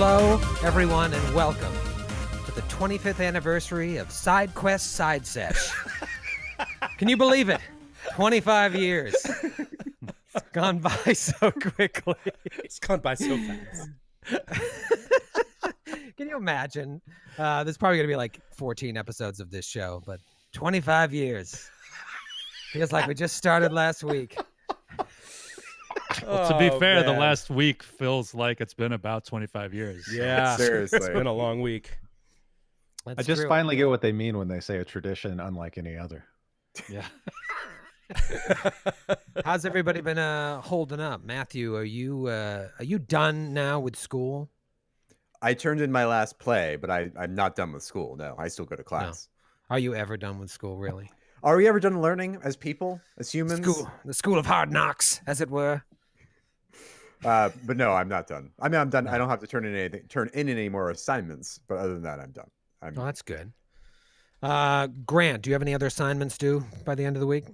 Hello, everyone, and welcome to the 25th anniversary of Side Quest Side Sesh. Can you believe it? 25 years. It's gone by so quickly. It's gone by so fast. Can you imagine? There's probably going to be like 14 episodes of this show, but 25 years. Feels like we just started last week. Well, to be fair, the last week feels like it's been about 25 years. Yeah, Seriously. It's been a long week. That's I just true. finally get what they mean when they say a tradition unlike any other. Yeah. How's everybody been holding up? Matthew, are you done now with school? I turned in my last play, but I'm not done with school. No, I still go to class. Are you ever done with school, really? Are we ever done learning as people, as humans? The school of hard knocks, as it were. But no, I'm not done. I mean, I'm done. I don't have to turn in any more assignments. But other than that, I'm done. Oh, that's good. Grant, do you have any other assignments due by the end of the week?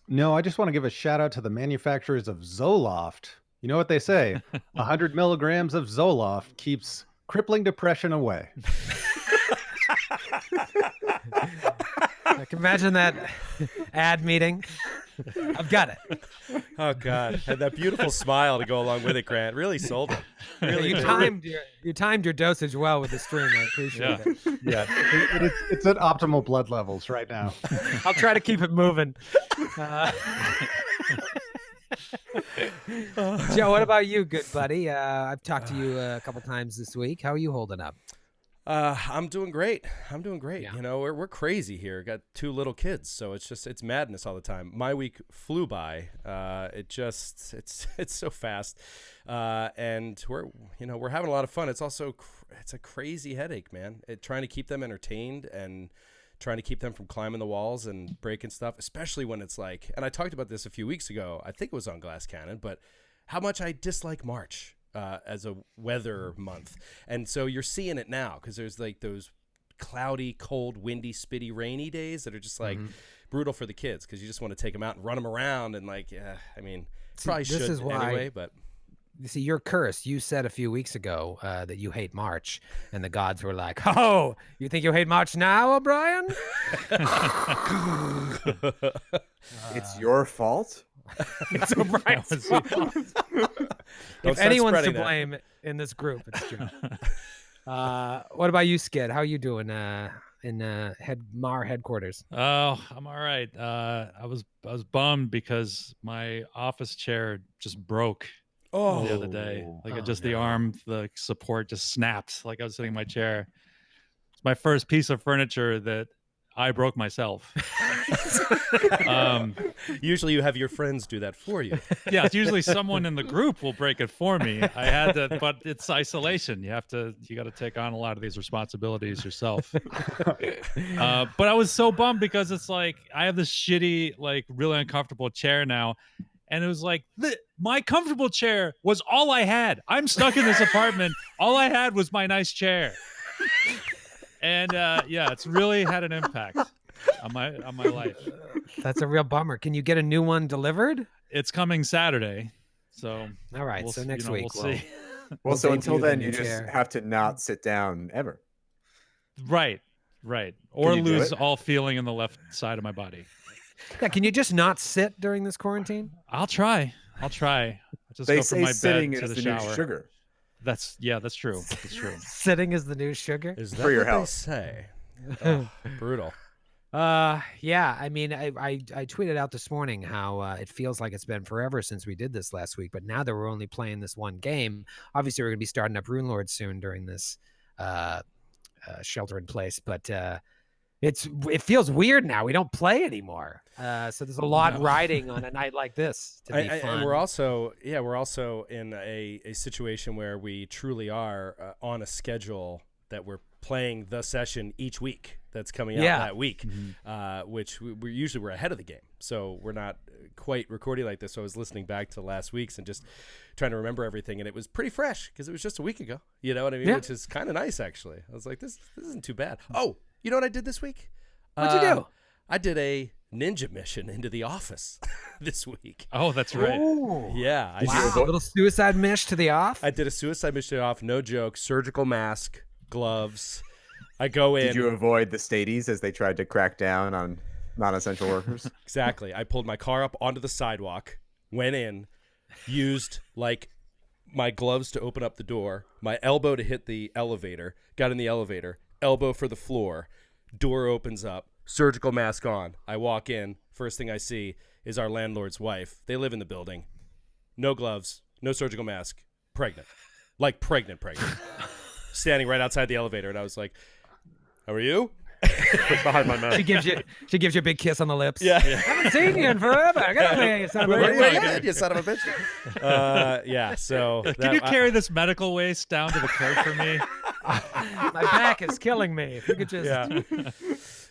No, I just want to give a shout out to the manufacturers of Zoloft. You know what they say? 100 milligrams of Zoloft keeps crippling depression away. I can imagine that ad meeting. I've got it. Oh God, had that beautiful smile to go along with it, Grant. Really sold it. Really, you timed your dosage well with the stream. I appreciate it. Yeah, it's at optimal blood levels right now. I'll try to keep it moving. Joe, what about you, good buddy? I've talked to you a couple times this week. How are you holding up? I'm doing great. Yeah. You know, we're crazy here. Got 2 little kids, so it's madness all the time. My week flew by. It's so fast, and we're having a lot of fun. It's also it's a crazy headache, man. Trying to keep them entertained and trying to keep them from climbing the walls and breaking stuff, especially when it's like. And I talked about this a few weeks ago. I think it was on Glass Cannon, but how much I dislike March. As a weather month. And so you're seeing it now because there's like those cloudy, cold, windy, spitty, rainy days that are just like brutal for the kids because you just want to take them out and run them around and like, I mean, probably should anyway, but. You see, you're cursed. You said a few weeks ago that you hate March, and the gods were like, "Oh, you think you hate March now, O'Brien?" It's your fault. It's O'Brien's fault. If anyone's to blame in this group, it's Joe. What about you, Skid? How are you doing in Mar headquarters? Oh, I'm all right. I was bummed because my office chair just broke the other day. Like the arm, the support just snapped. Like I was sitting in my chair. It's my first piece of furniture that I broke myself. Usually you have your friends do that for you. Yeah, it's usually someone in the group will break it for me. I had to, but it's isolation. You got to take on a lot of these responsibilities yourself. But I was so bummed because it's like I have this shitty, like really uncomfortable chair now. And it was like, my comfortable chair was all I had. I'm stuck in this apartment. All I had was my nice chair. And it's really had an impact on my life. That's a real bummer. Can you get a new one delivered? It's coming Saturday, so all right. So next week we'll see. Well, so until then, the you just chair. have to not sit down ever. Right, or you do lose it? all feeling in the left side of my body. Yeah. Can you just not sit during this quarantine? I'll try. I'll just They go say from my sitting bed to is the the new shower. sugar. That's true. That's true. Sitting is the new sugar. Is that For your what health. they say? Oh, brutal. Yeah. I mean, I tweeted out this morning how it feels like it's been forever since we did this last week, but now that we're only playing this one game, obviously we're going to be starting up Rune Lord soon during this shelter in place, but it feels weird now. We don't play anymore. So there's a lot riding on a night like this to be fun. And we're also in a situation where we truly are on a schedule that we're playing the session each week that's coming out that week, which we're ahead of the game. So we're not quite recording like this. So I was listening back to last week's and just trying to remember everything. And it was pretty fresh because it was just a week ago. You know what I mean? Yeah. Which is kind of nice, actually. I was like, this isn't too bad. Oh, you know what I did this week? What'd you do? I did a ninja mission into the office this week. Oh, that's right. Ooh. Yeah. Wow, a little suicide mish to the off. I did a suicide mission off, no joke, surgical mask, gloves. I go in. Did you avoid the stadies as they tried to crack down on non-essential workers? Exactly. I pulled my car up onto the sidewalk, went in, used like my gloves to open up the door, my elbow to hit the elevator, got in the elevator, elbow for the floor, door opens up, surgical mask on. I walk in. First thing I see is our landlord's wife. They live in the building. No gloves, no surgical mask, pregnant. Like pregnant. Standing right outside the elevator. And I was like, how are you? Behind my mouth. She gives you a big kiss on the lips. Yeah. I haven't seen you in forever. Get over here, you son of a Where bitch. you at, you son of a bitch? Yeah, so. Can you carry this medical waste down to the curb for me? My back is killing me. If you could just. Yeah.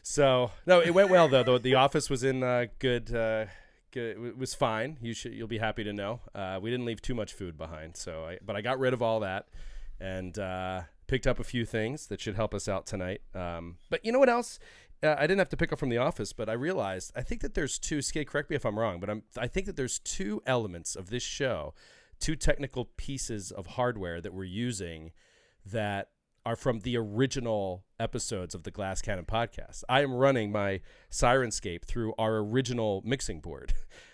So, no, it went well, though. The office was in good. It was fine. You'll be happy to know. We didn't leave too much food behind, but I got rid of all that and picked up a few things that should help us out tonight. But you know what else? I didn't have to pick up from the office, but I realized I think that there's two. Skate, correct me if I'm wrong, but I think that there's two elements of this show, two technical pieces of hardware that we're using that are from the original episodes of the Glass Cannon podcast. I am running my Sirenscape through our original mixing board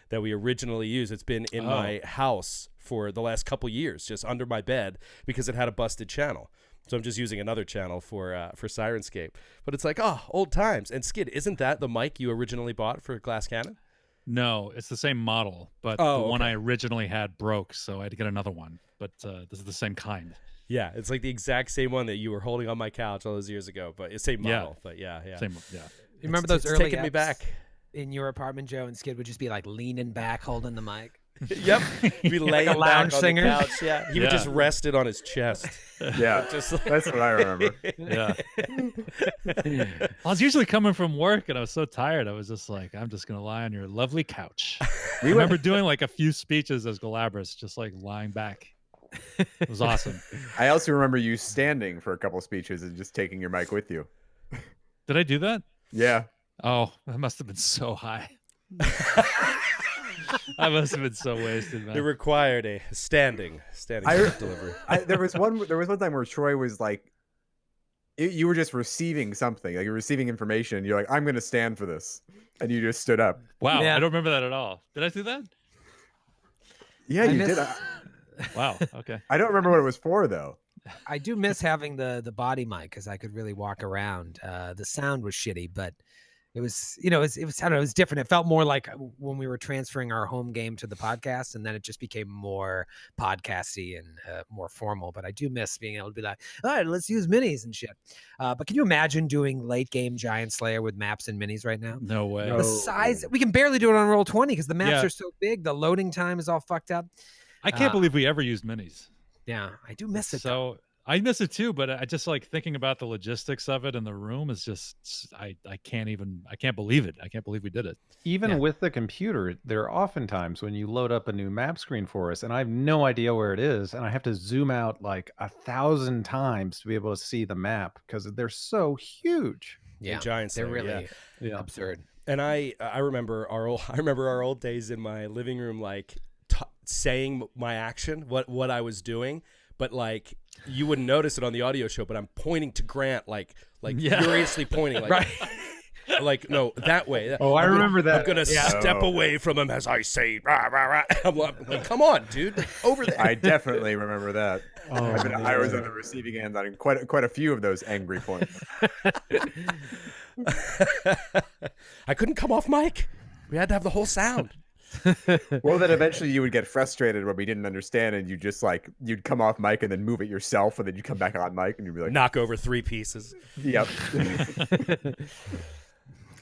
that we originally used. It's been in my house for the last couple years, just under my bed, because it had a busted channel. So I'm just using another channel for Sirenscape. But it's like, old times. And Skid, isn't that the mic you originally bought for Glass Cannon? No, it's the same model, but the one I originally had broke, so I had to get another one. But this is the same kind. Yeah, it's like the exact same one that you were holding on my couch all those years ago, but it's same model. Yeah. But yeah. Same, yeah. You remember It's those early taking me eps back. in your apartment, Joe, and Skid would just be like leaning back, holding the mic. Yep. Be laying a lounge back singer. on the couch. Yeah. He would just rest it on his chest. Yeah, Just like, that's what I remember. Yeah. I was usually coming from work and I was so tired. I was just like, I'm just going to lie on your lovely couch. I remember doing like a few speeches as Galabras, just like lying back. It was awesome. I also remember you standing for a couple speeches and just taking your mic with you. Did I do that? Yeah. Oh, that must have been so high. I must have been so wasted, man. it required a standing delivery. There was one time where Troy was like, you were just receiving something, like you're receiving information. And you're like, I'm going to stand for this, and you just stood up. Wow, Yeah. I don't remember that at all. Did I do that? Yeah, I you miss- did. Wow. Okay. I don't remember what it was for though. I do miss having the body mic because I could really walk around. The sound was shitty, but it was, it was I don't know, it was different. It felt more like when we were transferring our home game to the podcast, and then it just became more podcasty and more formal. But I do miss being able to be like, all right, let's use minis and shit. But can you imagine doing late game Giant Slayer with maps and minis right now? No way. No. The size, we can barely do it on Roll20 because the maps Yeah. are so big. The loading time is all fucked up. I can't believe we ever used minis. Yeah, I do miss it. though. So I miss it too, but I just like thinking about the logistics of it in the room is just, I can't believe it. I can't believe we did it. Even with the computer, there are often times when you load up a new map screen for us, and I have no idea where it is, and I have to zoom out like 1,000 times to be able to see the map because they're so huge. Yeah, Giant they're Slayer, really Yeah. absurd. And I remember our old days in my living room, like saying my action, what I was doing, but like you wouldn't notice it on the audio show, but I'm pointing to Grant like furiously pointing, like Right. like no, that way. Oh, I remember that. I'm gonna step away from him as I say, rah, rah, rah. I'm like, come on, dude, over there. I definitely remember that. Oh, I was on the receiving end on quite a few of those angry points. I couldn't come off mic. We had to have the whole sound. Well, then eventually you would get frustrated when we didn't understand, and you just like you'd come off mic and then move it yourself, and then you come back on mic and you'd be like, Knock over 3 pieces. "Yep."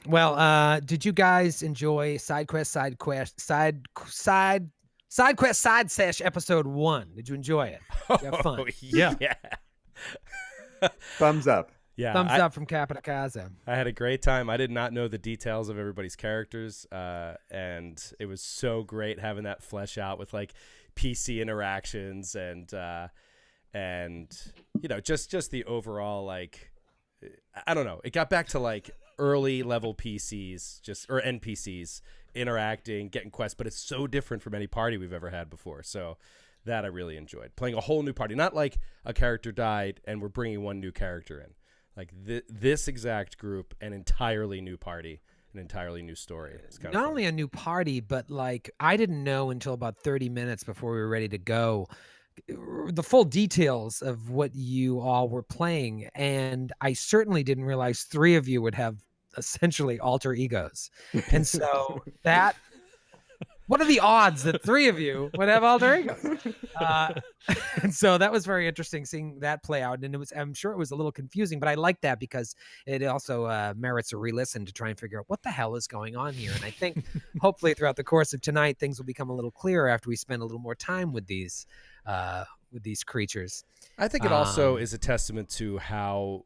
Well, did you guys enjoy Side Sesh episode 1? Did you enjoy it? Did you have fun? Oh, yeah. Thumbs up. Yeah. Thumbs up from Capita Kaza. I had a great time. I did not know the details of everybody's characters, and it was so great having that flesh out with like PC interactions and just the overall like I don't know. It got back to like early level PCs, or NPCs interacting, getting quests, but it's so different from any party we've ever had before. So that I really enjoyed. Playing a whole new party, not like a character died and we're bringing one new character in. Like this exact group, an entirely new party, an entirely new story. It's kind of Not fun. only a new party, but like I didn't know until about 30 minutes before we were ready to go the full details of what you all were playing, and I certainly didn't realize 3 of you would have essentially alter egos. And so that what are the odds that 3 of you would have alter egos? And so that was very interesting seeing that play out. And I'm sure it was a little confusing, but I like that because it also merits a re-listen to try and figure out what the hell is going on here. And I think hopefully throughout the course of tonight, things will become a little clearer after we spend a little more time with these creatures. I think it also is a testament to how,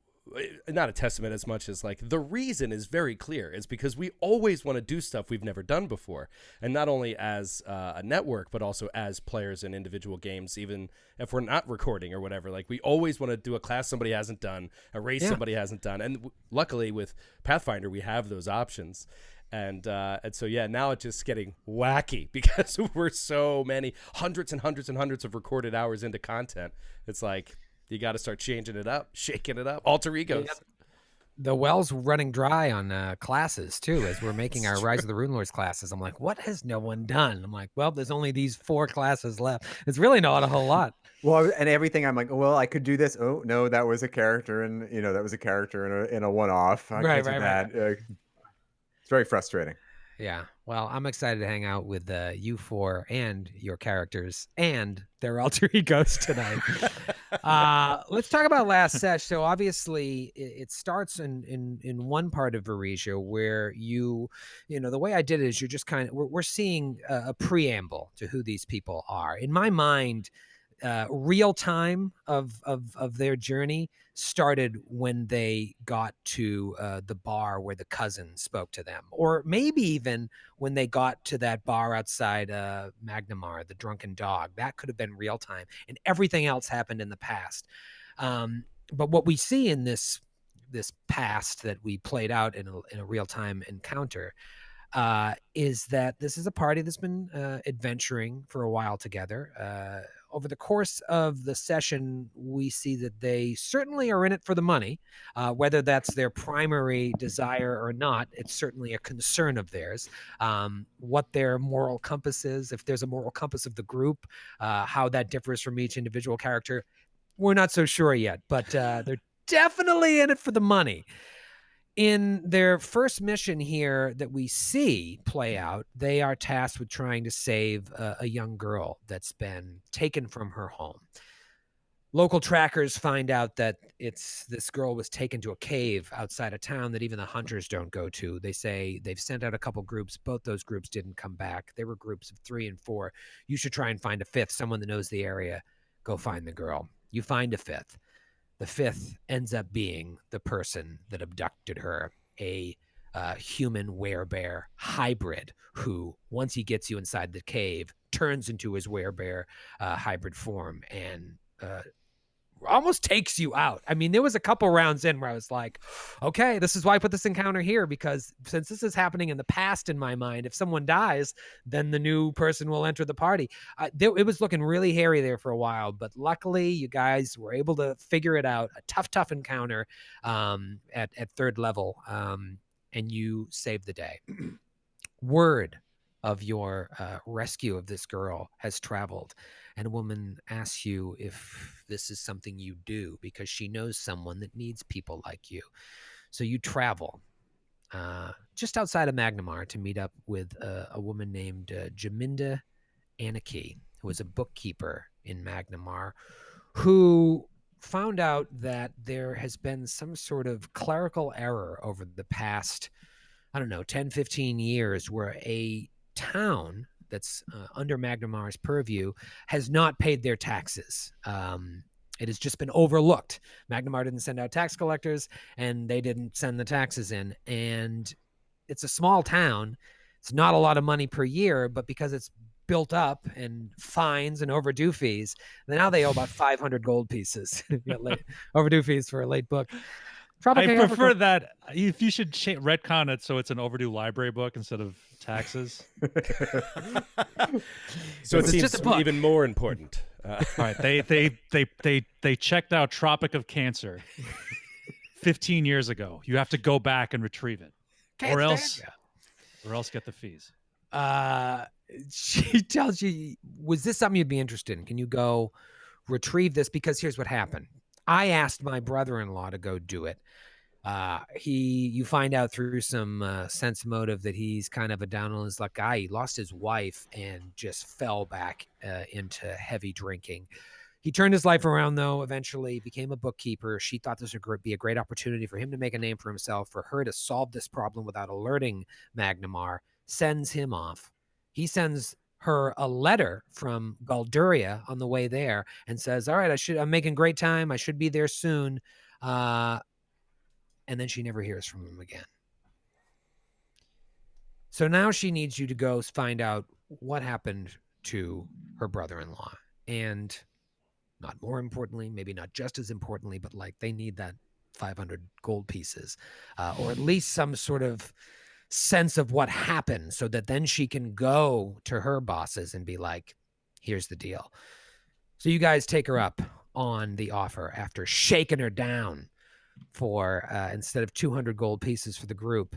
not a testament as much as like the reason is very clear. It's because we always want to do stuff we've never done before. And not only as a network, but also as players in individual games, even if we're not recording or whatever. Like we always want to do a class somebody hasn't done, a race somebody hasn't done. And luckily with Pathfinder, we have those options. And so, yeah, now it's just getting wacky because we're so many hundreds and hundreds and hundreds of recorded hours into content. It's like you got to start changing it up, shaking it up, alter egos. Yep. The well's running dry on classes, too, as we're making our Rise of the Runelords classes. I'm like, what has no one done? I'm like, well, there's only these 4 classes left. It's really not a whole lot. Well, and everything I'm like, well, I could do this. Oh, no, that was a character. And, that was a character in a one-off. I can't do that. It's very frustrating. Yeah. Well, I'm excited to hang out with you 4 and your characters and their alter egos tonight. Let's talk about last Sesh. So obviously it starts in one part of Varesia where the way I did it is you're just kind of, we're seeing a preamble to who these people are. In my mind, real time of their journey started when they got to the bar where the cousin spoke to them, or maybe even when they got to that bar outside Magnamar, the Drunken Dog. That could have been real time, and everything else happened in the past. But what we see in this past that we played out in a real time encounter is that this is a party that's been adventuring for a while together. Over the course of the session, we see that they certainly are in it for the money. Whether that's their primary desire or not, it's certainly a concern of theirs. What their moral compass is, if there's a moral compass of the group, how that differs from each individual character, we're not so sure yet, but they're definitely in it for the money. In their first mission here that we see play out, they are tasked with trying to save a young girl that's been taken from her home. Local trackers find out that this girl was taken to a cave outside of town that even the hunters don't go to. They say they've sent out a couple groups. Both those groups didn't come back. They were groups of 3 and 4. You should try and find a 5th, someone that knows the area. Go find the girl. You find a 5th. The 5th ends up being the person that abducted her, a human werebear hybrid who, once he gets you inside the cave, turns into his werebear hybrid form and almost takes you out. I mean, there was a couple rounds in where I was like, okay, this is why I put this encounter here, because since this is happening in the past in my mind, if someone dies, then the new person will enter the party. It was looking really hairy there for a while, but luckily you guys were able to figure it out. A tough encounter at 3rd level, and you saved the day. Word of your rescue of this girl has traveled, and a woman asks you if this is something you do because she knows someone that needs people like you. So you travel just outside of Magnamar to meet up with a woman named Jaminda Anarchy, who is a bookkeeper in Magnamar, who found out that there has been some sort of clerical error over the past, 10, 15 years where a town that's under Magnamar's purview has not paid their taxes. It has just been overlooked. Magnamar didn't send out tax collectors, and they didn't send the taxes in. And it's a small town. It's not a lot of money per year, but because it's built up and fines and overdue fees, now they owe about 500 gold pieces. Overdue fees for a late book. Tropic I of prefer Capricorn. that. If you should retcon it so it's an overdue library book instead of taxes. So it It's seems just a book. even more important. All right, they checked out Tropic of Cancer 15 years ago. You have to go back and retrieve it, Can't or stand else get the fees. She tells you, was this something you'd be interested in? Can you go retrieve this? Because here's what happened. I asked my brother-in-law to go do it. You find out through some sense motive that he's kind of a down on his luck guy. He lost his wife and just fell back into heavy drinking. He turned his life around, though, eventually became a bookkeeper. She thought this would be a great opportunity for him to make a name for himself, for her to solve this problem without alerting Magnamar, sends him off. He sends her a letter from Galduria on the way there and says, all right, I'm making great time. I should be there soon. And then she never hears from him again. So now she needs you to go find out what happened to her brother-in-law. And not more importantly, maybe not just as importantly, but like they need that 500 gold pieces, or at least some sort of sense of what happened so that then she can go to her bosses and be like, here's the deal. So you guys take her up on the offer after shaking her down for, instead of 200 gold pieces for the group,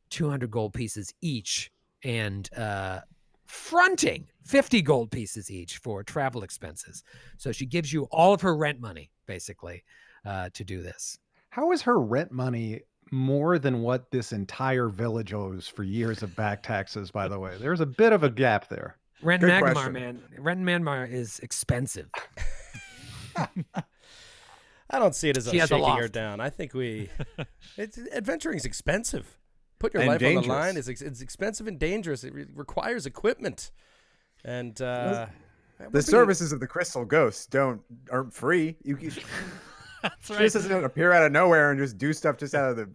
200 gold pieces each, and fronting 50 gold pieces each for travel expenses. So she gives you all of her rent money, basically, to do this. How is her rent money more than what this entire village owes for years of back taxes, by the way? There's a bit of a gap there. Rent Good Magmar, question. man. Rent Magmar is expensive. I don't see it as She has a shaking her loft. down. I think adventuring is expensive. Putting your And life on the dangerous. line is it's expensive and dangerous. It requires equipment, and The we're being- services of the Crystal Ghosts aren't free. That's She right. just doesn't appear out of nowhere and just do stuff just out of the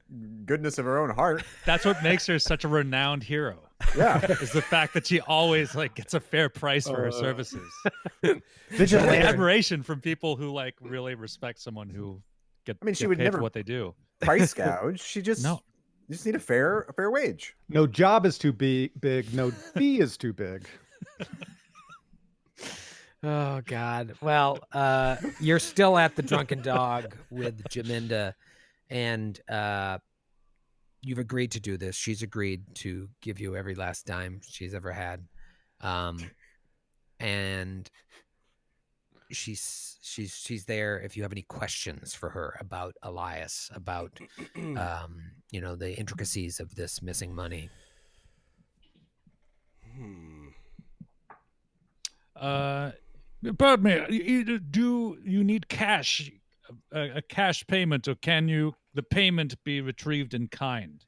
goodness of her own heart. That's what makes her such a renowned hero. Yeah. Is the fact that she always gets a fair price for her services. Vigilante. Admiration from people who really respect someone who get She get would paid never for what they do. price gouge. She just No. you just need a fair wage. No job is too big. No fee is too big. Oh, God. Well, you're still at the Drunken Dog with Jaminda, and you've agreed to do this. She's agreed to give you every last dime she's ever had. And she's there if you have any questions for her about Elias, about the intricacies of this missing money. Pardon me. Do you need cash, a cash payment, or can the payment be retrieved in kind,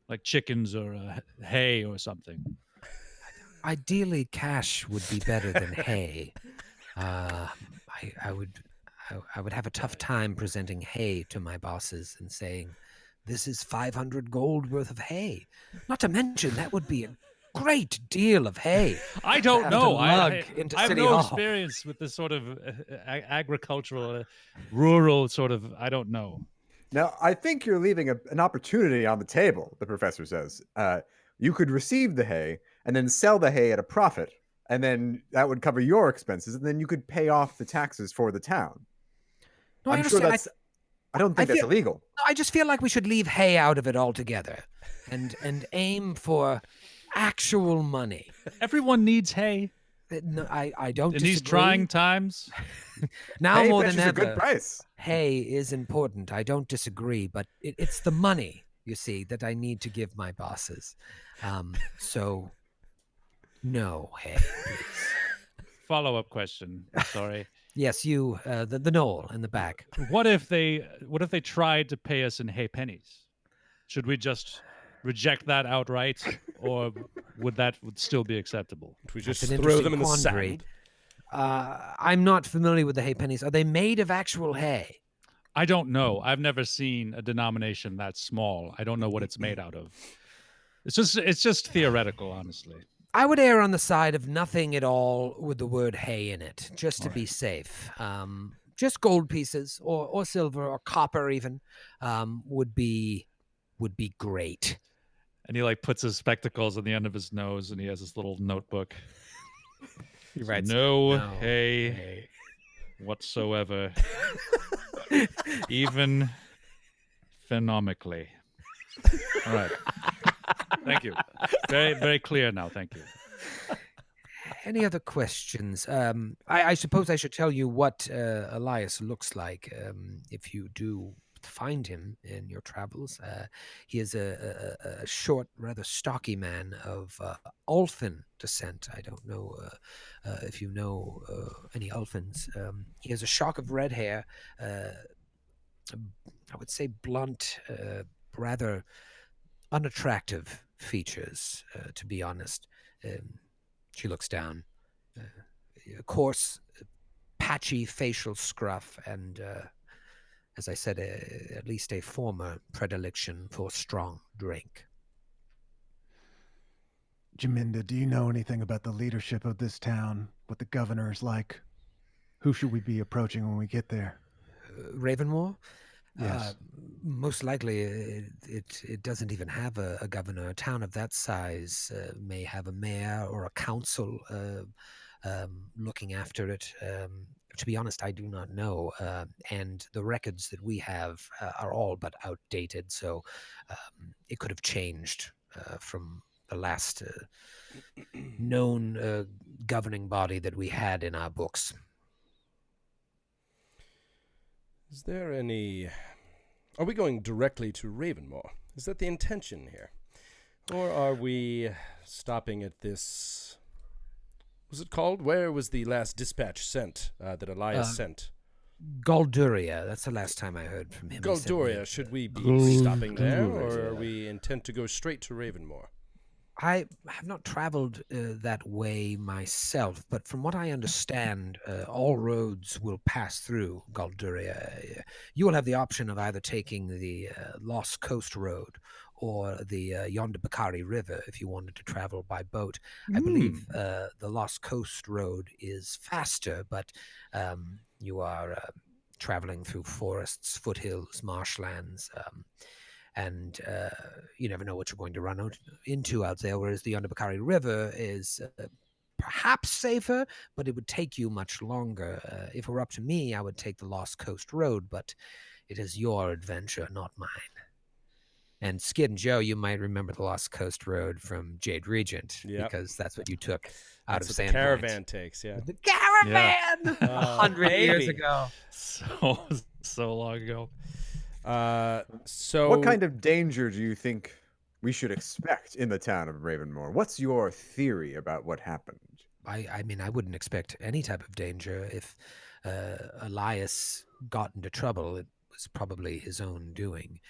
like chickens or hay or something? Ideally, cash would be better than hay. I would have a tough time presenting hay to my bosses and saying, this is 500 gold worth of hay. Not to mention, that would be a great deal of hay. I don't Have to know. lug I into have City no Hall. experience with this sort of agricultural, rural sort of. I don't know. Now, I think you're leaving an opportunity on the table, the professor says. You could receive the hay and then sell the hay at a profit, and then that would cover your expenses, and then you could pay off the taxes for the town. No, I I'm sure understand. I don't think that's feel- illegal. I just feel like we should leave hay out of it altogether and aim for actual money. Everyone needs hay No, I don't in disagree. these trying times. Now Hay more fetches than a good ever, price. hay is important. I don't disagree, but it's the money, you see, that I need to give my bosses. So, no hay, please. Follow-up question. Sorry. Yes, you, the knoll in the back. What if they tried to pay us in hay pennies? Should we just reject that outright, or would still be acceptable? If we That's just an throw interesting them in the quandary. sand. I'm not familiar with the hay pennies. Are they made of actual hay? I don't know. I've never seen a denomination that small. I don't know what it's made out of. It's just theoretical, honestly. I would err on the side of nothing at all with the word hay in it, just to be safe. just gold pieces or silver or copper even would be great. And he like puts his spectacles on the end of his nose, and he has this little notebook. He writes, No hay whatsoever, even phenomically. All right. Thank you. Very, very clear now. Thank you. Any other questions? I suppose I should tell you what Elias looks like if you do find him in your travels. He is a short, rather stocky man of Ulfin descent. I don't know if you know any Ulfins. He has a shock of red hair, I would say blunt, rather unattractive features, to be honest. She looks down. Coarse, patchy facial scruff, and, as I said, at least a former predilection for strong drink. Jaminda, do you know anything about the leadership of this town? What the governor is like? Who should we be approaching when we get there? Ravenmoor? Yes. Most likely, it doesn't even have a governor. A town of that size may have a mayor or a council looking after it. To be honest, I do not know. And the records that we have are all but outdated, so it could have changed from the last known governing body that we had in our books. Is there any... Are we going directly to Ravenmoor? Is that the intention here? Or are we stopping at this... What was it called? Where was the last dispatch sent that Elias sent? Galduria. That's the last time I heard from him. Galduria. Should we be stopping there, or are we intent to go straight to Ravenmoor? I have not traveled that way myself, but from what I understand, all roads will pass through Galduria. You will have the option of either taking the Lost Coast Road or the Yonder Bakari River if you wanted to travel by boat. I believe the Lost Coast Road is faster, but you are traveling through forests, foothills, marshlands, and you never know what you're going to run into out there, whereas the Yonder Bakari River is perhaps safer, but it would take you much longer. If it were up to me, I would take the Lost Coast Road, but it is your adventure, not mine. And Skid and Joe, you might remember the Lost Coast Road from Jade Regent, because that's what you took out of Sandpoint. The caravan takes, The caravan! 100 years ago. So long ago. So what kind of danger do you think we should expect in the town of Ravenmoor? What's your theory about what happened? I mean, I wouldn't expect any type of danger. If Elias got into trouble, it was probably his own doing.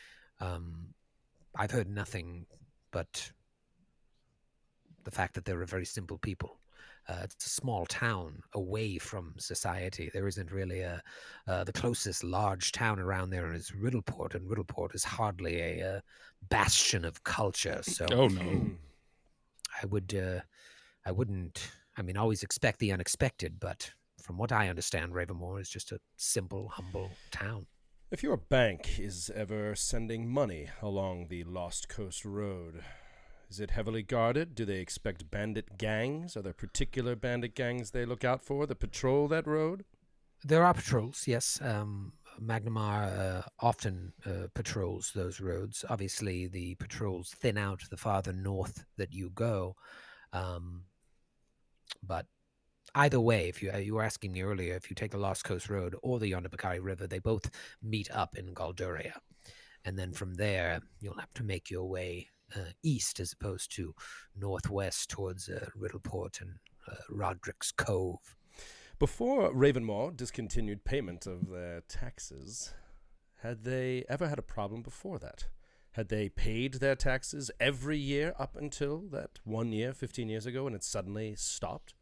I've heard nothing but the fact that they're a very simple people. It's a small town away from society. There isn't really the closest large town around there is Riddleport, and Riddleport is hardly a bastion of culture. So, I wouldn't. I mean, always expect the unexpected, but from what I understand, Ravenmoor is just a simple, humble town. If your bank is ever sending money along the Lost Coast Road, is it heavily guarded? Do they expect bandit gangs? Are there particular bandit gangs they look out for that patrol that road? There are patrols, yes. Magnamar often patrols those roads. Obviously, the patrols thin out the farther north that you go. But either way, if you were asking me earlier, if you take the Lost Coast Road or the Yonder Bakari River, they both meet up in Galduria. And then from there, you'll have to make your way east as opposed to northwest towards Riddleport and Roderick's Cove. Before Ravenmoor discontinued payment of their taxes, had they ever had a problem before that? Had they paid their taxes every year up until that 1 year, 15 years ago, and it suddenly stopped?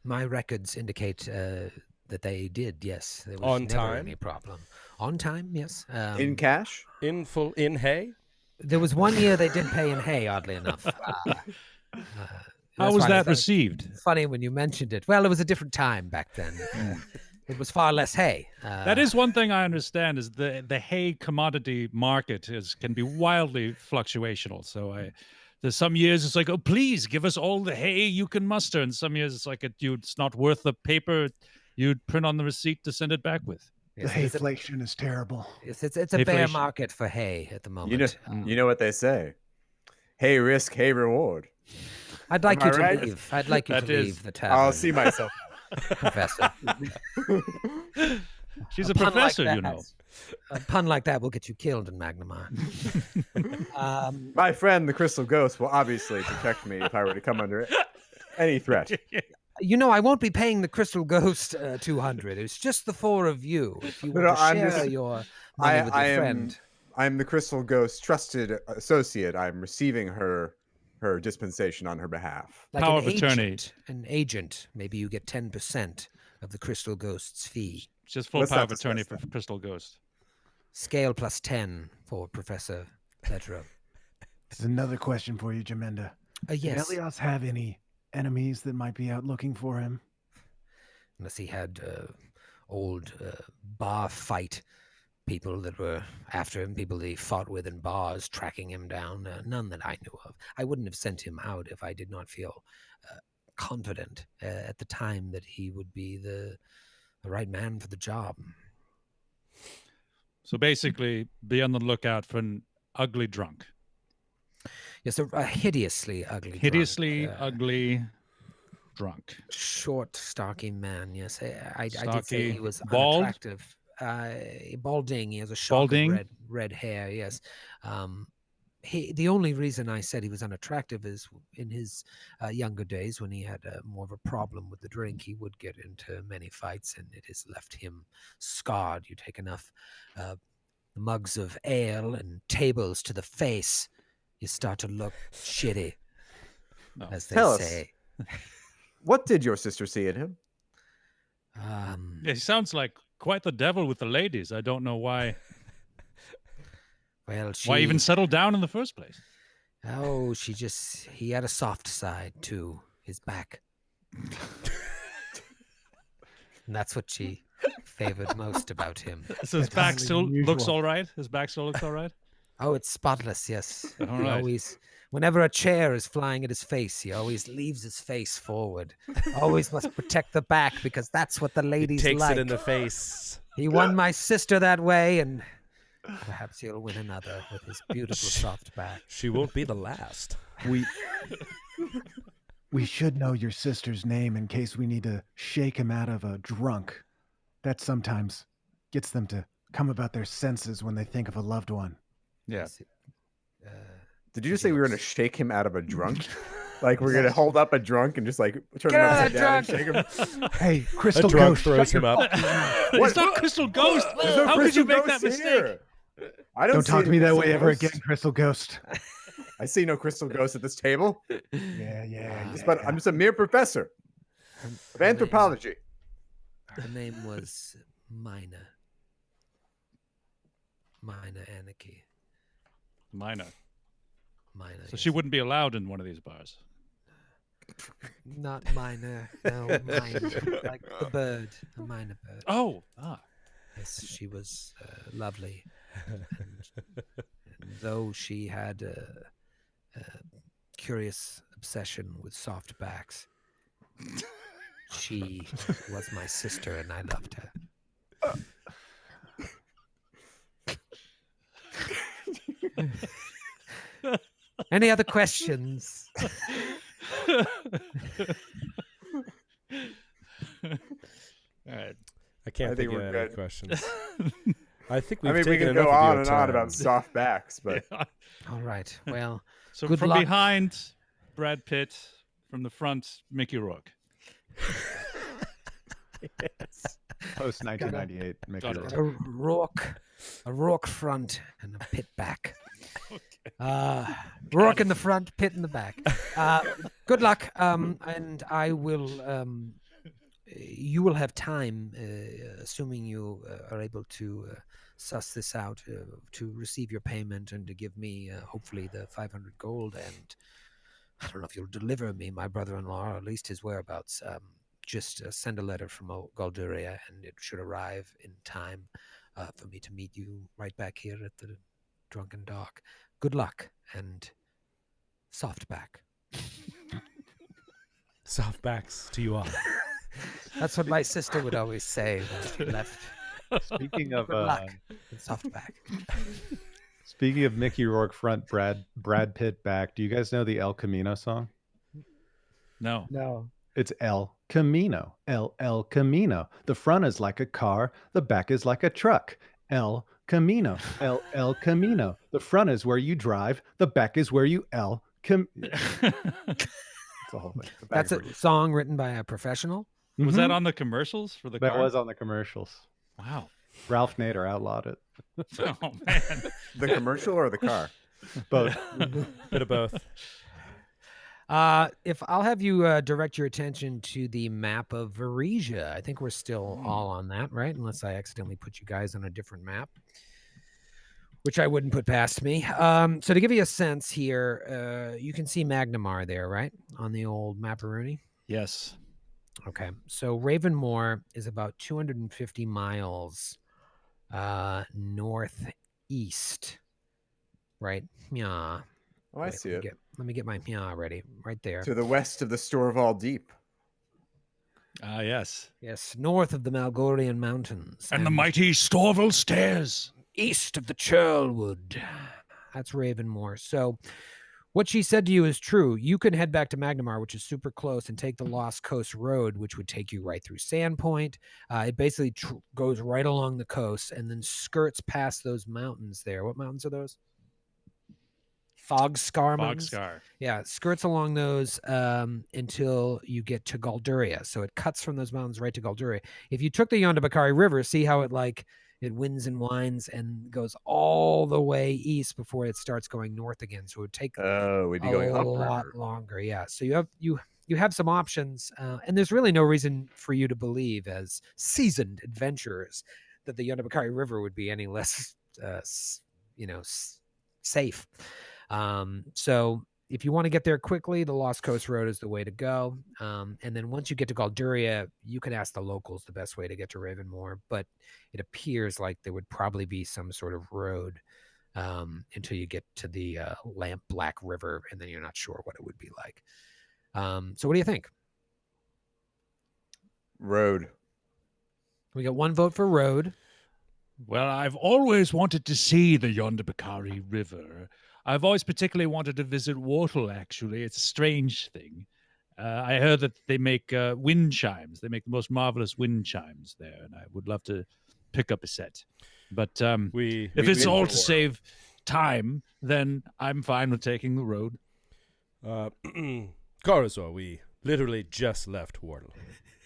My records indicate that they did, yes. There was On never time? any problem. On time, yes. In cash? In full, in hay? There was 1 year they did pay in hay, oddly enough. How was that received? Funny when you mentioned it. Well, it was a different time back then. It was far less hay. That is one thing I understand is the hay commodity market can be wildly fluctuational. So there's some years it's like, oh, please give us all the hay you can muster. And some years it's like, it's not worth the paper you'd print on the receipt to send it back with. The hayflation is terrible. It's a bear market for hay at the moment. You know what they say. Hay risk, hay reward. I'd like you to leave. I'd like you to leave the tavern. I'll see myself. Professor. She's a professor, like you know. A pun like that will get you killed in Magnamar. My friend, the Crystal Ghost, will obviously protect me if I were to come under any threat. You know, I won't be paying the Crystal Ghost 200. It's just the four of you. If you want to share your money with your friend. I'm the Crystal Ghost's trusted associate. I'm receiving her dispensation on her behalf. Like Power of attorney. An agent. Maybe you get 10% of the Crystal Ghost's fee. Just full power of attorney for Crystal Ghost. Scale plus 10 for Professor Pedro. There's another question for you, Jamenda. Yes. Did Elias have any enemies that might be out looking for him? Unless he had old bar fight people that were after him, people that he fought with in bars, tracking him down. None that I knew of. I wouldn't have sent him out if I did not feel confident at the time that he would be the right man for the job. So basically, be on the lookout for an ugly drunk. Yes, a hideously ugly ugly drunk. Short, stocky man, yes. I did say Stocky, he was bald? unattractive. Balding, he has a shock of red hair, yes. The only reason I said he was unattractive is in his younger days when he had more of a problem with the drink, he would get into many fights and it has left him scarred. You take enough mugs of ale and tables to the face, you start to look shitty, as they say. What did your sister see in him? He sounds like quite the devil with the ladies. I don't know why. Well, why even settle down in the first place? Oh, he had a soft side too, his back. And that's what she favored most about him. So his back still looks all right? His back still looks all right? Oh, it's spotless, yes. All right. Always, whenever a chair is flying at his face, he always leaves his face forward. Always must protect the back because that's what the ladies takes like. It in the face. He won my sister that way, and perhaps he'll win another with his beautiful soft back. She won't be the last. We should know your sister's name in case we need to shake him out of a drunk. That sometimes gets them to come about their senses when they think of a loved one. Yeah. Did you just say we were going to shake him out of a drunk? Like we're going to hold up a drunk and just like turn him upside down and shake him? Hey, Crystal A drunk Ghost. throws him up. It's not Crystal Ghost. No How Crystal could you make Ghost that mistake? here. I Don't talk to me that way ever Ghost. again, Crystal Ghost. I see no Crystal Ghost at this table. Yeah. But I'm just a mere professor of anthropology. Her name was Mina. Mina Anarchy. Mina. Mina. So she wouldn't be allowed in one of these bars. Not Mina. No, Mina. Like the bird. A Mina bird. Oh. Yes, she was lovely. And though she had a curious obsession with soft backs, she was my sister and I loved her. Any other questions? All right. I can't think of we're any good. questions. I think we've we taken can enough go of on your and time. on about soft backs, but All right. Well, So good from luck. behind, Brad Pitt. From the front, Mickey Rourke. Post 1998. Mickey Got it. Rourke. A Rourke front and a Pitt back. Rourke in the front, Pitt in the back. Good luck, and I will. You will have time, assuming you are able to suss this out, to receive your payment and to give me, hopefully, the 500 gold. And I don't know if you'll deliver me my brother-in-law, or at least his whereabouts. just send a letter from Galduria, and it should arrive in time for me to meet you right back here at the Drunken Dock. Good luck, and soft back. Soft backs to you all. That's what my sister would always say when she left. Speaking of Good luck, and soft back. speaking of Mickey Rourke front, Brad Pitt back. Do you guys know the El Camino song? No. No. It's El Camino. El Camino. The front is like a car. The back is like a truck. El Camino. El Camino. The front is where you drive. The back is where you That's the whole thing. The back That's is a where you- song written by a professional. Was Mhm. that on the commercials for the That car? was on the commercials. Wow. Ralph Nader outlawed it. Oh man. The commercial or the car? Both. Bit of both. If I'll have you direct your attention to the map of Varesia. I think we're still all on that, right? Unless I accidentally put you guys on a different map, which I wouldn't put past me. So to give you a sense here, you can see Magnamar there, right? On the old Mapperoonie. Yes. Okay. So Ravenmoor is about 250 miles northeast, right? Yeah. Oh, I see it. Let me get my meow ready. Right there. To the west of the Storval Deep. Ah, yes. Yes, north of the Malgorian Mountains. And the mighty Storval Stairs. east of the Churlwood. That's Ravenmoor. So what she said to you is true. You can head back to Magnamar, which is super close, and take the Lost Coast Road, which would take you right through Sandpoint. It basically goes right along the coast and then skirts past those mountains there. What mountains are those? Fogscar Mountains? Fogscar. Yeah, skirts along those until you get to Galduria. So it cuts from those mountains right to Galduria. If you took the Yondabakari River, see how it winds and winds and goes all the way east before it starts going north again. So it would take we'd be going a up. lot longer. Yeah. So you have some options, and there's really no reason for you to believe, as seasoned adventurers, that the Yondabakari River would be any less, safe. So if you want to get there quickly, the Lost Coast Road is the way to go. And then once you get to Galduria, you can ask the locals the best way to get to Ravenmoor. But it appears like there would probably be some sort of road until you get to the Lamp Black River, and then you're not sure what it would be like. So what do you think? Road. We got one vote for road. Well, I've always wanted to see the Yondabakari River. I've always particularly wanted to visit Wortel, actually. It's a strange thing. I heard that they make wind chimes. They make the most marvelous wind chimes there, and I would love to pick up a set. But if it's all to save time, then I'm fine with taking the road. Karazor, we literally just left Wortel.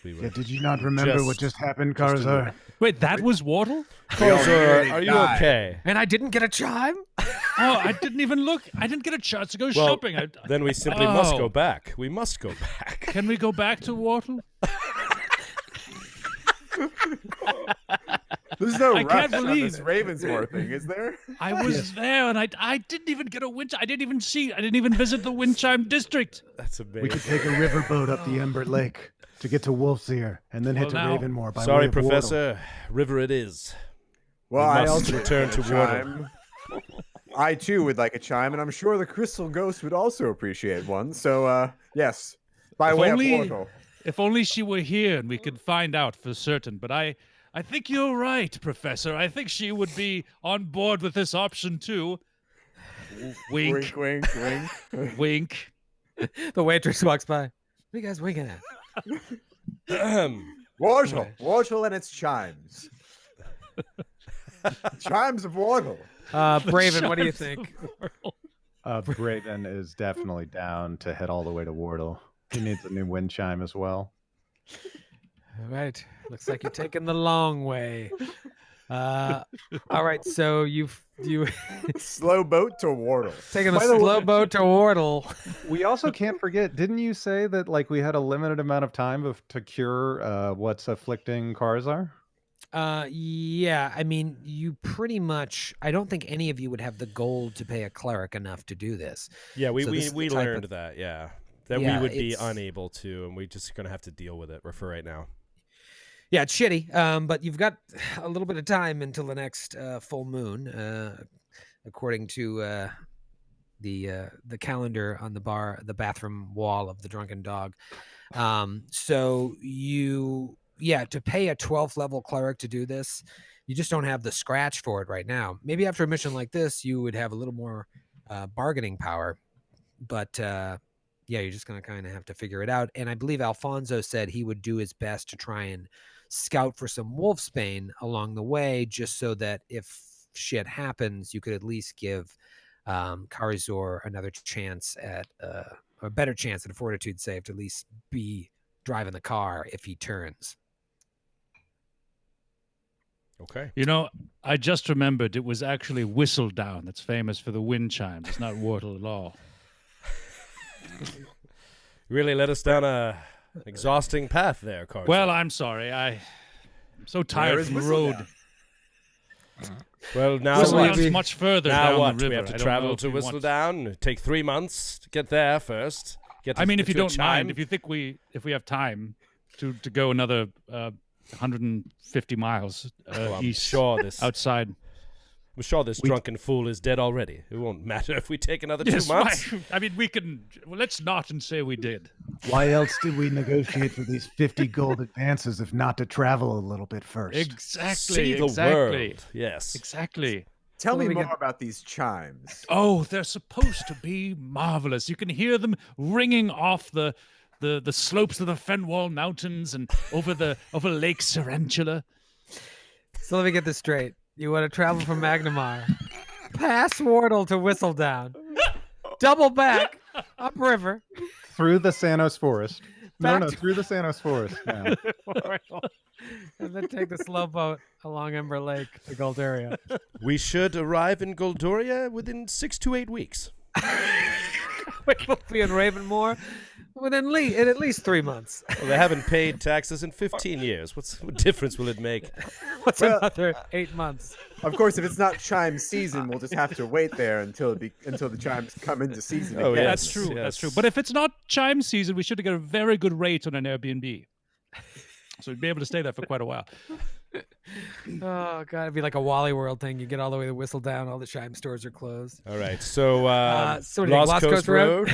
Did you not remember what just happened, Karazor? Wait, that was Wortel? Karazor, are you okay? And I didn't get a chime? Oh, I didn't even look. I didn't get a chance to go shopping. Then we simply must go back. We must go back. Can we go back to Wortel? There's no I rush can't on believe- this Ravensmoor thing, is there? I was there, and I didn't even get a wind. I didn't even visit the wind chime district. That's amazing. We could take a riverboat up the Ember Lake to get to Wolf's Ear, and then head to Well, now- Ravenmoor by way Sorry, of Wortel. Professor. River it is. Well, We I must also return want to a chime. I too would like a chime, and I'm sure the Crystal Ghost would also appreciate one. So, yes, by If way only- of Wortel. If only she were here and we could find out for certain. But I think you're right, Professor. I think she would be on board with this option too. Wink, Wink, wink, wink. wink. The waitress walks by. What are you guys winking at? Wortel. Wortel and its chimes. Chimes of Wortel. Braven, what do you Chimes think? of Wortel. Braven is definitely down to head all the way to Wortel. He needs a new wind chime as well. All right. Looks like you're taking the long way. All right. So you Slow boat to Wortel. taking the By the way- slow boat to Wortel. We also can't forget, didn't you say that we had a limited amount of time to cure what's afflicting Karzar? Yeah. I mean, you pretty much. I don't think any of you would have the gold to pay a cleric enough to do this. Yeah, we So this is the type learned of- that. Yeah, that yeah, we would be it's- unable to, and we're just going to have to deal with it for right now. Yeah, it's shitty. But you've got a little bit of time until the next full moon, according to the calendar on the bathroom wall of the Drunken Dog. So to pay a 12th level cleric to do this, you just don't have the scratch for it right now. Maybe after a mission like this, you would have a little more bargaining power, but you're just going to kind of have to figure it out. And I believe Alfonso said he would do his best to try and scout for some wolfsbane along the way, just so that if shit happens, you could at least give Karazor another chance at or a better chance at a fortitude save to at least be driving the car if he turns. Okay. You know, I just remembered it was actually Whistledown that's famous for the wind chimes. It's not Whortle at all. Really led us down an exhausting path there, Carl. Well, I'm sorry. I'm so tired from the road. Well, now Whistledown's much further now down what? the river. We have to I don't know travel if to we want- Whistledown. Take 3 months to get there first. I mean, if you to a don't mind, chime. if you think if we have time to go another 150 miles I'm east sure this outside. I'm sure this drunken fool is dead already. It won't matter if we take another 2 Yes, months. I mean, we can. Well, let's not and say we did. Why else did we negotiate for these 50 gold advances if not to travel a little bit first? Exactly. See the exactly. world. Yes. Exactly. Tell Well, me we more get- about these chimes. Oh, they're supposed to be marvelous. You can hear them ringing off the slopes of the Fenwall Mountains and over Lake Serentula. So let me get this straight. You want to travel from Magnamar, past Wardle to Whistledown, double back, upriver, Through the Sanos Forest. Back No, to- through the Sanos Forest. Yeah. and then take the slow boat along Ember Lake to Goldaria. We should arrive in Goldoria within 6 to 8 weeks. We'll be in Ravenmoor in at least 3 months. Well, they haven't paid taxes in 15 years. What difference will it make? What's Well- another 8 months? Of course, if it's not chime season, we'll just have to wait there until the chimes come into season. Oh, again. yeah. That's true. That's true. yes. But if it's not chime season, we should get a very good rate on an Airbnb. So we'd be able to stay there for quite a while. Oh god, it'd be like a Wally World thing. You get all the way to Whistledown, all the chime stores are closed. All right. So, So what do you think, Lost Coast Road.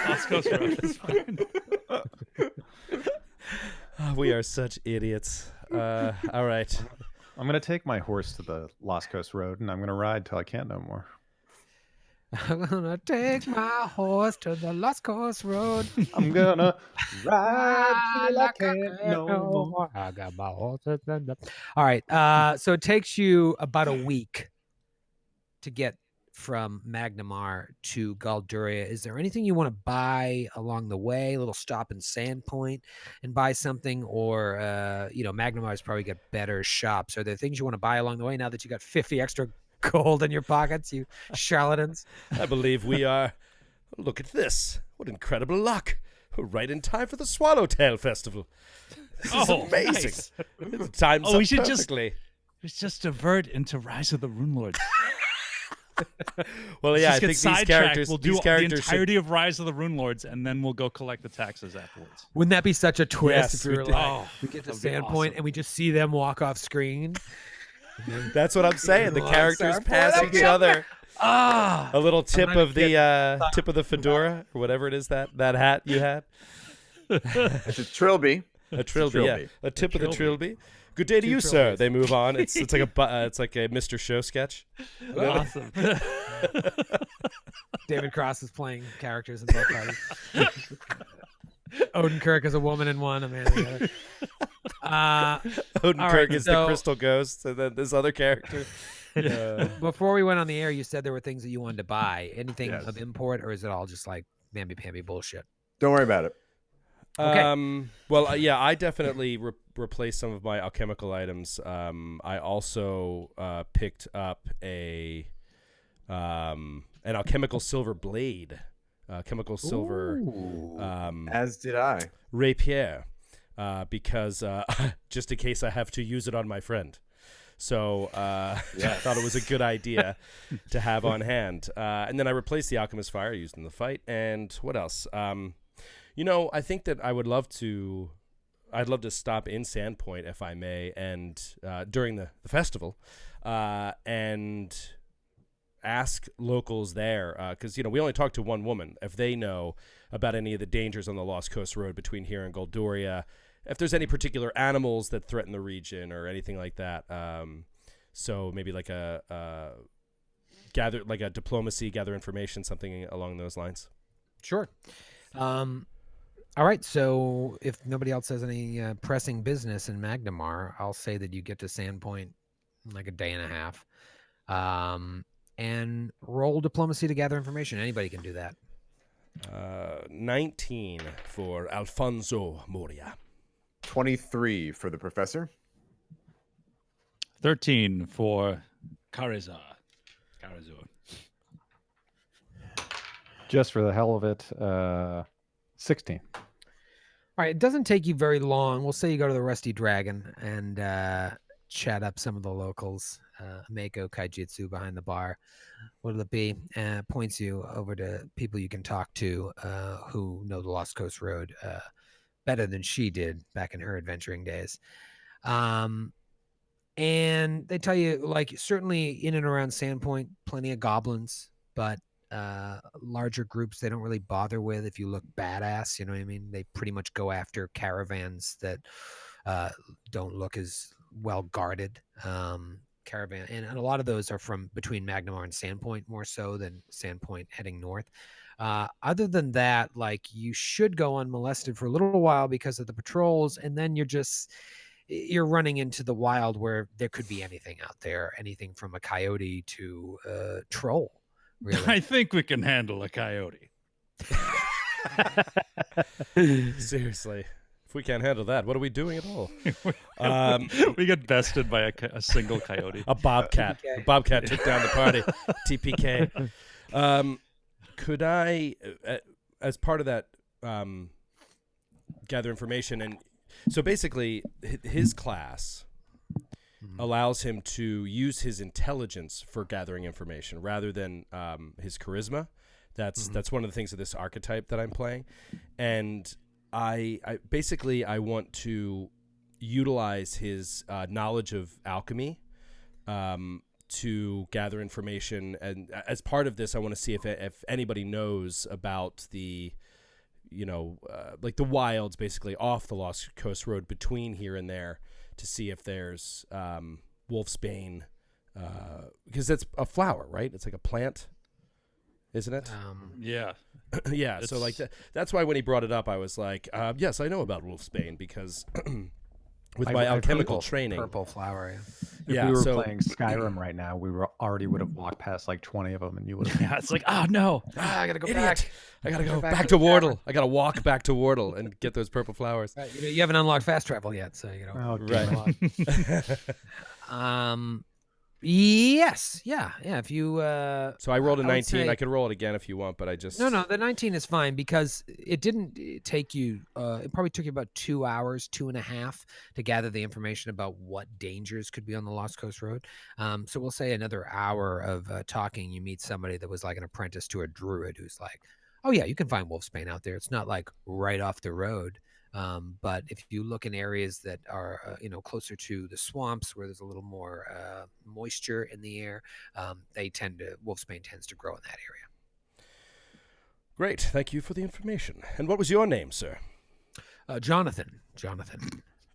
Lost Coast Road is fine. We are such idiots. All right. I'm going to take my horse to the Lost Coast Road, and I'm going to ride till I can't no more. I'm gonna take my horse to the Lost Coast Road. I'm going to ride till I can't no more. I got my horse. All right. So it takes you about a week to get from Magnamar to Galduria. Is there anything you want to buy along the way? A little stop in Sandpoint and buy something, or Magnamar's probably got better shops. Are there things you want to buy along the way now that you got 50 extra gold in your pockets, you charlatans? I believe we are. Look at this. What incredible luck. We're right in time for the Swallowtail Festival. This is amazing. Nice. It times Oh, up we should just- perfectly. Let's just divert into Rise of the Runelords. Well, yeah, I Just get think these sidetracked. characters, We'll do these the characters should entirety of Rise of the Runelords, and then we'll go collect the taxes afterwards. Wouldn't that be such a twist Yes, if we we were did. like, Oh, we get to that would be Sandpoint awesome. and we just see them walk off screen? That's what I'm saying. The Lost characters our pass point. each other. Ah! A little tip not of the fedora or whatever it is that hat you had. It's a trilby. A trilby, yeah. trilby. A tip of the trilby. trilby. Good day to Two you, sir. trilbies. They move on. It's like a Mr. Show sketch. Awesome. David Cross is playing characters in both parties. Odenkirk is a woman in one, a man in the other. Odenkirk All right, is the so- crystal ghost, and then this other character. Before we went on the air, you said there were things that you wanted to buy. Anything Yes. of import, or is it all just like mamby-pamby bullshit? Don't worry about it. Okay. Well, yeah, I definitely replaced some of my alchemical items. I also picked up an alchemical silver blade, chemical silver As did I. rapier, because just in case I have to use it on my friend. So I thought it was a good idea to have on hand. And then I replaced the alchemist fire used in the fight. And what else? I think that I'd love to stop in Sandpoint if I may, and during the festival, and ask locals there, because we only talked to one woman, if they know about any of the dangers on the Lost Coast Road between here and Goldoria, if there's any particular animals that threaten the region or anything like that. So maybe like a diplomacy, gather information, something along those lines. Sure. All right, so if nobody else has any pressing business in Magnamar, I'll say that you get to Sandpoint in like a day and a half, and roll diplomacy to gather information. Anybody can do that. 19 for Alfonso Moria. 23 for the professor. 13 for Karazor. Just for the hell of it, 16. All right, it doesn't take you very long. We'll say you go to the Rusty Dragon and chat up some of the locals. Mako Kaijitsu behind the bar. What'll it be? Points you over to people you can talk to who know the Lost Coast Road better than she did back in her adventuring days. And they tell you, like, certainly in and around Sandpoint, plenty of goblins, but larger groups they don't really bother with. If you look badass, you know what I mean? They pretty much go after caravans that don't look as well guarded. Caravan, and a lot of those are from between Magnamar and Sandpoint, more so than Sandpoint heading north. Other than that, like, you should go unmolested for a little while because of the patrols, and then you're running into the wild where there could be anything out there, anything from a coyote to a troll. Really. I think we can handle a coyote. Seriously. If we can't handle that, what are we doing at all? We get bested by a single coyote. A bobcat. A bobcat took down the party. TPK. Could I, as part of that, gather information? And so basically, his class allows him to use his intelligence for gathering information rather than his charisma. That's one of the things of this archetype that I'm playing. And I want to utilize his knowledge of alchemy to gather information, and as part of this, I want to see if anybody knows about the, like the wilds, basically off the Lost Coast Road between here and there, to see if there's wolfsbane, because that's a flower, right? It's like a plant, isn't it? Yeah. Yeah, so like that's why when he brought it up, I was like, yes, I know about wolfsbane because with my alchemical training. Purple flower. If we were playing Skyrim right now, we already would have walked past like 20 of them, and you would have. Yeah, it's like, oh no, I gotta go Idiot. back. I gotta go back to Wardle. I gotta walk back to Wardle and get those purple flowers. Right, you haven't unlocked fast travel yet, so Oh, right. Yes, yeah. If you so I rolled a 19. say- I could roll it again if you want, but I just no, the 19 is fine because it didn't take you. It probably took you about 2 hours, 2.5 to gather the information about what dangers could be on the Lost Coast Road. So we'll say another hour of talking. You meet somebody that was like an apprentice to a druid who's like, "Oh yeah, you can find wolfsbane out there. It's not like right off the road." But if you look in areas that are, closer to the swamps where there's a little more moisture in the air, wolfsbane tends to grow in that area. Great, thank you for the information. And what was your name, sir? Jonathan.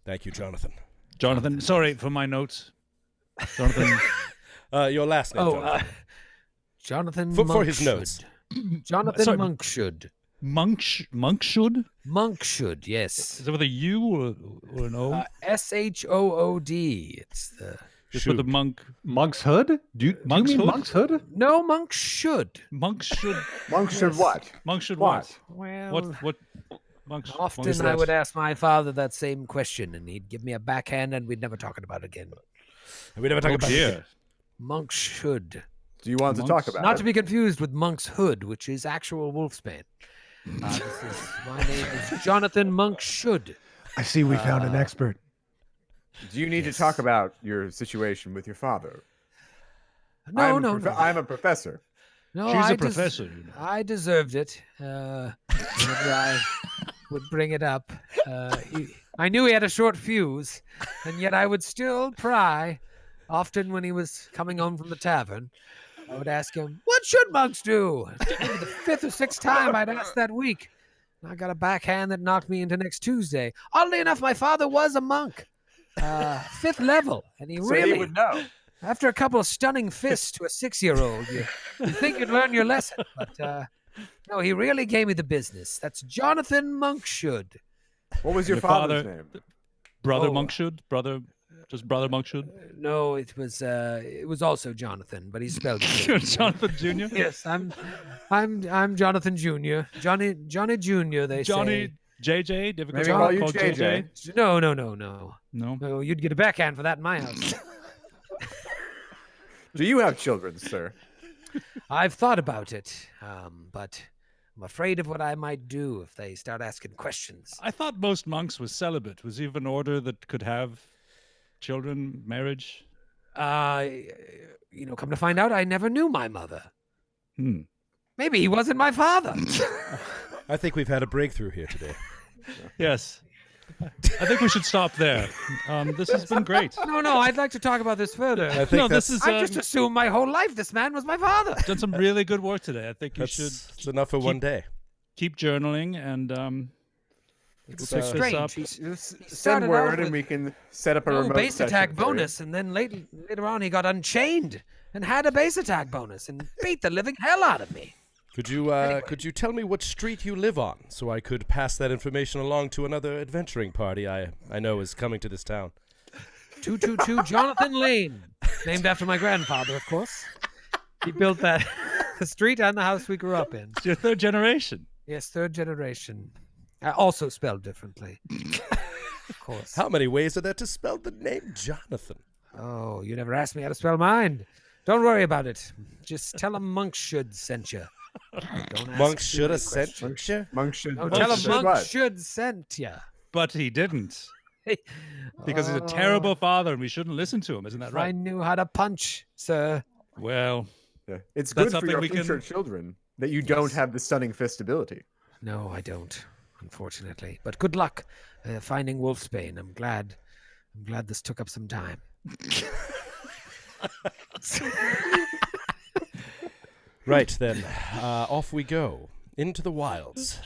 Thank you, Jonathan. Jonathan. Sorry for my notes. Jonathan. Your last name. Jonathan. For his notes. Jonathan Sorry. Monkshood. Monkshood? Monkshood, yes. Is it with a U or an O? SHOOD. It's the Just with a monk. Monk's Hood? Do you Monk's mean Hood? Monk's Hood? no monk should. Monk should. Monk should what? Monk should What? Well, what? Monk. often monk- I would ask my father that same question, and he'd give me a backhand, and we'd never talk about it again. We never talk Oh about dear. it. Monk should. Do you want to talk about Not it? to be confused with Monk's Hood, which is actual wolfsbane. My name is Jonathan Monk Should. I see we found an expert. Do you need to talk about your situation with your father? No. I'm a professor. No, She's I a professor. I deserved it. Whenever I would bring it up. I knew he had a short fuse, and yet I would still pry. Often when he was coming home from the tavern, I would ask him, "What should monks do?" Maybe the fifth or sixth time I'd asked that week. I got a backhand that knocked me into next Tuesday. Oddly enough, my father was a monk, 5th level, and he So really he would know. After a couple of stunning fists to a 6-year-old, you think you'd learn your lesson, but no, he really gave me the business. That's Jonathan Monkshood. What was your father's name? Brother Oh. Monkshood? Just Brother Monkshood? No, it was also Jonathan, but he spelled it differently. Jonathan Jr.? Yes, I'm Jonathan Jr. Johnny Jr. They Johnny say. JJ? Difficult Maybe to call you call JJ. No. No. You'd get a backhand for that in my house. Do you have children, sir? I've thought about it, but I'm afraid of what I might do if they start asking questions. I thought most monks was celibate. Was even an order that could have children, marriage? Come to find out, I never knew my mother. Hmm. Maybe he wasn't my father. I think we've had a breakthrough here today. Yes. I think we should stop there. This has been great. No, I'd like to talk about this further. I think No, that's, this is I just assumed my whole life this man was my father. done some really good work today. I think you that's should enough for one day. keep journaling and It's We'll so pick this up. strange. Just He send started out word and with we can set up a No remote base session attack for you. bonus, and then later on he got unchained and had a base attack bonus and beat the living hell out of me. Could you tell me what street you live on so I could pass that information along to another adventuring party I know is coming to this town? 222 Jonathan Lane, named after my grandfather, of course. He built that the street and the house we grew up in. it's your third generation. Yes, 3rd generation. Also spelled differently. Of course. How many ways are there to spell the name Jonathan? Oh, you never asked me how to spell mine. Don't worry about it. Just tell him Monk should sent you. Don't ask Monk too should many have sent questions. you. Monk should. No, tell him should Monk what? should sent you. But he didn't. Because he's a Oh, terrible father and we shouldn't listen to him, isn't that If I right? knew how to punch, sir. Well, Yeah. It's That's good for your something we can- future children that you don't have the stunning fist ability. No, I don't, unfortunately. But good luck finding Wolfsbane. I'm glad this took up some time. Right then, off we go into the wilds.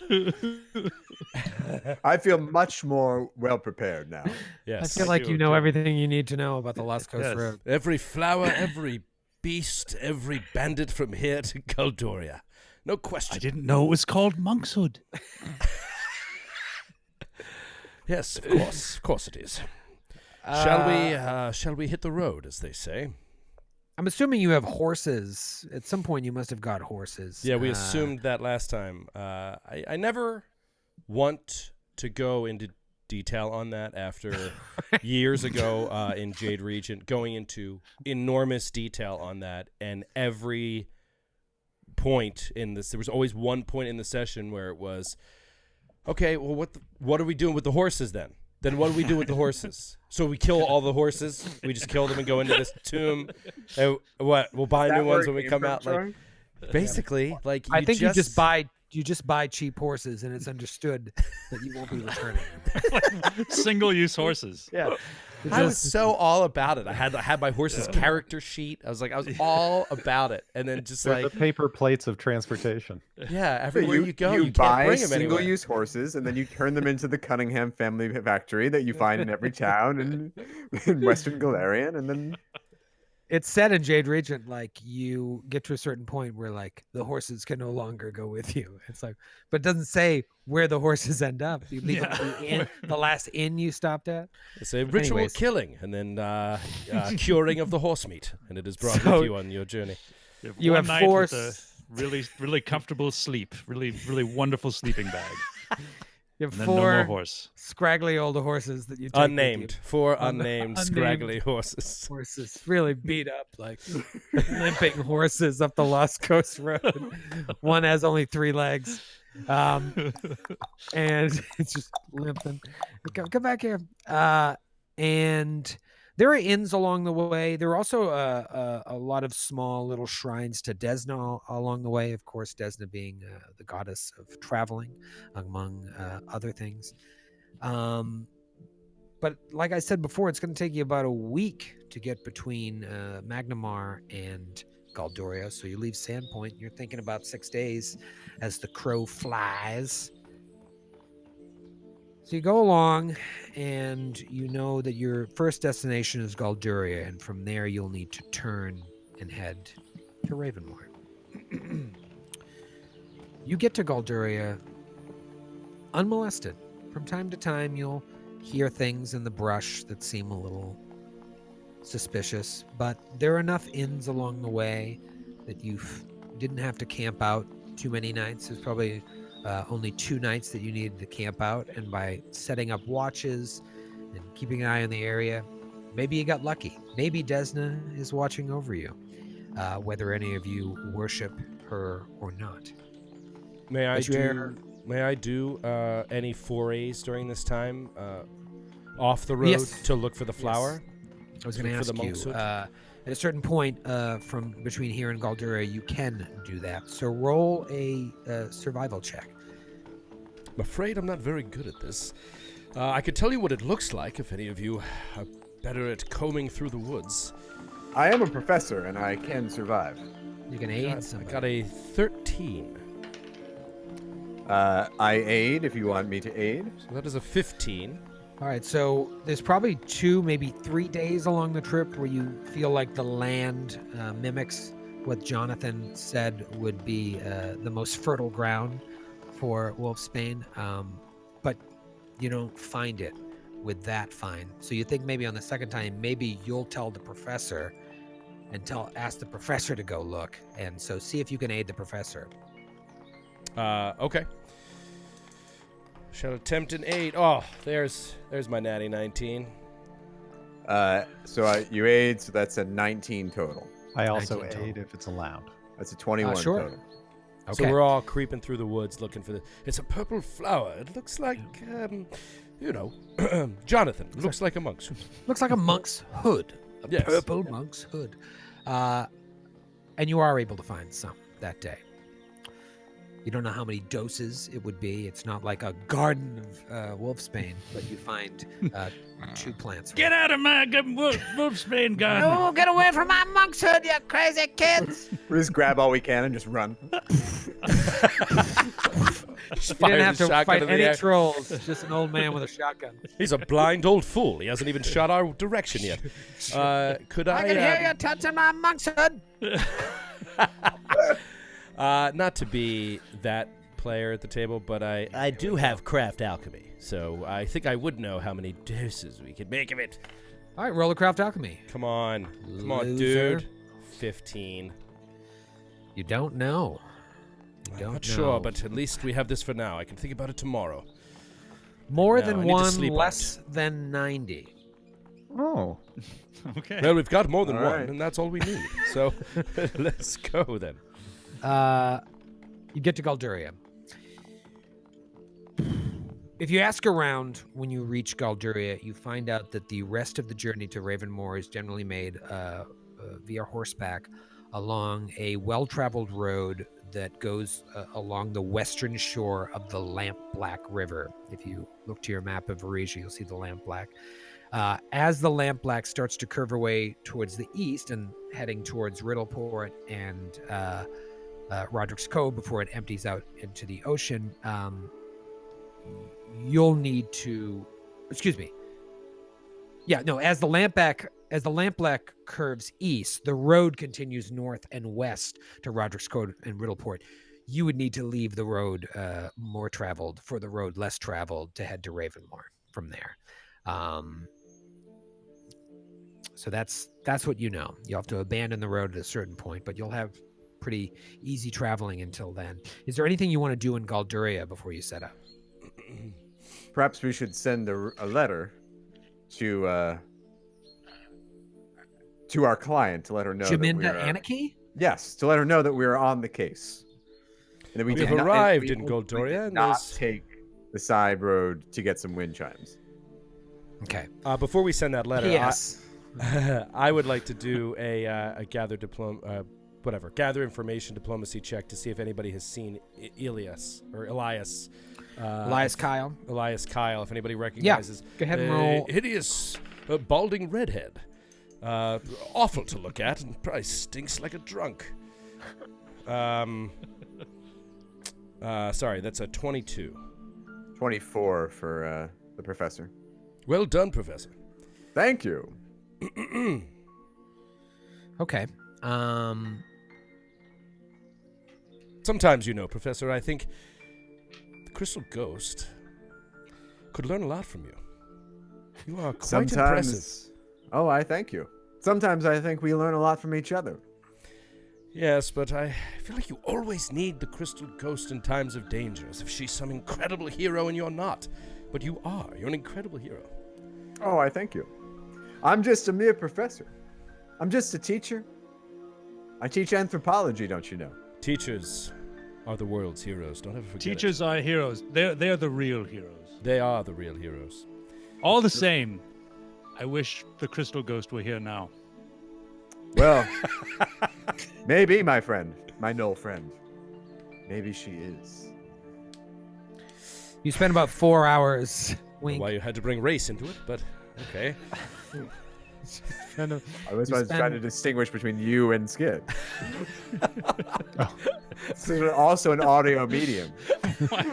I feel much more well prepared now. Yes. I feel like you know everything you need to know about the Lost Coast Yes. Road. Every flower, every beast, every bandit from here to Galdoria. No question. I didn't know it was called monkshood. Yes, of course it is. Shall we hit the road, as they say? I'm assuming you have horses. At some point, you must have got horses. Yeah, we assumed that last time. I never want to go into detail on that after years ago in Jade Regent, going into enormous detail on that, and every point in this, there was always one point in the session where it was, okay, well, what are we doing with the horses then? Then what do we do with the horses? So we kill all the horses. We just kill them and go into this tomb. And what? We'll buy new ones when we come out. Like, basically, like I think you just buy cheap horses, and it's understood that you won't be returning them. Single-use horses. Yeah. I was so all about it. I had my horse's character sheet. I was all about it. And then just They're like, the paper plates of transportation. yeah, everywhere you go, you you can't buy bring them anywhere. single-use horses, and then you turn them into the Cunningham family factory that you find in every town in Western Galarian, and then It's said in Jade Regent, like, you get to a certain point where, like, the horses can no longer go with you. It's like, but it doesn't say where the horses end up. You leave them at the inn, the last inn you stopped at. It's a ritual Anyways. killing and then curing of the horse meat, and it is brought So- with you on your journey. You One have night four with a really, really comfortable sleep. Really, really wonderful sleeping bag. You have And then no more four horse. scraggly old horses that you take with Unnamed. Four unnamed, Unnamed. scraggly horses. you. Horses really beat up, like limping horses up the Lost Coast Road. One has only 3 legs. And it's just limping. Come back here. And There are inns along the way. There are also a lot of small little shrines to Desna along the way. Of course, Desna being the goddess of traveling, among other things. But like I said before, it's going to take you about a week to get between Magnamar and Galdoria. So you leave Sandpoint. You're thinking about 6 days as the crow flies. So you go along, and you know that your first destination is Galduria, and from there you'll need to turn and head to Ravenmoor. You get to Galduria unmolested. From time to time, you'll hear things in the brush that seem a little suspicious, but there are enough inns along the way that you didn't have to camp out too many nights. There's probably only 2 nights that you needed to camp out, and by setting up watches and keeping an eye on the area, maybe you got lucky. Maybe Desna is watching over you, whether any of you worship her or not. May I do any forays during this time off the road to look for the flower? Yes. I was going to ask you. At a certain point from between here and Galduria, you can do that. So roll a survival check. I'm afraid I'm not very good at this. I could tell you what it looks like if any of you are better at combing through the woods. I am a professor, and I can survive. You can aid somebody. I got a 13. I aid if you want me to aid. So that is a 15. All right, so there's probably 2, maybe 3 days along the trip where you feel like the land mimics what Jonathan said would be the most fertile ground for Wolfsbane, but you don't find it with that find. So you think maybe on the second time, maybe you'll tell the professor and ask the professor to go look, and so see if you can aid the professor. Okay. Shall attempt an 8. Oh, there's my natty 19. You aid, so that's a 19 total. I also 19 aid total. if it's allowed. That's a 21 sure. total. Okay. So we're all creeping through the woods looking for it's a purple flower. It looks like, Jonathan. Looks like a monk's hood. Looks like a monk's hood. A purple monk's hood. And you are able to find some that day. You don't know how many doses it would be. It's not like a garden of Wolfsbane, but you find 2 plants. Get out of my Wolfsbane garden. Oh, get away from my monk's hood, you crazy kids! We just grab all we can and just run. You didn't have to fight any trolls. It's just an old man with a shotgun. He's a blind old fool. He hasn't even shot our direction yet. I can hear you touching my monk's hood. Not to be that player at the table, but I do have craft alchemy, so I think I would know how many doses we could make of it. All right, roll a craft alchemy. Come on, Loser. dude. 15. You don't know. I'm not sure, but at least we have this for now. I can think about it tomorrow. More No, I than need to 1, sleep on less than 90. Oh. Okay. Well, we've got more than All one, right. and that's all we need. So let's go then. You get to Galduria. If you ask around when you reach Galduria, you find out that the rest of the journey to Ravenmoor is generally made via horseback along a well-traveled road that goes along the western shore of the Lampblack River. If you look to your map of Varesia, you'll see the Lampblack. As the Lampblack starts to curve away towards the east and heading towards Riddleport and Roderick's Cove before it empties out into the ocean, you'll need to, as the Lampblack curves east, the road continues north and west to Roderick's Cove and Riddleport. You would need to leave the road more traveled for the road less traveled to head to Ravenmoor from there. So that's what you know. You'll have to abandon the road at a certain point, but you'll have pretty easy traveling until then. Is there anything you want to do in Galduria before you set out? Perhaps we should send a letter to our client to let her know Jaminda that we are, Anarchy? Yes, to let her know that we are on the case. And that we We've did not- arrived and in we Galduria, did and not there's- take the side road to get some wind chimes. Okay. Before we send that letter, Yes. I would like to do a gather information diplomacy check to see if anybody has seen Elias. Elias Kyle. Elias Kyle, if anybody recognizes. Go ahead and roll. Hideous, balding redhead. Awful to look at and probably stinks like a drunk. Sorry, that's a 22. 24 for the professor. Well done, Professor. Thank you. Okay. Sometimes, Professor, I think the Crystal Ghost could learn a lot from you. You are quite impressive. Oh, I thank you. Sometimes I think we learn a lot from each other. Yes, but I feel like you always need the Crystal Ghost in times of danger, as if she's some incredible hero and you're not. But you are. You're an incredible hero. Oh, I thank you. I'm just a mere professor. I'm just a teacher. I teach anthropology, don't you know? Teachers are the world's heroes. Don't ever forget Teachers are heroes. They're the real heroes. They are the real heroes. All the same, I wish the Crystal Ghost were here now. Well, maybe, my friend, my Knoll friend. Maybe she is. You spend about 4 hours. Wink. Why you had to bring race into it, but okay. I was trying to distinguish between you and Skid. This is also an audio medium. Well,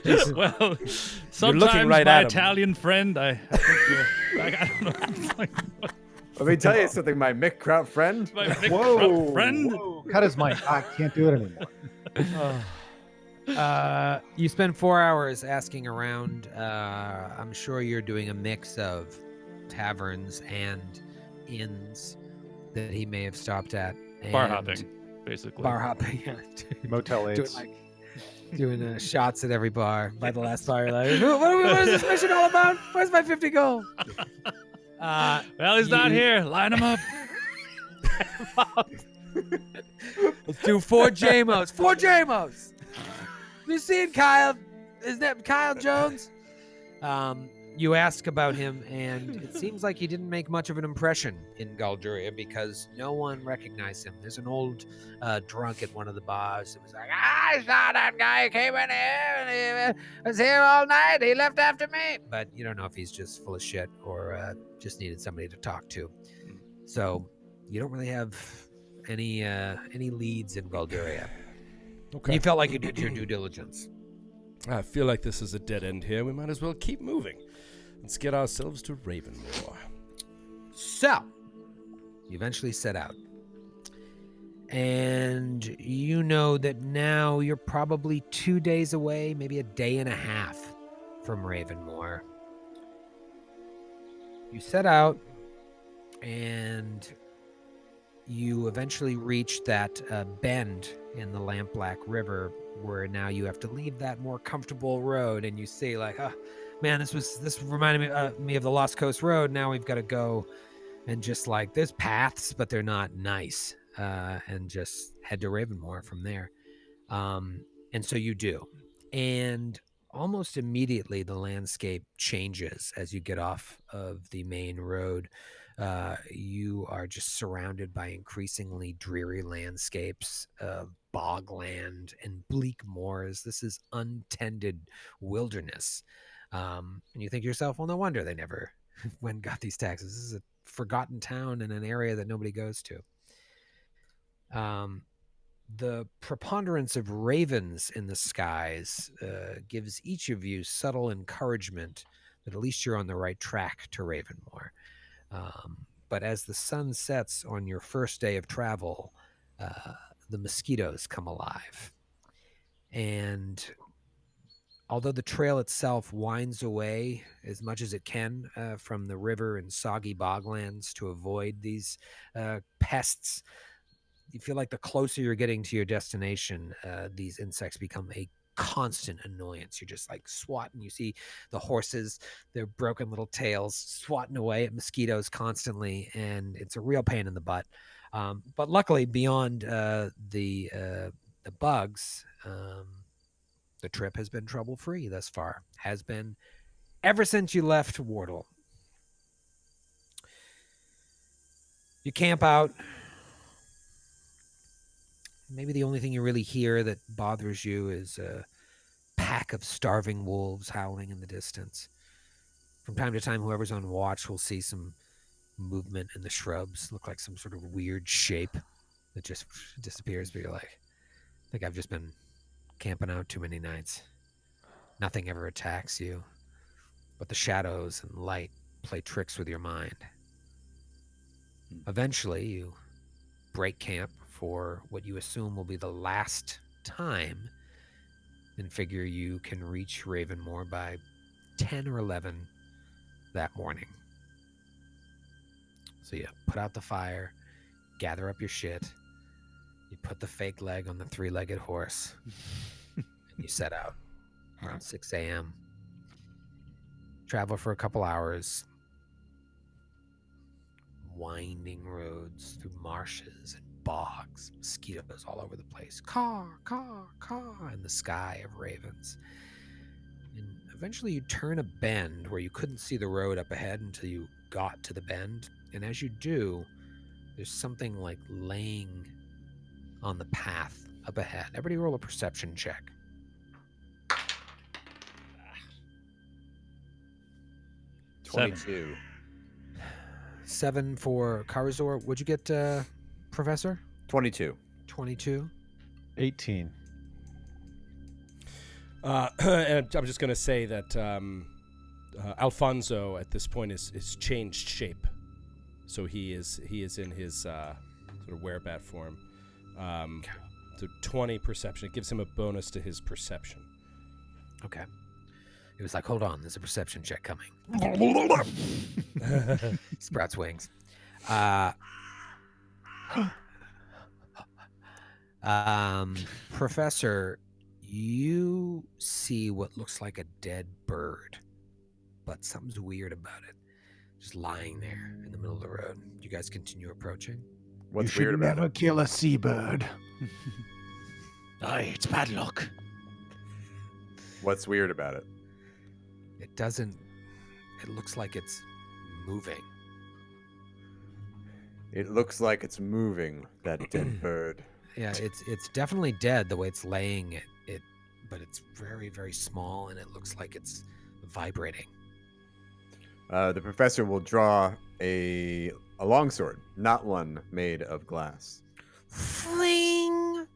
You're looking sometimes right my at him. Italian friend, I don't know. It's like, Let me tell you something, my Mick Kraut friend. my Mick Whoa, Krupp friend. whoa. Cut his mic. I can't do it anymore. You spend 4 hours asking around. I'm sure you're doing a mix of taverns and inns that he may have stopped at. Bar and hopping, basically. Bar hopping. Yeah. Motel 8s. Doing shots at every bar by the last bar. Like, what is this mission all about? Where's my 50 gold? Well, he's not here. Line him up. Let's do 4 JMOs. 4 JMOs. You seen Kyle? Isn't that Kyle Jones? You ask about him, and it seems like he didn't make much of an impression in Galduria because no one recognized him. There's an old drunk at one of the bars that was like, I saw that guy who came in here, and he was here all night. He left after me. But you don't know if he's just full of shit or just needed somebody to talk to. So you don't really have any leads in Galduria. Okay. You felt like you did your due diligence. I feel like this is a dead end here. We might as well keep moving. Let's get ourselves to Ravenmoor. So, you eventually set out. And you know that now you're probably 2 days away, maybe a day and a half from Ravenmoor. You set out, and you eventually reach that bend in the Lampblack River where now you have to leave that more comfortable road, and you see like, oh, man, this reminded me of the Lost Coast Road. Now we've got to go and just like there's paths, but they're not nice, and just head to Ravenmoor from there. And so you do, and almost immediately the landscape changes as you get off of the main road. You are just surrounded by increasingly dreary landscapes of bogland and bleak moors. This is untended wilderness. And you think to yourself, well, no wonder they never went and got these taxes. This is a forgotten town in an area that nobody goes to. The preponderance of ravens in the skies gives each of you subtle encouragement that at least you're on the right track to Ravenmoor. But as the sun sets on your first day of travel, the mosquitoes come alive. And although the trail itself winds away as much as it can from the river and soggy boglands to avoid these pests, you feel like the closer you're getting to your destination, these insects become a constant annoyance. You're just like swatting. You see the horses, their broken little tails, swatting away at mosquitoes constantly, and it's a real pain in the butt. But luckily, beyond the bugs, the trip has been trouble-free thus far. Has been ever since you left Wardle. You camp out. Maybe the only thing you really hear that bothers you is a pack of starving wolves howling in the distance. From time to time, whoever's on watch will see some movement in the shrubs, look like some sort of weird shape that just disappears, but you're like, I think I've just been camping out too many nights. Nothing ever attacks you, but the shadows and light play tricks with your mind. Eventually, you break camp for what you assume will be the last time and figure you can reach Ravenmoor by 10 or 11 that morning. So you put out the fire, gather up your shit, you put the fake leg on the 3-legged horse, and you set out around 6 a.m. Travel for a couple hours, winding roads through marshes and bogs, mosquitoes all over the place. Caw, caw, caw, in the sky of ravens. And eventually you turn a bend where you couldn't see the road up ahead until you got to the bend. And as you do, there's something like laying on the path up ahead. Everybody roll a perception check. 22. 7 for Karazor. What'd you get, Professor? 22. 22. 18. And I'm just going to say that Alfonso at this point is changed shape, so he is in his sort of werebat form. So 20 perception. It gives him a bonus to his perception. Okay. He was like, hold on, there's a perception check coming. Sprouts wings. Professor, you see what looks like a dead bird, but something's weird about it. Just lying there in the middle of the road. You guys continue approaching? What's You weird should about never it? kill a seabird. Aye, it's bad luck. What's weird about it? It doesn't... It looks like it's moving. It looks like it's moving, that dead bird. Yeah, it's definitely dead the way it's laying it, but it's very, very small and it looks like it's vibrating. The professor will draw a longsword, not one made of glass. Fling!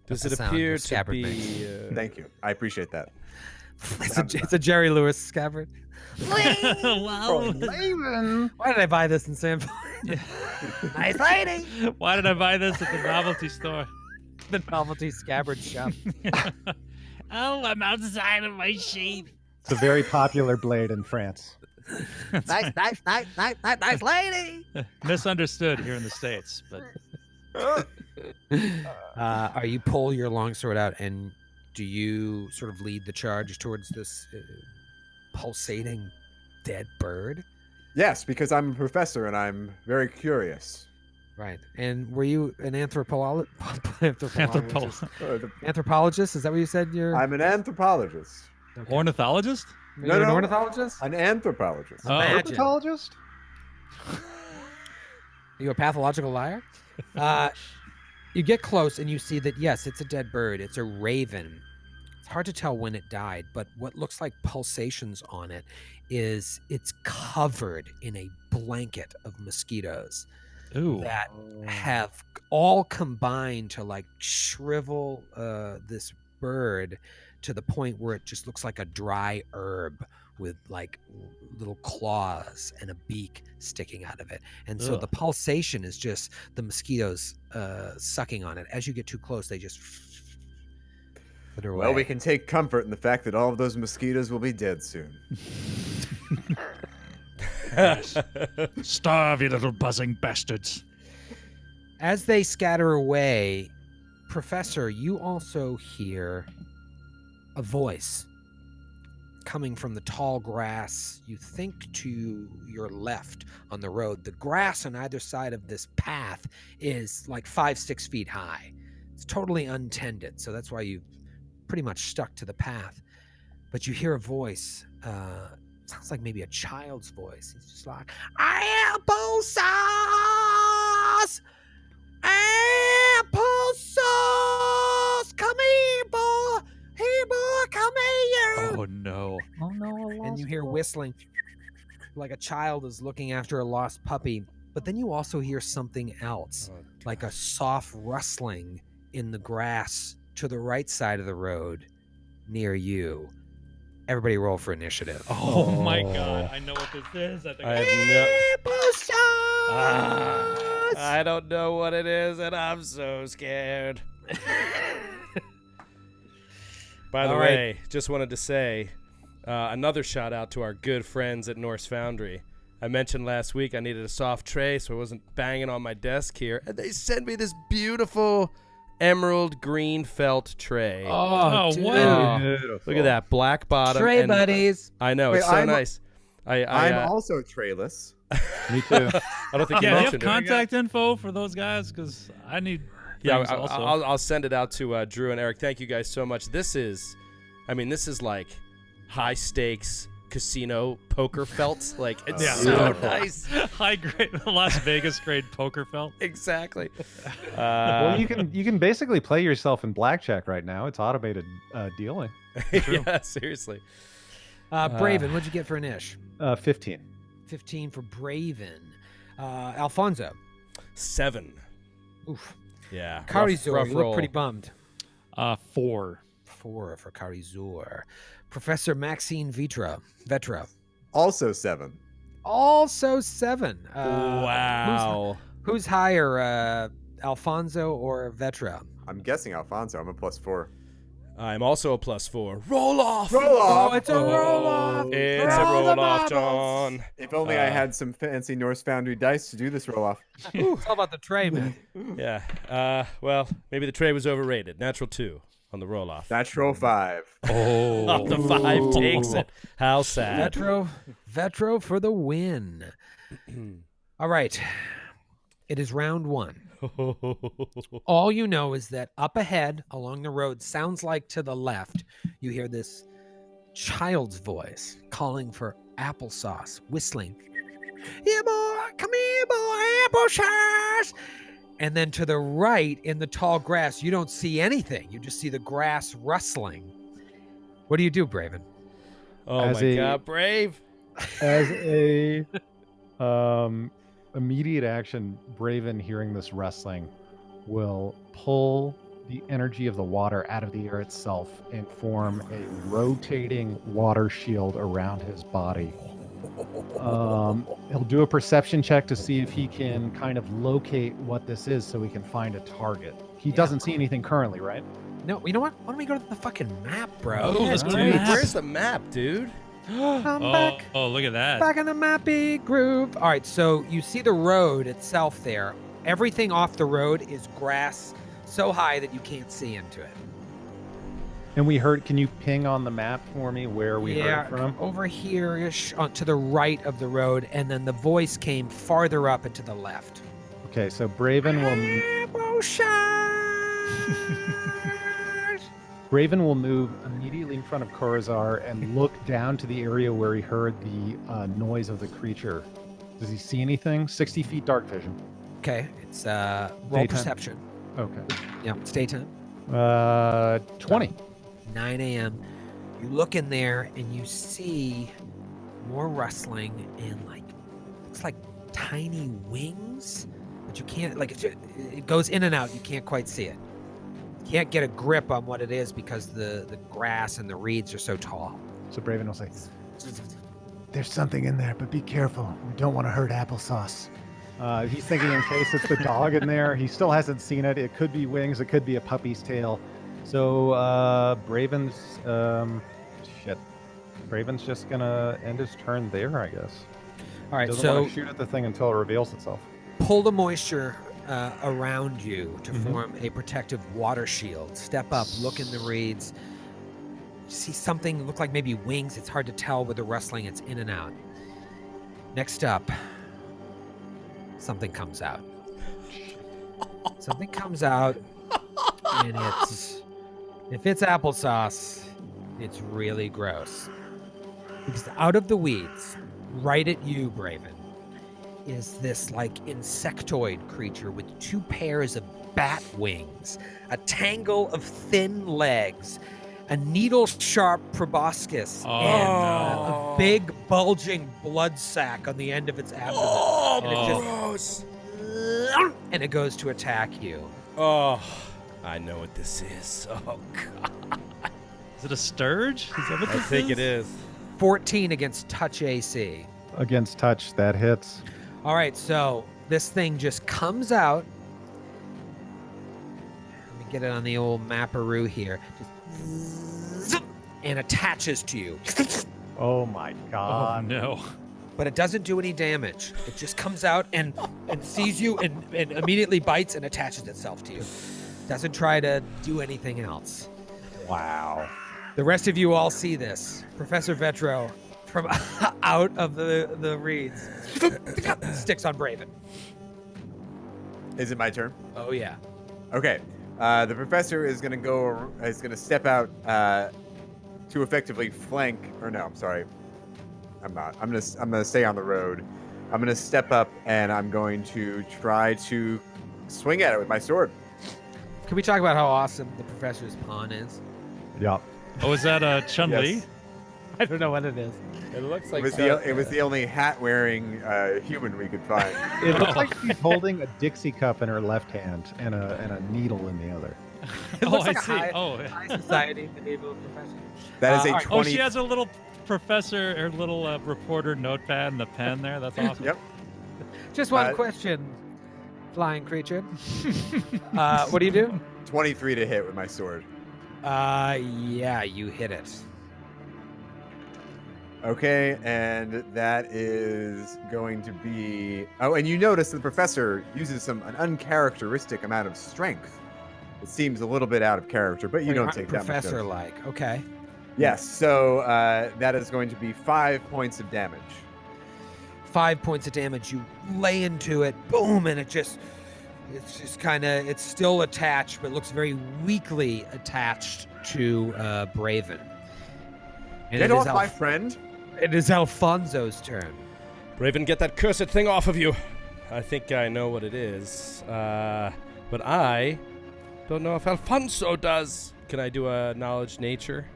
Does That's it the sound appear your to scabbard be? makes. Thank you. I appreciate that. It's a Jerry Lewis scabbard. Wow. Why did I buy this in San Nice lady! Why did I buy this at the novelty store? The novelty scabbard shop. Oh, I'm outside of my sheath. It's a very popular blade in France. Nice lady! Misunderstood here in the States, but You pull your longsword out, and do you sort of lead the charge towards this pulsating dead bird? Yes, because I'm a professor and I'm very curious. Right. And were you an anthropologist? Anthropo- Anthropologist? Is that what you said? I'm an anthropologist. Okay. ornithologist? You're an ornithologist? An anthropologist. Oh. Imagine. Herpetologist? Are you a pathological liar? You get close and you see that, yes, it's a dead bird. It's a raven. It's hard to tell when it died, but what looks like pulsations on it is it's covered in a blanket of mosquitoes Ooh. that have all combined to like shrivel this bird to the point where it just looks like a dry herb with like little claws and a beak sticking out of it. And so Ugh. the pulsation is just the mosquitoes sucking on it. As you get too close, they just put it away. Well, we can take comfort in the fact that all of those mosquitoes will be dead soon. Starve, you little buzzing bastards. As they scatter away, Professor, you also hear a voice coming from the tall grass, you think to your left on the road. The grass on either side of this path is like 5-6 feet high. It's totally untended, so that's why you've pretty much stuck to the path. but you hear a voice. Sounds like maybe a child's voice. It's just like, applesauce! Applesauce! Come here, boy! Hey, boy, come here! Oh no. Oh no, And you hear whistling like a child is looking after a lost puppy. But then you also hear something else, like a soft rustling in the grass to the right side of the road near you. Everybody roll for initiative. Oh my god. I know what this is. I think I have I don't know what it is, and I'm so scared. By the All way, just wanted to say another shout out to our good friends at Norse Foundry. I mentioned last week I needed a soft tray so I wasn't banging on my desk here, and they sent me this beautiful emerald green felt tray. Oh, dude. wow. Look at that black bottom. Tray and buddies. I know, Wait, it's so I'm- nice. I'm also trayless. Me too. I don't think you Yeah, do you have mentioned it. contact info for those guys? Because I need Yeah, things also. I'll send it out to Drew and Eric. Thank you guys so much. This is like high stakes casino poker felt. Like it's Yeah. so Beautiful. nice. High grade, Las Vegas grade poker felt. Exactly. Well, you can basically play yourself in blackjack right now. It's automated dealing. Yeah, seriously. Braven, what'd you get for an ish? 15. 15 for Braven. Alfonso. 7. Oof. Yeah. Karizor, rough you look roll. pretty bummed. 4. 4 for Karizor. Professor Maxine Vetra. Also 7. Also 7. Wow. Who's higher, Alfonso or Vetra? I'm guessing Alfonso. I'm a +4. I'm also a +4. Roll off. Roll off! Oh, it's a roll-off! It's a Roll the roll off, bubbles! John. If only I had some fancy Norse Foundry dice to do this roll off. It's all about the tray, man. Yeah. Well, maybe the tray was overrated. Natural 2 on the roll off. Natural 5. Oh, the 5 takes it. How sad. Vetro for the win. All right. It is round 1. All you know is that up ahead along the road, sounds like to the left, you hear this child's voice calling for applesauce, whistling. Here, boy, come here, boy, applesauce. And then to the right in the tall grass, you don't see anything. You just see the grass rustling. What do you do, Braven? Oh As my God, brave. As a immediate action, Braven, hearing this rustling, will pull the energy of the water out of the air itself and form a rotating water shield around his body. He'll do a perception check to see if he can kind of locate what this is so he can find a target. He doesn't see anything currently, right? No, you know what? Why don't we go to the fucking map, bro? Oh, let's go to the Dude, map. where's the map, dude? I'm back. Oh, look at that. Back in the mappy groove. All right, so you see the road itself there. Everything off the road is grass so high that you can't see into it. And we heard, can you ping on the map for me where we heard it from? over here-ish to the right of the road, and then the voice came farther up and to the left. Okay, so Braven will move immediately in front of Corazar and look down to the area where he heard the noise of the creature. Does he see anything? 60 feet dark vision. Okay, it's roll Daytime. perception. Okay. Yeah, it's daytime. 20. 9 a.m. You look in there and you see more rustling and looks like tiny wings, but you can't it goes in and out. You can't quite see it. You can't get a grip on what it is because the grass and the reeds are so tall. So Braven will say, There's something in there, but be careful. We don't want to hurt applesauce. he's thinking in case it's the dog in there. He still hasn't seen it. It could be wings. It could be a puppy's tail. So Braven's Braven's just gonna end his turn there, I guess. All right, Doesn't so want to shoot at the thing until it reveals itself. pull the moisture around you to Mhm. form a protective water shield. Step up, look in the reeds. See something look like maybe wings. It's hard to tell with the rustling. It's in and out. Next up, something comes out. Something comes out, and if it's applesauce, It's really gross. Because out of the weeds, right at you, Braven, is this like insectoid creature with 2 pairs of bat wings, a tangle of thin legs, a needle-sharp proboscis, and a big bulging blood sac on the end of its abdomen. And it Gross. and it goes to attack you. Oh, I know what this is. Oh, God. Is it a Stirge? Is that what I this think it is. 14 against touch AC. Against touch, that hits. All right, so this thing just comes out. Let me get it on the old mapperoo here. Just and attaches to you. Oh my Oh, god. no. But it doesn't do any damage. It just comes out and sees you and immediately bites and attaches itself to you. Doesn't try to do anything else. Wow. The rest of you all see this. Professor Vetro, from out of the reeds, sticks on Braven. Is it my turn? Oh, yeah. Okay. The professor is gonna step out to effectively flank. Or no, I'm sorry. I'm not. I'm gonna stay on the road. I'm gonna step up and I'm going to try to swing at it with my sword. Can we talk about how awesome the professor's pawn is? Yep. Oh, is that Chun-Li? Yes. I don't know what it is. It looks It like was the only hat-wearing human we could find. It looks like she's holding a Dixie cup in her left hand and a needle in the other. It Oh, looks I like a see. high society medieval professor. That is a all right. 20. Oh, she has a little professor or little reporter notepad and the pen there. That's awesome. Yep. Just one Uh, question, flying creature. What do you do? 23 to hit with my sword. Yeah, you hit it. Okay, and that is going to be. Oh, and you notice the professor uses an uncharacteristic amount of strength. It seems a little bit out of character, but you don't take that much. Professor-like. Okay. Yes, so that is going to be 5 points of damage. 5 points of damage. You lay into it, boom, and it's just kind of, it's still attached, but looks very weakly attached to Braven. And Get it is off, my friend. It is Alfonso's turn. Raven, get that cursed thing off of you. I think I know what it is. But I don't know if Alfonso does. Can I do a knowledge nature?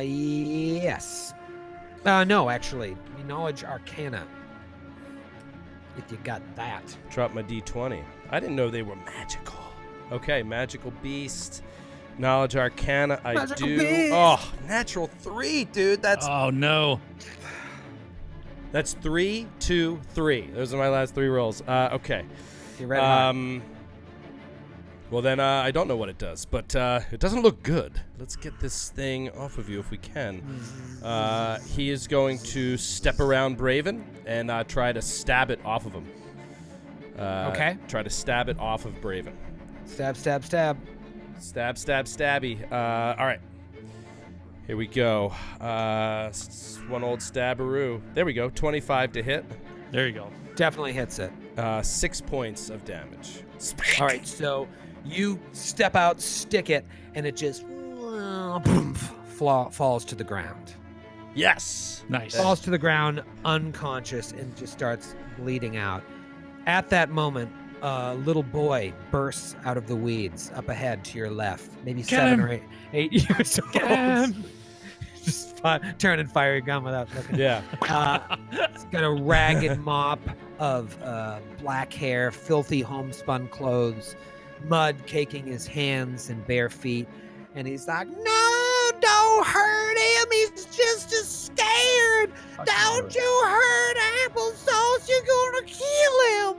Yes. No, actually. Knowledge Arcana. If you got that. Drop my D20. I didn't know they were magical. Okay, magical beast. Knowledge Arcana, I Magical do. beast. Oh, natural 3, dude. That's Oh, no. 3, 2, 3. Those are my last 3 rolls. Okay. You're red hot. Well, then I don't know what it does, but it doesn't look good. Let's get this thing off of you if we can. He is going to step around Braven and try to stab it off of him. Okay. Try to stab it off of Braven. Stab, stab, stab. Stab, stab, stabby. All right. Here we go. One old stabberoo. There we go. 25 to hit. There you go. Definitely hits it. 6 points of damage. All right, so you step out, stick it, and it just falls to the ground. Yes. Nice. Falls to the ground, unconscious, and just starts bleeding out. At that moment, a little boy bursts out of the weeds up ahead to your left, maybe Get 7 him. or 8 years old. Get him. Just turn and fire your gun without looking. Yeah. He's got a ragged mop of black hair, filthy homespun clothes, mud caking his hands and bare feet, and he's like, "No, don't hurt him. He's just as scared. Don't you hurt Applesauce. You're gonna kill him."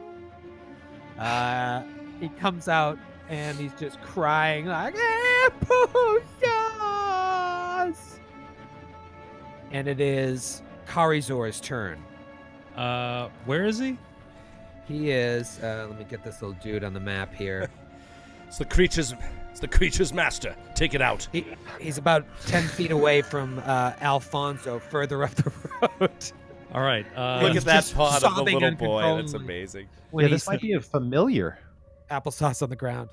He comes out and he's just crying like, "Applesauce!" And it is Karizor's turn. Where is he? He is. Let me get this little dude on the map here. It's the creature's master. Take it out. He's about 10 feet away from Alfonso, further up the road. All right. Look at that just paw of the sobbing little boy. That's uncontrollably. amazing. When Yeah, he this might be a familiar. applesauce on the ground.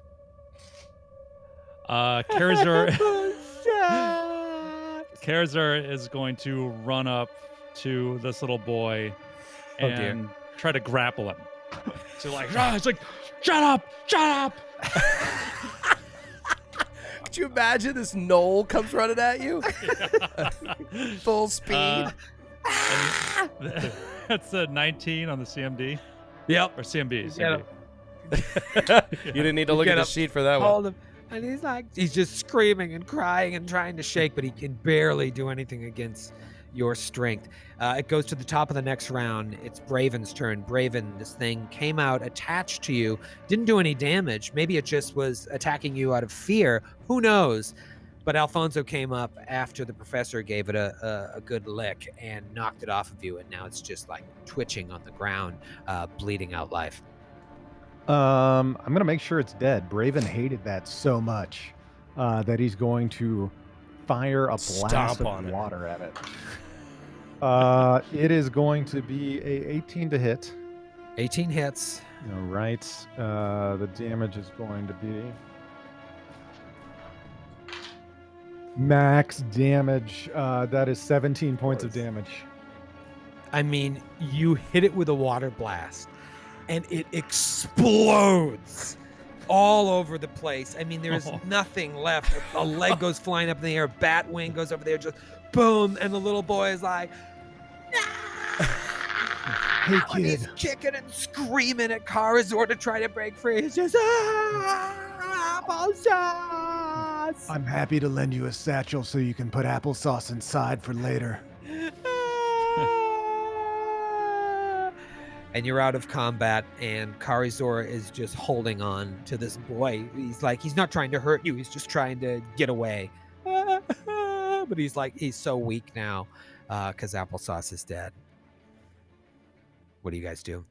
Karazor shot. Karazor is going to run up to this little boy Oh, dear. and try to grapple him. So like, it's like, shut up. Could you imagine this knoll comes running at you? Full speed. That's a 19 on the CMD. Yep. Or CMB. Get CMB. You didn't need to look get at the up, sheet for that one. Hold him. And he's just screaming and crying and trying to shake, but he can barely do anything against your strength. It goes to the top of the next round. It's Braven's turn. Braven, this thing came out attached to you, didn't do any damage. Maybe it just was attacking you out of fear. Who knows? But Alfonso came up after the professor gave it a good lick and knocked it off of you, and now it's just like twitching on the ground, bleeding out life. I'm gonna make sure it's dead. Braven hated that so much that he's going to fire a blast Stomp of on it. water at it. It is going to be a 18 to hit. 18 hits. All right. The damage is going to be max damage. That is 17 points of damage. I mean, you hit it with a water blast, and it explodes all over the place. I mean, there's nothing left. A leg goes flying up in the air, a bat wing goes over there, just boom, and the little boy is like, no! Hey, And he's kid. kicking and screaming at Karazor to try to break free. He's just, applesauce! I'm happy to lend you a satchel so you can put applesauce inside for later. And you're out of combat, and Karazor is just holding on to this boy. He's like, he's not trying to hurt you, he's just trying to get away. But he's so weak now because Applesauce is dead. What do you guys do?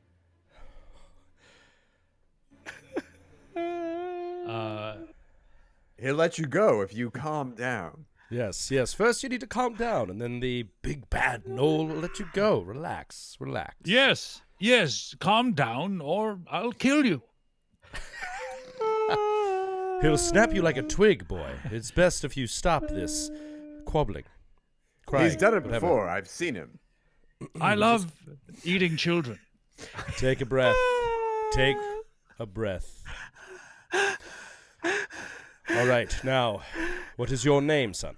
He'll let you go if you calm down. Yes. First, you need to calm down, and then the big bad knoll will let you go. Relax. Yes, calm down or I'll kill you. He'll snap you like a twig, boy. It's best if you stop this quabbling. Crying, He's done it whatever. before. I've seen him. I love eating children. Take a breath. Take a breath. All right, now, what is your name, son?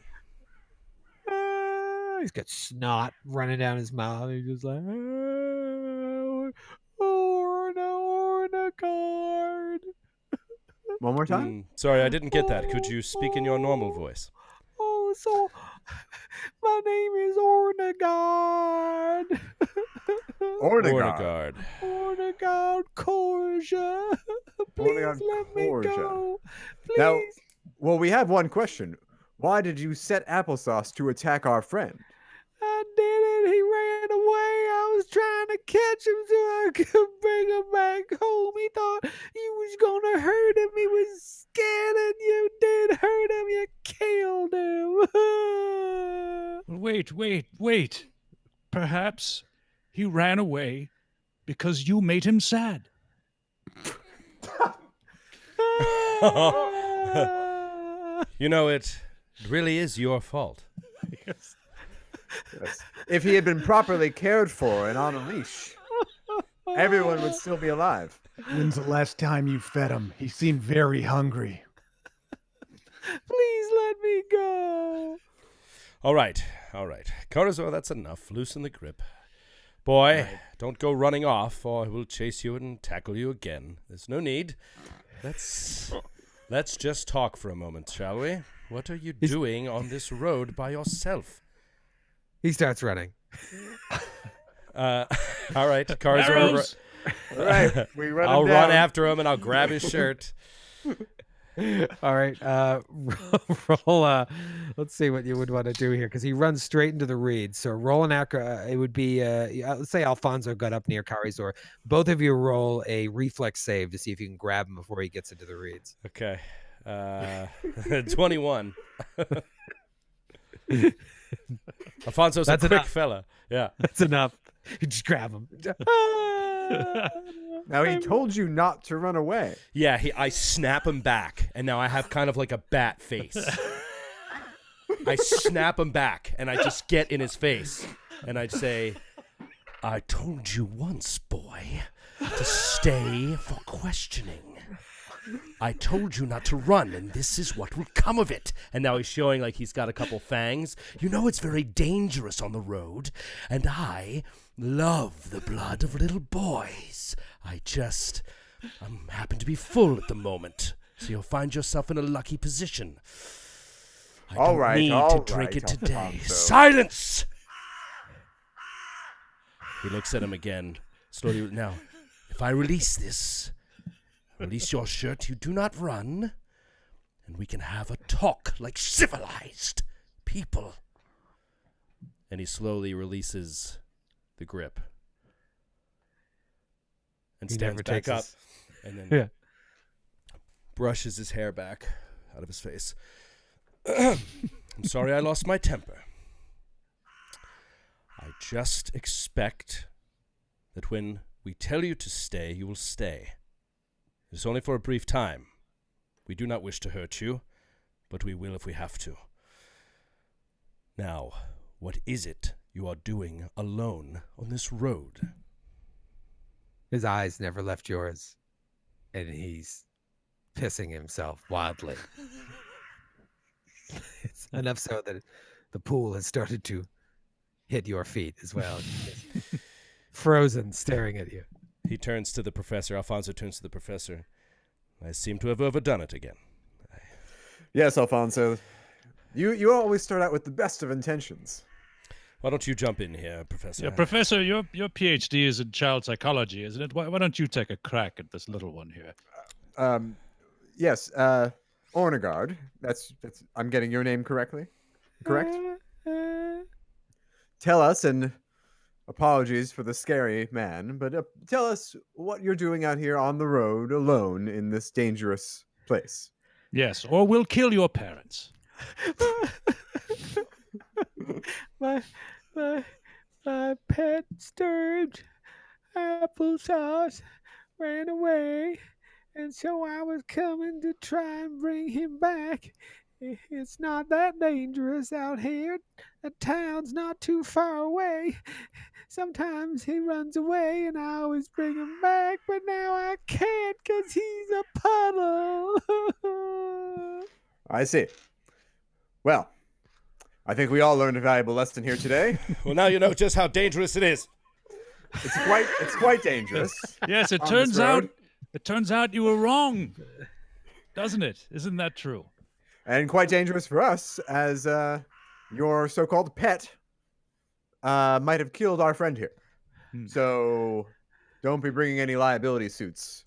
He's got snot running down his mouth. He's just like, Orna card. One more time? Sorry, I didn't get that. Could you speak in your normal voice? Oh, so my name is Ornagard. Ornagard. Ornagard Corsia. Please Ornagard let me Corsia. go. Please. Now, well, we have one question. Why did you set Applesauce to attack our friend? I did it. He ran away. I was trying to catch him so I could bring him back home. He thought you was going to hurt him. He was scared and you did hurt him. You killed him. Wait. Perhaps he ran away because you made him sad. You know, it really is your fault. Yes. If he had been properly cared for and on a leash, everyone would still be alive. When's the last time you fed him? He seemed very hungry. Please let me go. All right. Karazor, that's enough. Loosen the grip. Boy, don't go running off, or I will chase you and tackle you again. There's no need. Let's just talk for a moment, shall we? What are you doing on this road by yourself? He starts running. All right, Karazor. Arrows! All right, we run him I'll down. run after him and I'll grab his shirt. All right. Roll. Let's see what you would want to do here, because he runs straight into the reeds. So roll an it would be. Let's say Alfonso got up near Karazor. Both of you roll a reflex save to see if you can grab him before he gets into the reeds. Okay. 21. Alfonso's That's a quick enough. fella. Yeah. That's enough. You just grab him. Now, he told you not to run away. Yeah, I snap him back, and now I have kind of like a bat face. I snap him back, and I just get in his face, and I'd say, I told you once, boy, to stay for questioning. I told you not to run, and this is what will come of it. And now he's showing like he's got a couple fangs. You know it's very dangerous on the road, and I love the blood of little boys. I happen to be full at the moment, so you'll find yourself in a lucky position. I don't need to drink it today. Silence! He looks at him again, slowly. Now, if I release your shirt, you do not run, and we can have a talk like civilized people. And he slowly releases the grip. And stands back up, and then brushes his hair back out of his face. I'm sorry I lost my temper. I just expect that when we tell you to stay, you will stay. It's only for a brief time. We do not wish to hurt you, but we will if we have to. Now, what is it you are doing alone on this road? His eyes never left yours, and he's pissing himself wildly. It's enough so that the pool has started to hit your feet as well. Frozen, staring at you. He turns to the professor. Alfonso turns to the professor. I seem to have overdone it again. Yes, Alfonso. You always start out with the best of intentions. Why don't you jump in here, Professor? Yeah, Professor, your PhD is in child psychology, isn't it? Why don't you take a crack at this little one here? Yes, Ornegard. That's. I'm getting your name correctly. Correct? Tell us, and apologies for the scary man, but tell us what you're doing out here on the road alone in this dangerous place. Yes, or we'll kill your parents. my pet Stirge, applesauce, ran away, and so I was coming to try and bring him back. It's not that dangerous out here. The town's not too far away. Sometimes he runs away and I always bring him back, but now I can't because he's a puddle. I see. Well, I think we all learned a valuable lesson here today. Well, now you know just how dangerous it is. It's quite dangerous. Yes, it turns out you were wrong. Doesn't it? Isn't that true? And quite dangerous for us, as your so-called pet might have killed our friend here. So don't be bringing any liability suits.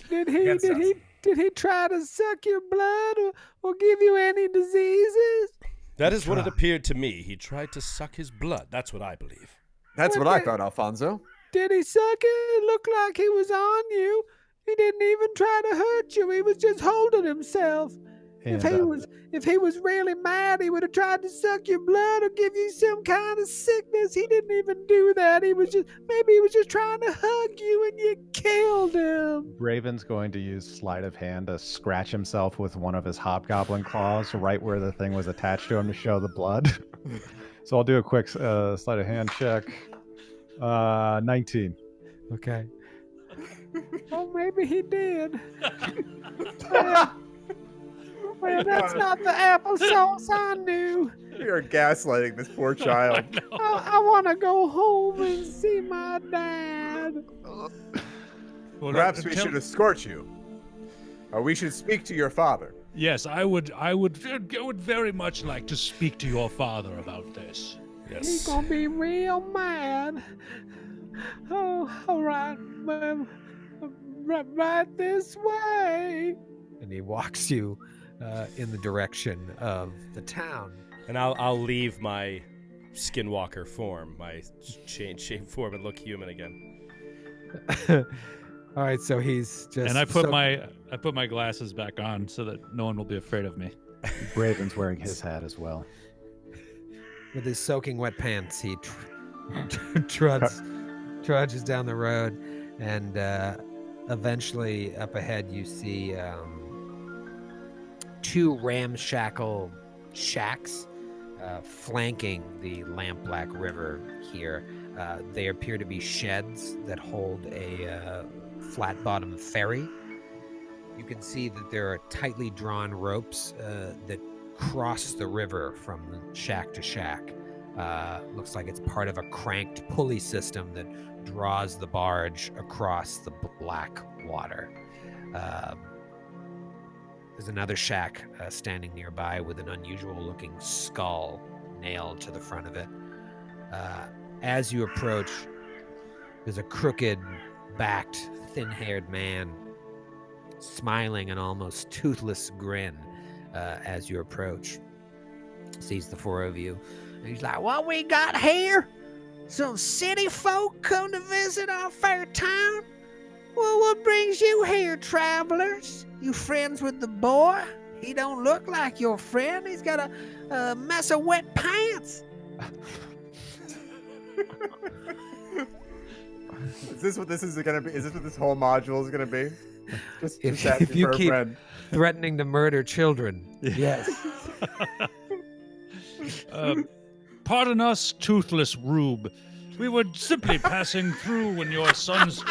Did he try to suck your blood or give you any diseases? That is what it appeared to me. He tried to suck his blood. That's what I believe. That's what I thought, Alfonso. Did he suck it? It looked like he was on you. He didn't even try to hurt you. He was just holding himself. And, If he was really mad, he would have tried to suck your blood or give you some kind of sickness. He didn't even do that. Maybe he was just trying to hug you and you killed him. Raven's going to use sleight of hand to scratch himself with one of his hobgoblin claws right where the thing was attached to him to show the blood. So I'll do a quick sleight of hand check. 19. Okay. Well, maybe he did. Well, that's not the applesauce I knew. You're gaslighting this poor child. I want to go home and see my dad. Well, Perhaps we should escort you. Or we should speak to your father. Yes, I would very much like to speak to your father about this. Yes. He's gonna be real mad. Oh, all right. Well, right this way. And he walks you in the direction of the town. And I'll leave my skinwalker form, my shape form, and look human again. All right, so he's just. And I put my glasses back on so that no one will be afraid of me. Raven's wearing his hat as well. With his soaking wet pants, he trudges down the road, and eventually up ahead you see two ramshackle shacks flanking the lampblack river here. They appear to be sheds that hold a flat-bottom ferry. You can see that there are tightly drawn ropes that cross the river from shack to shack. Looks like it's part of a cranked pulley system that draws the barge across the black water. There's another shack standing nearby with an unusual-looking skull nailed to the front of it. As you approach, there's a crooked-backed, thin-haired man smiling an almost toothless grin as you approach. Sees the four of you. And he's like, what we got here? Some city folk come to visit our fair town? Well, what brings you here, travelers? You friends with the boy? He don't look like your friend. He's got a mess of wet pants. Is this what this is going to be? Is this what this whole module is going to be? Just If asking you for a keep friend. threatening to murder children. Yes. Pardon us, toothless rube. We were simply passing through when your son's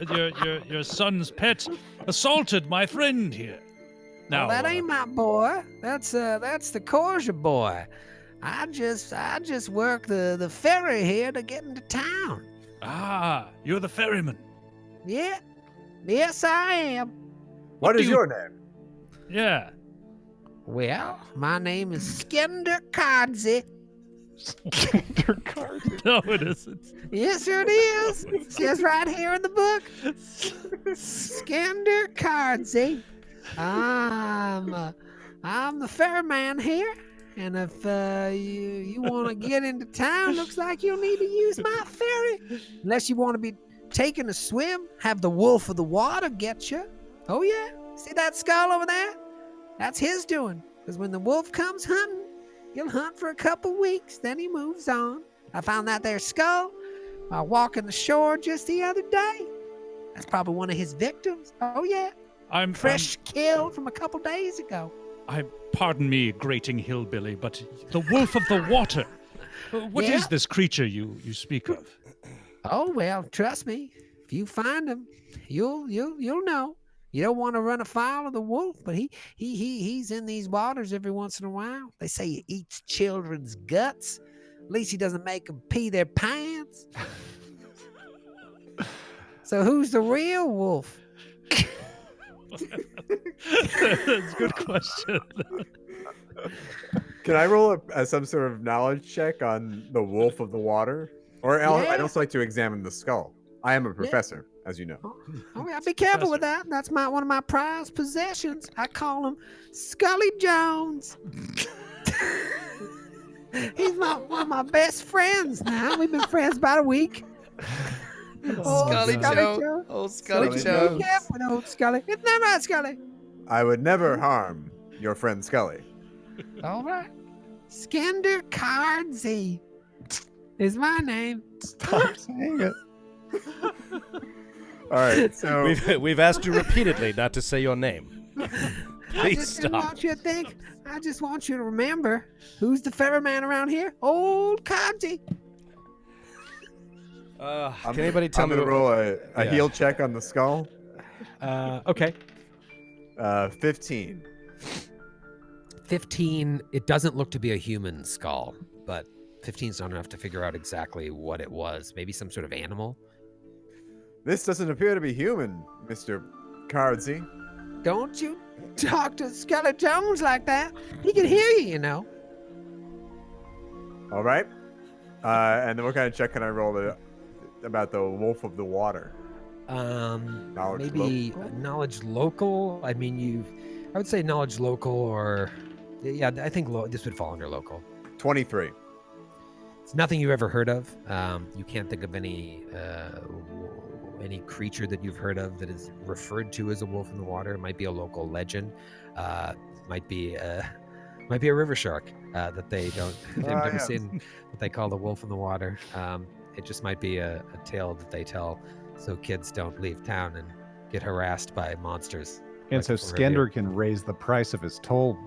your son's pet assaulted my friend here. Now Well, that ain't my boy. That's the Corsia boy. I just work the ferry here to get into town. You're the ferryman. Yeah. Yes, I am. What do is you- your name? Yeah. Well, my name is Skender Kardzi. No, it isn't. Yes, sir, it is. It says right here in the book. Skender Kardzi. I'm the ferryman here. And if you want to get into town, looks like you'll need to use my ferry. Unless you want to be taking a swim, have the wolf of the water get you. Oh, yeah. See that skull over there? That's his doing. Because when the wolf comes hunting, he'll hunt for a couple weeks, then he moves on. I found that there skull while walking the shore just the other day. That's probably one of his victims. Oh, yeah. I'm Fresh killed from a couple days ago. Pardon me, grating hillbilly, but the wolf of the water. What is Yeah? this creature you speak of? Oh, well, trust me. If you find him, you'll know. You don't want to run afoul of the wolf, but he's in these waters every once in a while. They say he eats children's guts. At least he doesn't make them pee their pants. So who's the real wolf? That's a good question. Can I roll some sort of knowledge check on the wolf of the water? Or I'd also like to examine the skull. I am a professor, as you know. Oh, yeah, be careful with that. That's one of my prized possessions. I call him Scully Jones. He's one of my best friends now. We've been friends about a week. Scully Jones. Oh, Scully Scully Jones. Be careful, old Scully. Isn't that right, Scully? I would never harm your friend Scully. All right. Skender Kardzi is my name. Stop saying it. All right, so We've asked you repeatedly not to say your name. I Please just didn't stop. want you to think. I just want you to remember who's the ferryman around here? Old Kardzi. Can anybody tell I'm me gonna roll a Yeah. heal check on the skull. Okay. 15. 15, it doesn't look to be a human skull, but 15's not enough to figure out exactly what it was. Maybe some sort of animal. This doesn't appear to be human, Mr. Kardzi. Don't you talk to Scully Jones like that. He can hear you, you know. All right. And then what kind of check can I roll about the wolf of the water? Knowledge Maybe knowledge local. I mean, I would say knowledge local, or yeah, I think this would fall under local. 23. It's nothing you've ever heard of. You can't think of any creature that you've heard of that is referred to as a wolf in the water. It might be a local legend. Might be a river shark that they don't. They've never yes. seen what they call the wolf in the water. It just might be a tale that they tell so kids don't leave town and get harassed by monsters. And like so the Florida. Skender can raise the price of his toll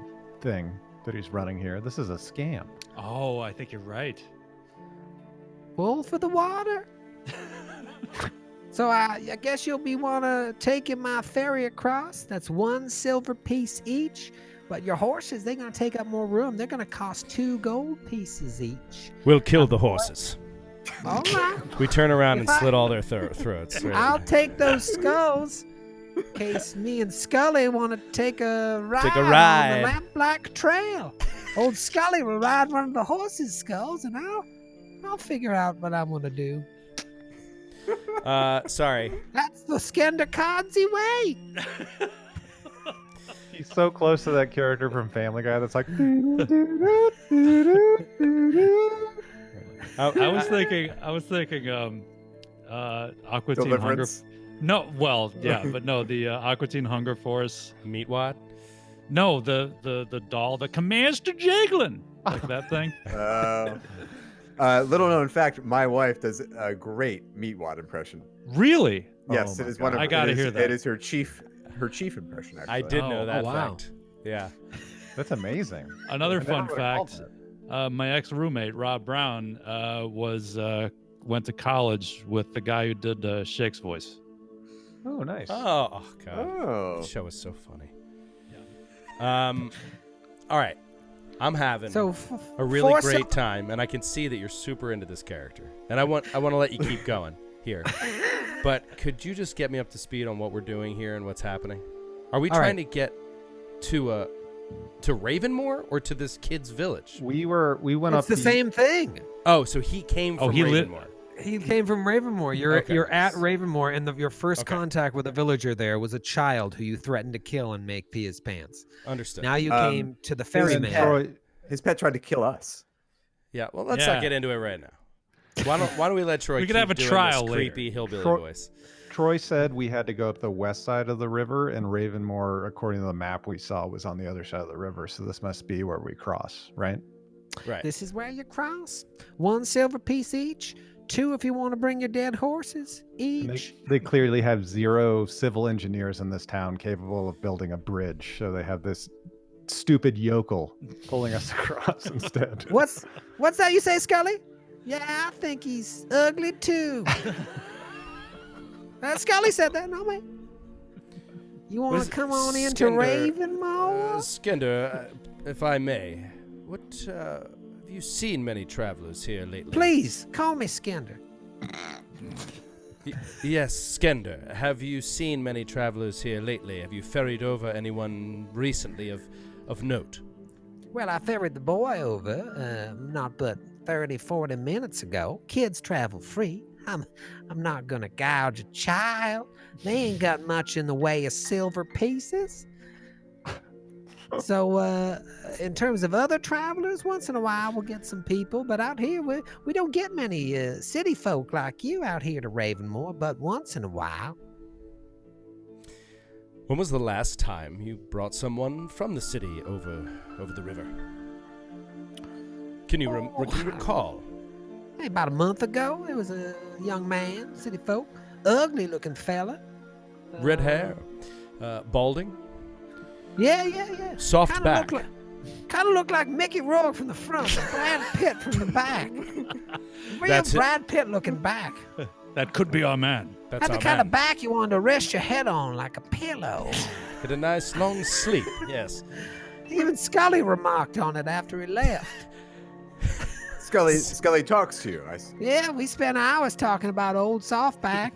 thing that he's running here. This is a scam. Oh, I think you're right. Wool for the water. So I guess you'll be wanna taking my ferry across. That's 1 silver piece each. But your horses, they're gonna take up more room. They're gonna cost 2 gold pieces each. We'll kill the horses. All right. We turn around and If I- slit all their throats. Right? I'll take those skulls in case me and Scully want to take a ride on ride. the Lamplight Trail. Old Scully will ride one of the horses' skulls, and I'll figure out what I'm gonna do. Sorry. That's the Skenderkazi way. He's so close to that character from Family Guy that's like. I was thinking Aqua Teen Hunger. Deliverance. No, well, yeah, but no, the Aqua Teen Hunger Force. Meatwad? No, the doll that commands to Jiggling. Like that thing. Little known fact, my wife does a great Meatwad impression. Really? Yes, Oh it is my one of. God. I gotta hear that. It is her chief impression. Actually, I did know Oh, that wow. fact. Yeah. That's amazing. Another I never fun would've called fact. that. My ex-roommate Rob Brown went to college with the guy who did Shake's voice. Oh, nice. Oh God. Oh. The show was so funny. All right. I'm having So a really for great some- time, and I can see that you're super into this character. And I want to let you keep going here. But could you just get me up to speed on what we're doing here and what's happening? Are we All trying to get to Ravenmoor or to this kid's village? We went It's up. the same thing. Oh, so he came from he lit- Ravenmoor. He came from Ravenmoor. You're Okay. you're at Ravenmoor, and your first Okay. contact with a villager there was a child who you threatened to kill and make pee his pants. Understood. Now you came to the His ferryman. pet- His pet tried to kill us. Yeah, well, let's Yeah. not get into it right now. Why don't we let Troy We could keep have a doing trial this later. creepy hillbilly Troy- voice? Troy said we had to go up the west side of the river, and Ravenmoor, according to the map we saw, was on the other side of the river. So this must be where we cross, right? Right. This is where you cross. 1 silver piece each. 2 if you want to bring your dead horses And each. they clearly have 0 civil engineers in this town capable of building a bridge. So they have this stupid yokel pulling us across instead. What's that you say, Scully? Yeah, I think he's ugly too. Scully said that, no man. You want to come on into Skinder, Ravenmoor? Skinder, if I may, what have you seen many travelers here lately? Please call me Skinder. Yes, Skender. Have you seen many travelers here lately? Have you ferried over anyone recently of note? Well, I ferried the boy over, not but 30, 40 minutes ago. Kids travel free. I'm not gonna gouge a child. They ain't got much in the way of silver pieces. So, in terms of other travelers, once in a while we'll get some people, but out here we don't get many city folk like you out here to Ravenmoor, but once in a while. When was the last time you brought someone from the city over the river? Can you recall? Hey, about a month ago, there was a young man, city folk, ugly looking fella. Red hair, balding, Yeah. soft Kinda back. Kind of looked like Mickey Rourke from the front, and Brad Pitt from the back. Real That's it. Brad Pitt looking back. That could be our man. That's Had the our kind man. of back you wanted to rest your head on like a pillow. Get a nice long sleep. Yes. Even Scully remarked on it after he left. Scully talks to you. Yeah, we spent hours talking about old softback.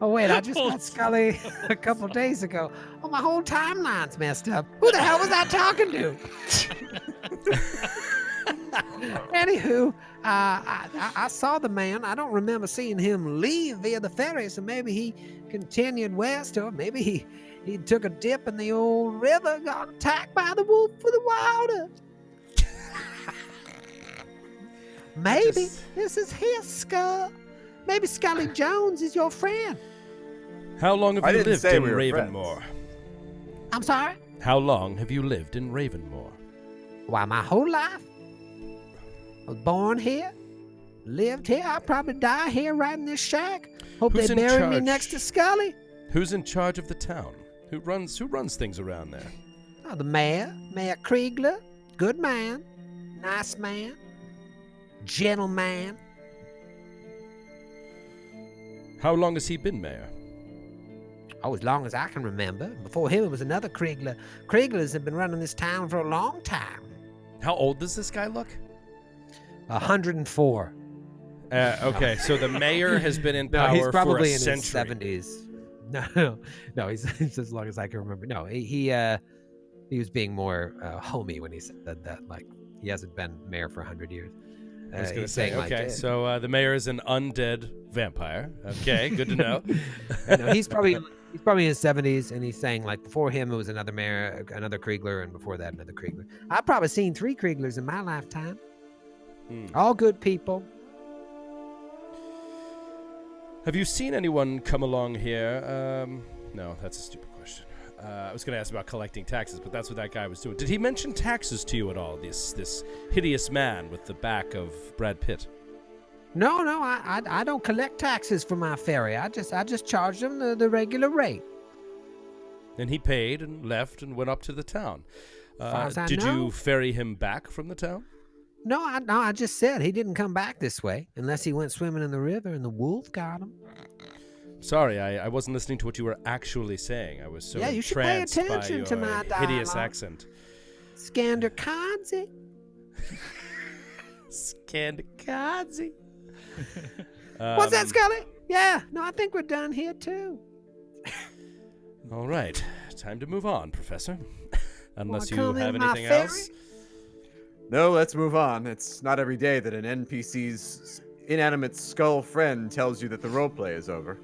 Oh, wait, I just got Scully a couple days ago. Oh, my whole timeline's messed up. Who the hell was I talking to? Anywho, I saw the man. I don't remember seeing him leave via the ferry, so maybe he continued west, or maybe he took a dip in the old river, got attacked by the wolf for the water. Maybe this is his skull. Maybe Scully Jones is your friend. How long have I you didn't lived say in we were Ravenmoor? I'm sorry? How long have you lived in Ravenmoor? Why, my whole life. I was born here, lived here. I'll probably die here right in this shack. Hope Who's they in bury me charge? next to Scully. Who's in charge of the town? Who runs things around there? Oh, the mayor, Mayor Kriegler, good man, nice man, gentleman. How long has he been mayor? Oh, as long as I can remember. Before him, it was another Kriegler. Krieglers have been running this town for a long time. How old does this guy look? 104. Okay, so the mayor has been in No, power he's probably for a in century. his 70s. No, he's as long as I can remember. No, he was being more homey when he said that. Like, he hasn't been mayor for 100 years. I was going to he's say, saying, like, okay, so the mayor is an undead vampire. Okay, good to know. no, he's probably in his 70s, and he's saying, like, before him it was another mayor, another Kriegler, and before that another Kriegler. I've probably seen 3 Krieglers in my lifetime. All good people. Have you seen anyone come along here? No, that's a stupid question. I was going to ask about collecting taxes, but that's what that guy was doing. Did he mention taxes to you at all? This hideous man with the back of Brad Pitt. No, I don't collect taxes for my ferry. I just charge them the regular rate. And he paid and left and went up to the town. far as I Did know. you ferry him back from the town? No, I just said he didn't come back this way unless he went swimming in the river and the wolf got him. Sorry, I wasn't listening to what you were actually saying. I was so Yeah, you should pay entranced by attention to your my hideous dialogue. accent. Skanderkadze. Skandakazi. What's that, Scully? Yeah, no, I think we're done here too. All right, time to move on, Professor. Unless you come in have my anything ferry? else. No, let's move on. It's not every day that an NPC's inanimate skull friend tells you that the roleplay is over.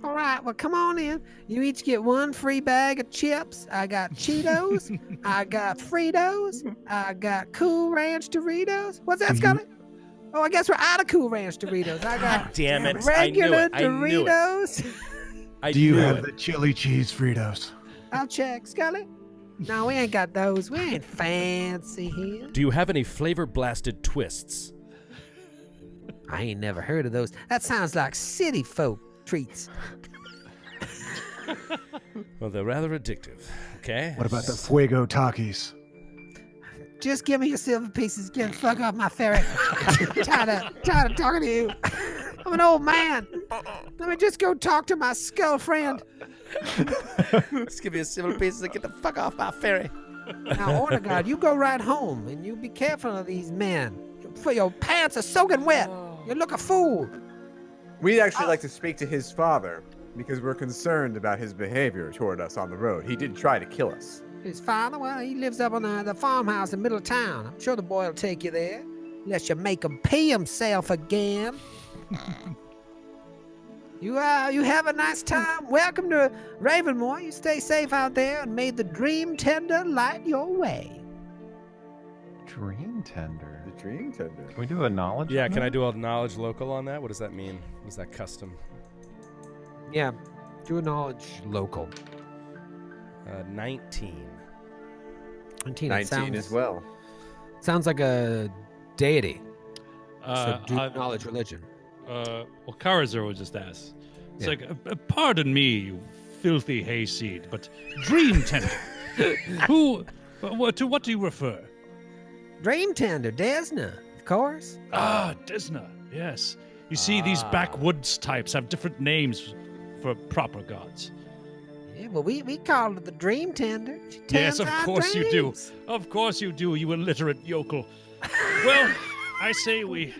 All right, well, come on in. You each get 1 free bag of chips. I got Cheetos. I got Fritos. I got Cool Ranch Doritos. What's that, Scully? Oh, I guess we're out of Cool Ranch Doritos. I got Damn it! regular I knew it. Doritos. Do you knew have it. the chili cheese Fritos? I'll check, Scully. No, we ain't got those. We ain't fancy here. Do you have any flavor blasted twists? I ain't never heard of those. That sounds like city folk treats. Well, they're rather addictive. Okay. What about the Fuego Takis? Just give me your silver pieces. Get the fuck off my ferry. tired of talking to you. I'm an old man. Let me just go talk to my skull friend. Let's give you a silver piece and get the fuck off my ferry. Now, Order Guard, you go right home and you be careful of these men. Your pants are soaking wet. You look a fool. We'd actually like to speak to his father because we're concerned about his behavior toward us on the road. He did try to kill us. His father, well, he lives up on the farmhouse in the middle of town. I'm sure the boy will take you there. Unless you make him pee himself again. You have a nice time. Welcome to Ravenmoor. You stay safe out there, and may the dream tender light your way. Dream tender. The dream tender. Can we do a knowledge? Yeah, on can I that? do a knowledge local on that? What does that mean? Is that custom? Yeah, do a knowledge local. 19. 19, 19 as well. Sounds like a deity. So do I- knowledge religion. well, Karazor would just ask. It's Yeah. like, pardon me, you filthy hayseed, but dream tender. To what do you refer? Dream tender, Desna, of course. Ah, Desna, yes. You see, these backwoods types have different names for proper gods. Yeah, well, we call it the dream tender. She Yes, tends of our course you do. dreams. Of course you do, you illiterate yokel. Well, I say we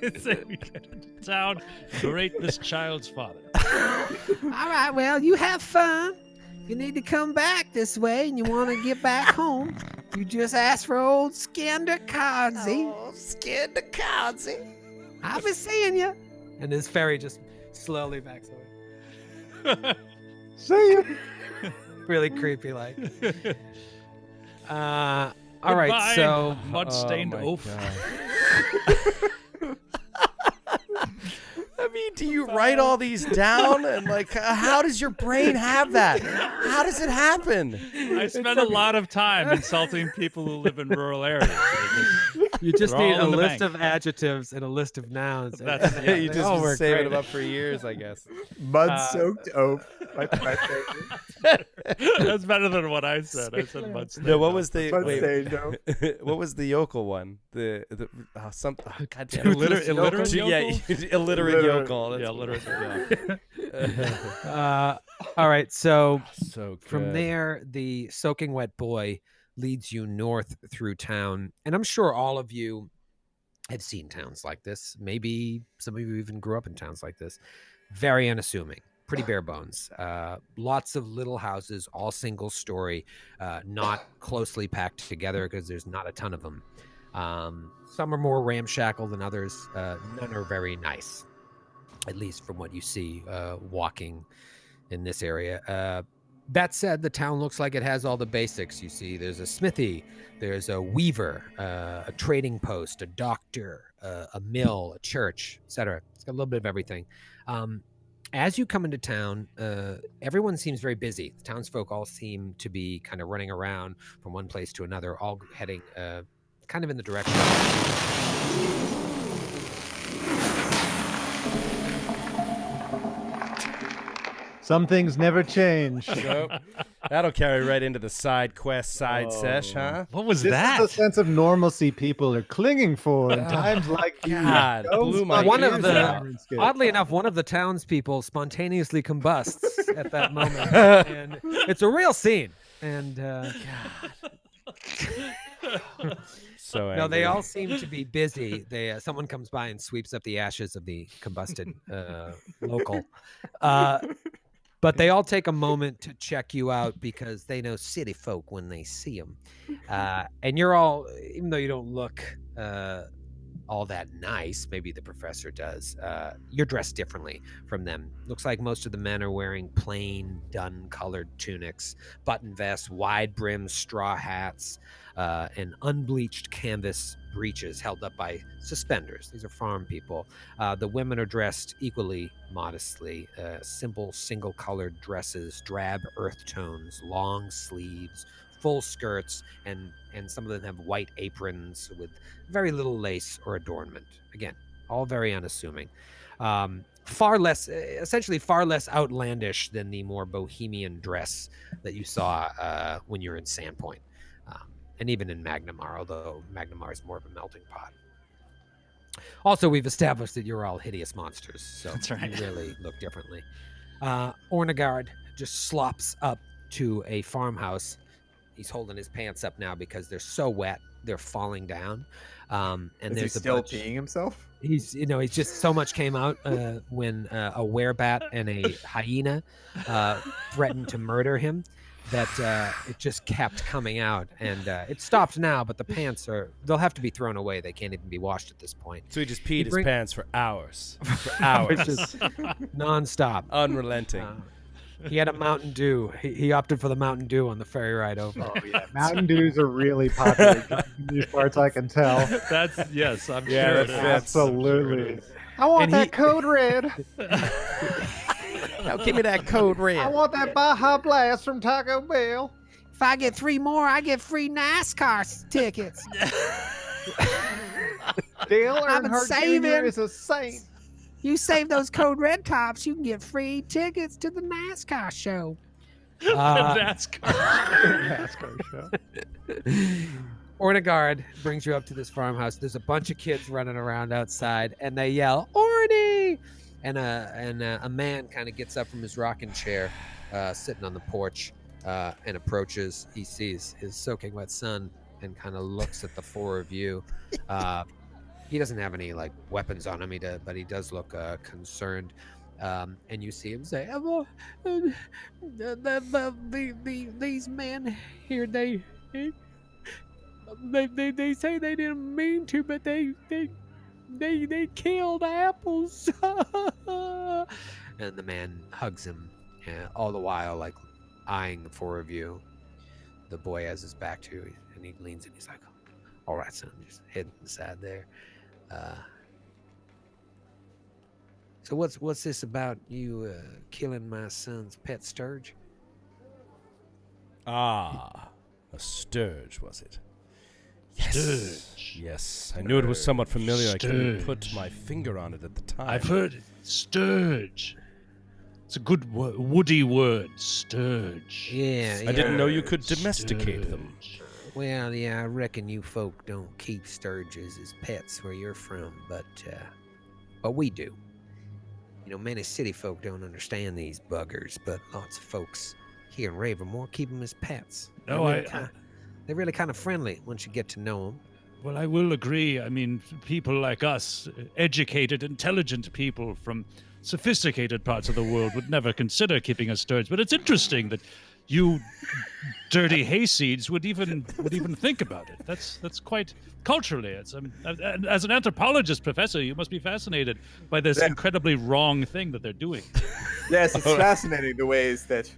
get into town to rate this child's father. All right, well, you have fun. If you need to come back this way and you want to get back home, you just ask for old Skanderkadze. Oh, Skandakazi. I'll be seeing you. And his ferry just slowly backs away. See ya. Really creepy, like. All right, Goodbye, so mud-stained oaf. I mean, do you write all these down? And like, how does your brain have that? How does it happen? I spend a lot of time insulting people who live in rural areas. You just They're need all a in the list bank. of adjectives and a list of nouns. That's and You they just all been work saving great. them up for years, I guess. Mud-soaked oaf. My favorite. That's better than what I said. I said mud stained. No, what was the Mud-stained oaf. what was the yokel one? The God damn Illiterate yokel? Yeah, illiterate yokel. That's Yeah, what illiterate. Yeah. All right, so so good. from there, the soaking wet boy leads you north through town, and I'm sure all of you have seen towns like this. Maybe some of you even grew up in towns like this. Very unassuming, pretty bare bones. Lots of little houses, all single story, not closely packed together because there's not a ton of them. Some are more ramshackle than others. None are very nice, at least from what you see walking in this area. That said, the town looks like it has all the basics. You see, there's a smithy, there's a weaver, a trading post, a doctor, a mill, a church, etc. It's got a little bit of everything. As you come into town, everyone seems very busy. The townsfolk all seem to be kind of running around from one place to another, all heading kind of in the direction. Some things never change. Nope. That'll carry right into the side quest, sesh, huh? What was This that? is the sense of normalcy people are clinging for in times like these. God, Don't blew my fuck One ears of the- out, RuneScape. Oddly enough, one of the townspeople spontaneously combusts at that moment, and it's a real scene. And So no, they angry. all seem to be busy. They someone comes by and sweeps up the ashes of the combusted local, but they all take a moment to check you out because they know city folk when they see them. And you're all, even though you don't look all that nice, maybe the professor does, you're dressed differently from them. Looks like most of the men are wearing plain dun-colored tunics, button vests, wide brimmed straw hats, and unbleached canvas breeches held up by suspenders. These are farm people. The women are dressed equally modestly, simple single-colored dresses, drab earth tones, long sleeves, full skirts, and some of them have white aprons with very little lace or adornment. Again, all very unassuming. Essentially far less outlandish than the more bohemian dress that you saw when you were in Sandpoint. And even in Magnamar, although Magnamar is more of a melting pot. Also, we've established that you're all hideous monsters, so That's right. you really look differently. Ornegard just slops up to a farmhouse. He's holding his pants up now because they're so wet, they're falling down. And Is he there's a still bunch. peeing himself? He's just so much came out when a werebat and a hyena threatened to murder him that it just kept coming out, and it stopped now. But the pants they'll have to be thrown away. They can't even be washed at this point. So he just peed his bring- pants for hours. For It's hours. just nonstop. Unrelenting. He had a Mountain Dew. He opted for the Mountain Dew on the ferry ride over. Oh, yeah. Mountain Dews are really popular in these parts, I can tell. That's yes, I'm Yeah, sure. that it is. fits. Absolutely. I want And that code red. Now give me that code red. I want that Baja Blast from Taco Bell. If I get 3 more, I get free NASCAR tickets. Dale I've been Earnhardt Jr. saving. is a saint. You save those code red tops, you can get free tickets to the NASCAR show. NASCAR. NASCAR show. Ornegard brings you up to this farmhouse. There's a bunch of kids running around outside, and they yell, "Orny!" And a man kind of gets up from his rocking chair, sitting on the porch, and approaches. He sees his soaking wet son and kind of looks at the 4 of you. He doesn't have any weapons on him, but he does look concerned. And you see him say, "These men here, they say they didn't mean to, but they killed Apples." And the man hugs him, all the while eyeing the 4 of you. The boy has his back to you, and he leans in. He's like, "All right, son, just head inside there." So what's this about you killing my son's pet Stirge? Ah, a Stirge, was it? Yes. Yes, I knew it was somewhat familiar. I couldn't put Stirge. my finger on it at the time. I've heard it. Stirge. It's a good woody word. Stirge. Yeah, I didn't know you yeah. could domesticate them. Stirge. Well, yeah, I reckon you folk don't keep sturges as pets where you're from, but we do. You know, many city folk don't understand these buggers, but lots of folks here in Ravenmoor keep them as pets. No, They're really kind of friendly once you get to know them. Well, I will agree. I mean, people like us, educated, intelligent people from sophisticated parts of the world would never consider keeping a sturge. But it's interesting that you dirty hayseeds would even think about it. That's quite culturally. It's as an anthropologist professor, you must be fascinated by this incredibly wrong thing that they're doing. Yes, it's fascinating the ways that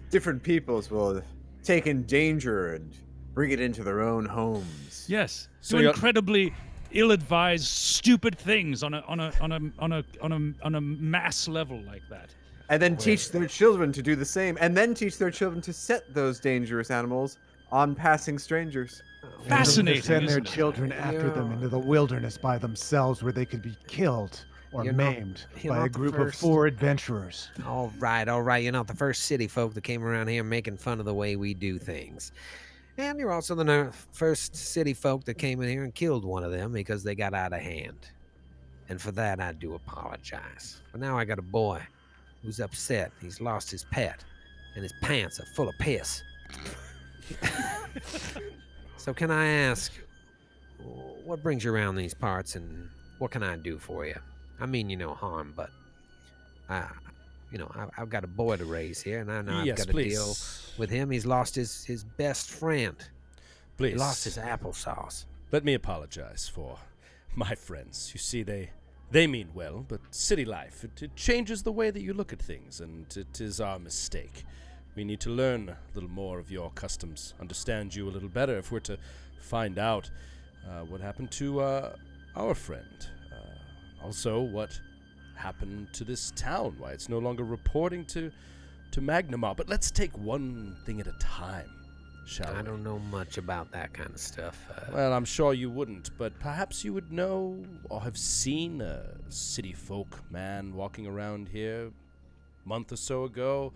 different peoples will take in danger and bring it into their own homes. Yes, So do you're- incredibly ill-advised, stupid things on a mass level like that. And then teach their children to do the same, and then teach their children to set those dangerous animals on passing strangers. Fascinating, Send their isn't it? children after them into the wilderness by themselves, where they could be killed or You're not- maimed you're by not a the group of first. 4 adventurers. All right. You're not the first city folk that came around here making fun of the way we do things. And you're also the first city folk that came in here and killed one of them because they got out of hand. And for that, I do apologize. But now I got a boy who's upset. He's lost his pet, and his pants are full of piss. So can I ask, what brings you around these parts, and what can I do for you? I mean you no harm, but I've got a boy to raise here, and I know Yes, I've got to deal please. with him. He's lost his best friend. Please. He lost his applesauce. Let me apologize for my friends. You see, they mean well, but city life, it changes the way that you look at things, and it is our mistake. We need to learn a little more of your customs, understand you a little better if we're to find out what happened to our friend. Also, what happened to this town, why it's no longer reporting to Magnamar. But let's take one thing at a time, shall we? I don't know much about that kind of stuff. Well, I'm sure you wouldn't, but perhaps you would know or have seen a city folk man walking around here a month or so ago.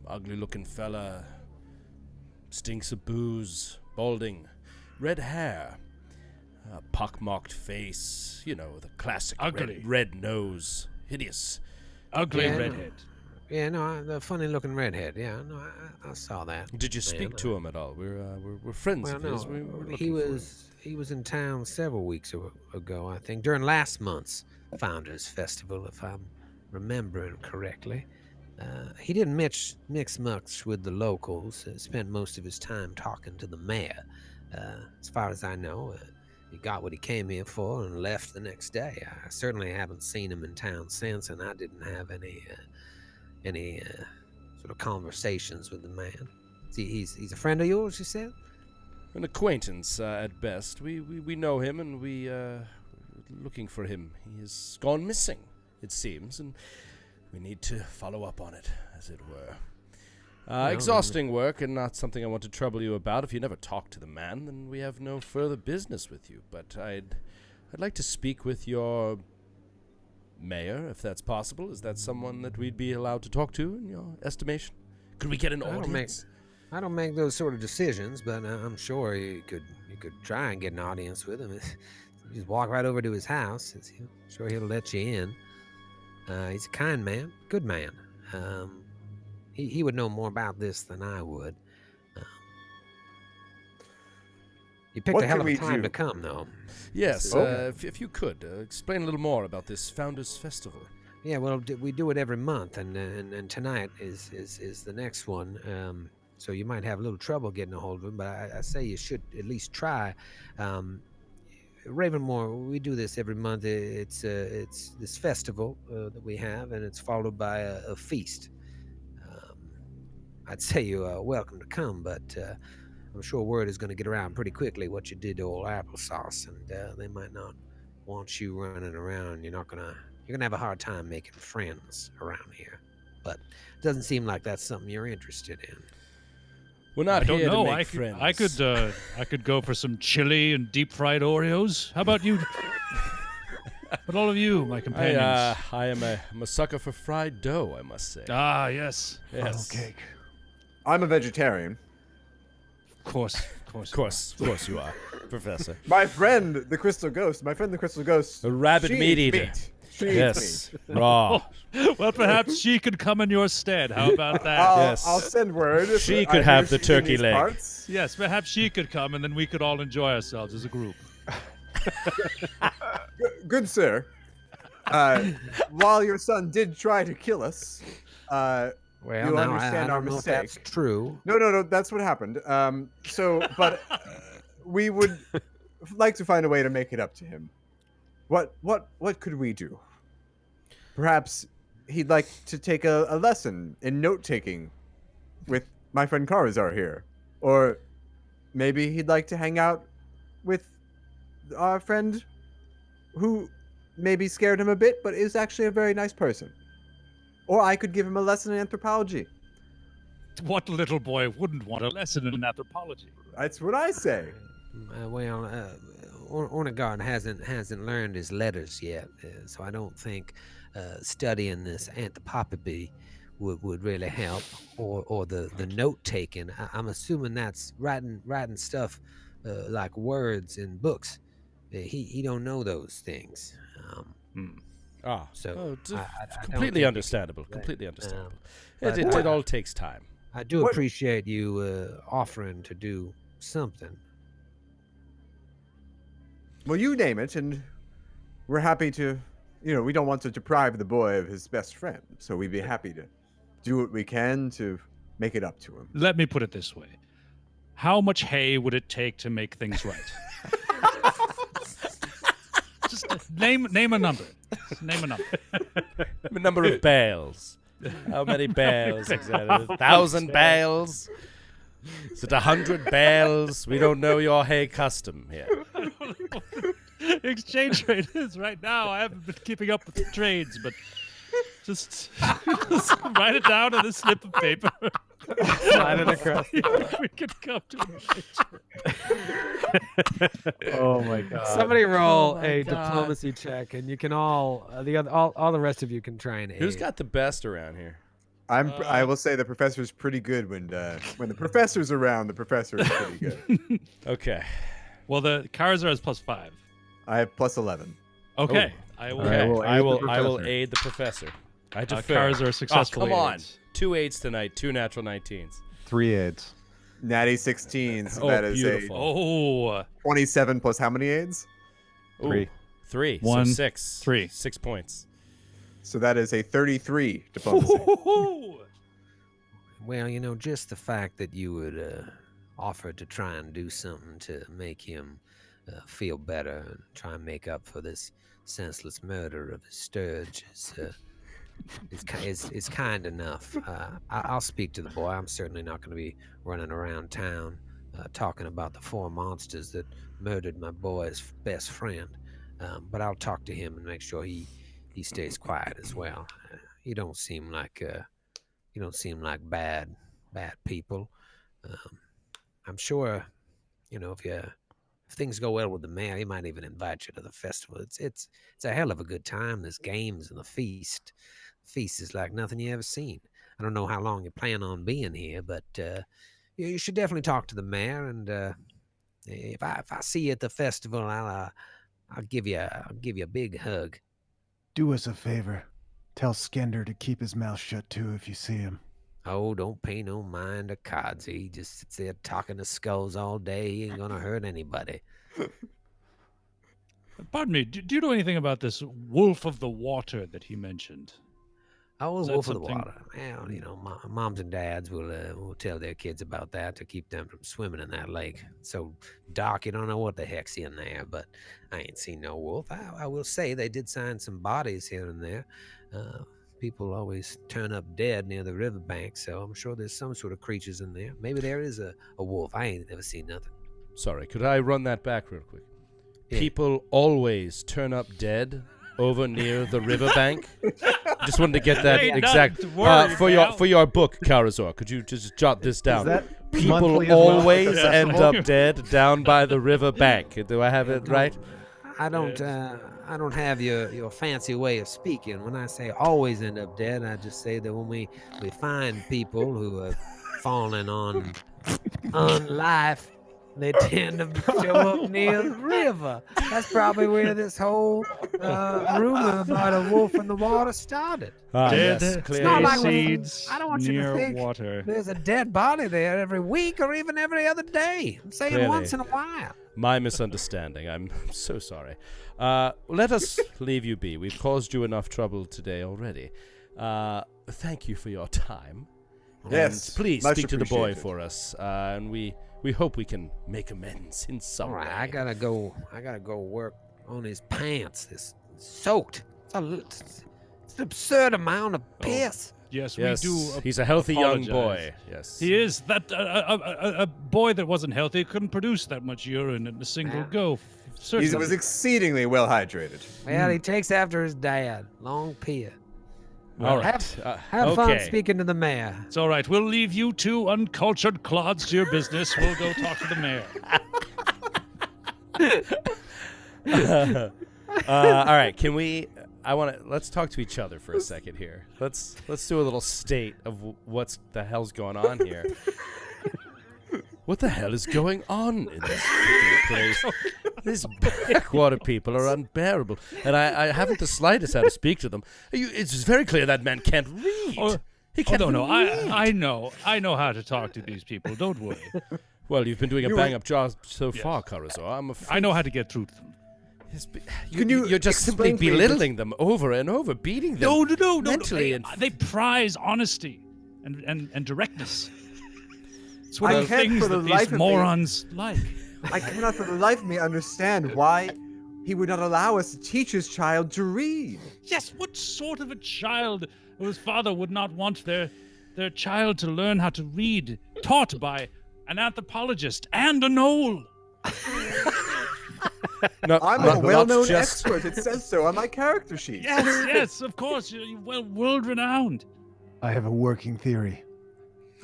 Ugly looking fella, stinks of booze, balding, red hair, pockmarked face, you know, the classic Ugly. red nose, hideous. Ugly Yeah. redhead. Yeah, no, the funny-looking redhead. Yeah, no, I saw that. Did you speak Man, to him at all? We're friends Well, of no, his. We're looking he for him. was in town several weeks ago, I think, during last month's Founders Festival, if I'm remembering correctly. He didn't mix much with the locals. Spent most of his time talking to the mayor. As far as I know, he got what he came here for and left the next day. I certainly haven't seen him in town since, and I didn't have any sort of conversations with the man. See, he's a friend of yours, you said? An acquaintance at best. We know him, and we're looking for him. He has gone missing, it seems, and we need to follow up on it, as it were. Exhausting work, and not something I want to trouble you about. If you never talk to the man, then we have no further business with you. But I'd like to speak with your mayor, if that's possible. Is that someone that we'd be allowed to talk to, in your estimation? Could we get an audience? I don't make those sort of decisions, but I'm sure you could try and get an audience with him. You just walk right over to his house. I'm sure he'll let you in. He's a kind man, good man. He would know more about this than I would. You picked What a hell can of a we time do? to come, though. Yes, Okay. if you could, explain a little more about this Founders Festival. Yeah, well, we do it every month, and tonight is the next one. So you might have a little trouble getting a hold of him, but I say you should at least try. Ravenmoor, we do this every month. It's this festival that we have, and it's followed by a feast. I'd say you're welcome to come, but I'm sure word is going to get around pretty quickly what you did to old Applesauce, and they might not want you running around. You're gonna have a hard time making friends around here. But it doesn't seem like that's something you're interested in. We're not I don't here know. to make friends. I could go for some chili and deep fried Oreos. How about you? But all of you, my companions. I am a sucker for fried dough, I must say. Ah, yes. Yes. Cake. I'm a vegetarian. Of course. Of course you are, Professor. My friend, the Crystal Ghost. A rabid she meat eats eater. meat. She eats Yes. meat. Raw. Well, perhaps she could come in your stead. How about that? Yes. I'll send word. if She I could hear have the she's in turkey these leg. parts. Yes, perhaps she could come, and then we could all enjoy ourselves as a group. Good sir. While your son did try to kill us, Well, you now, understand I our don't know if mistake. that's true. No, that's what happened. But we would like to find a way to make it up to him. What could we do? Perhaps he'd like to take a lesson in note taking with my friend Karazar here, or maybe he'd like to hang out with our friend who maybe scared him a bit, but is actually a very nice person. Or I could give him a lesson in anthropology. What little boy wouldn't want a lesson in anthropology? That's what I say. Ornegard hasn't learned his letters yet, so I don't think studying this anthropopody would really help, or the note taking. I'm assuming that's writing stuff like words in books. He don't know those things. So I don't completely think understandable. he- Completely understandable. but, It all takes time. I do What- appreciate you offering to do something. Well, you name it, and we're happy to. We don't want to deprive the boy of his best friend, so we'd be happy to do what we can to make it up to him. Let me put it this way. How much hay would it take to make things right? Just name a number. Just name a number. The number of bales. How many bales? Exactly. 1,000 bales? Is it 100 bales? We don't know your hay custom here. Exchange rate is right now. I haven't been keeping up with the trades, but just write it down on a slip of paper. Slide it across. We can come to an Oh my god. Somebody roll my a God. diplomacy check, and you can all the rest of you can try and aid. Who's got the best around here? I will say the professor's pretty good when the professor's around. The professor is pretty good. Okay. Well, the Karazar is +5. I have +11. Okay. I will. Okay. will I aid will. the I will professor. aid the professor. I defer. Karazar successfully. Oh, come on. aids. 2 8s tonight. 2 natural 19s. 3 aids. Natty 16. So Oh, that is beautiful. Oh, a 27 plus how many aids? Ooh, 3. 3. One, So 6. 3. 6 points. So that is a 33 diplomacy. Well, just the fact that you would offer to try and do something to make him feel better and try and make up for this senseless murder of his Stirge is kind enough. I'll speak to the boy. I'm certainly not going to be running around town talking about the 4 monsters that murdered my boy's best friend. But I'll talk to him and make sure he stays quiet as well. You don't seem like bad people. I'm sure, if things go well with the mayor, he might even invite you to the festival. It's a hell of a good time. There's games and the feast. Feast is like nothing you ever seen. I don't know how long you plan on being here, but you should definitely talk to the mayor. And if I see you at the festival, I'll give you a big hug. Do us a favor. Tell Skender to keep his mouth shut too if you see him. Oh, don't pay no mind to Kodzi. He just sits there talking to skulls all day. He ain't gonna hurt anybody. Pardon me. Do you know anything about this wolf of the water that he mentioned? Oh, Is that wolf of the something- water. Well, moms and dads will tell their kids about that to keep them from swimming in that lake. It's so dark, you don't know what the heck's in there. But I ain't seen no wolf. I will say they did find some bodies here and there. People always turn up dead near the riverbank, so I'm sure there's some sort of creatures in there. Maybe there is a wolf. I ain't never seen nothing. Sorry, could I run that back real quick? Yeah. People always turn up dead over near the riverbank. Just wanted to get that Hey, exact not worried, for pal. your book, Karazor. Could you just jot this down? people Monthly as well. always Yeah. end up dead down by the river bank. Do I have it right? I don't have your fancy way of speaking. When I say always end up dead, I just say that when we find people who have fallen on life, they tend to show up near the river. That's probably where this whole rumor about a wolf in the water started. Dead Yes, hay clearly. like when- seeds I don't want you to near think water. There's a dead body there every week or even every other day. I'm saying Clearly. once in a while. My misunderstanding. I'm so sorry. Let us leave you be. We've caused you enough trouble today already. Thank you for your time. Yes, And please much speak to the boy appreciated. for us. And we hope we can make amends in some All right, way. I gotta go work on his pants. This soaked. It's an absurd amount of piss. Yes, Yes, we do. he's a healthy young apologize. boy. Yes. He is that a boy that wasn't healthy couldn't produce that much urine in a single Yeah. go. He Certainly. was exceedingly well hydrated. Well, he takes after his dad. Long pier. All Well, right. Have fun okay. speaking to the mayor. It's all right. We'll leave you two uncultured clods to your business. We'll go talk to the mayor. All right. Can we? Let's talk to each other for a second here. Let's do a little state of what's the hell's going on here. What the hell is going on in this freaking place? These backwater people are unbearable, and I haven't the slightest how to speak to them. It's very clear that man can't read. He can't no. read. I know how to talk to these people. Don't worry. Well, you've been doing a You bang-up job so far, Carazor. I'm afraid. I know how to get through to them. You're just simply explain to me this- belittling them over and over, beating them. No. mentally and They prize honesty and directness. It's one I of the can't things for the that these life of me- morons like. I cannot for the life of me understand why he would not allow us to teach his child to read. Yes, what sort of a child whose father would not want their child to learn how to read, taught by an anthropologist and a knoll? No, I'm not a well-known just- expert. It says so on my character sheet. Yes, of course. You're world renowned. I have a working theory.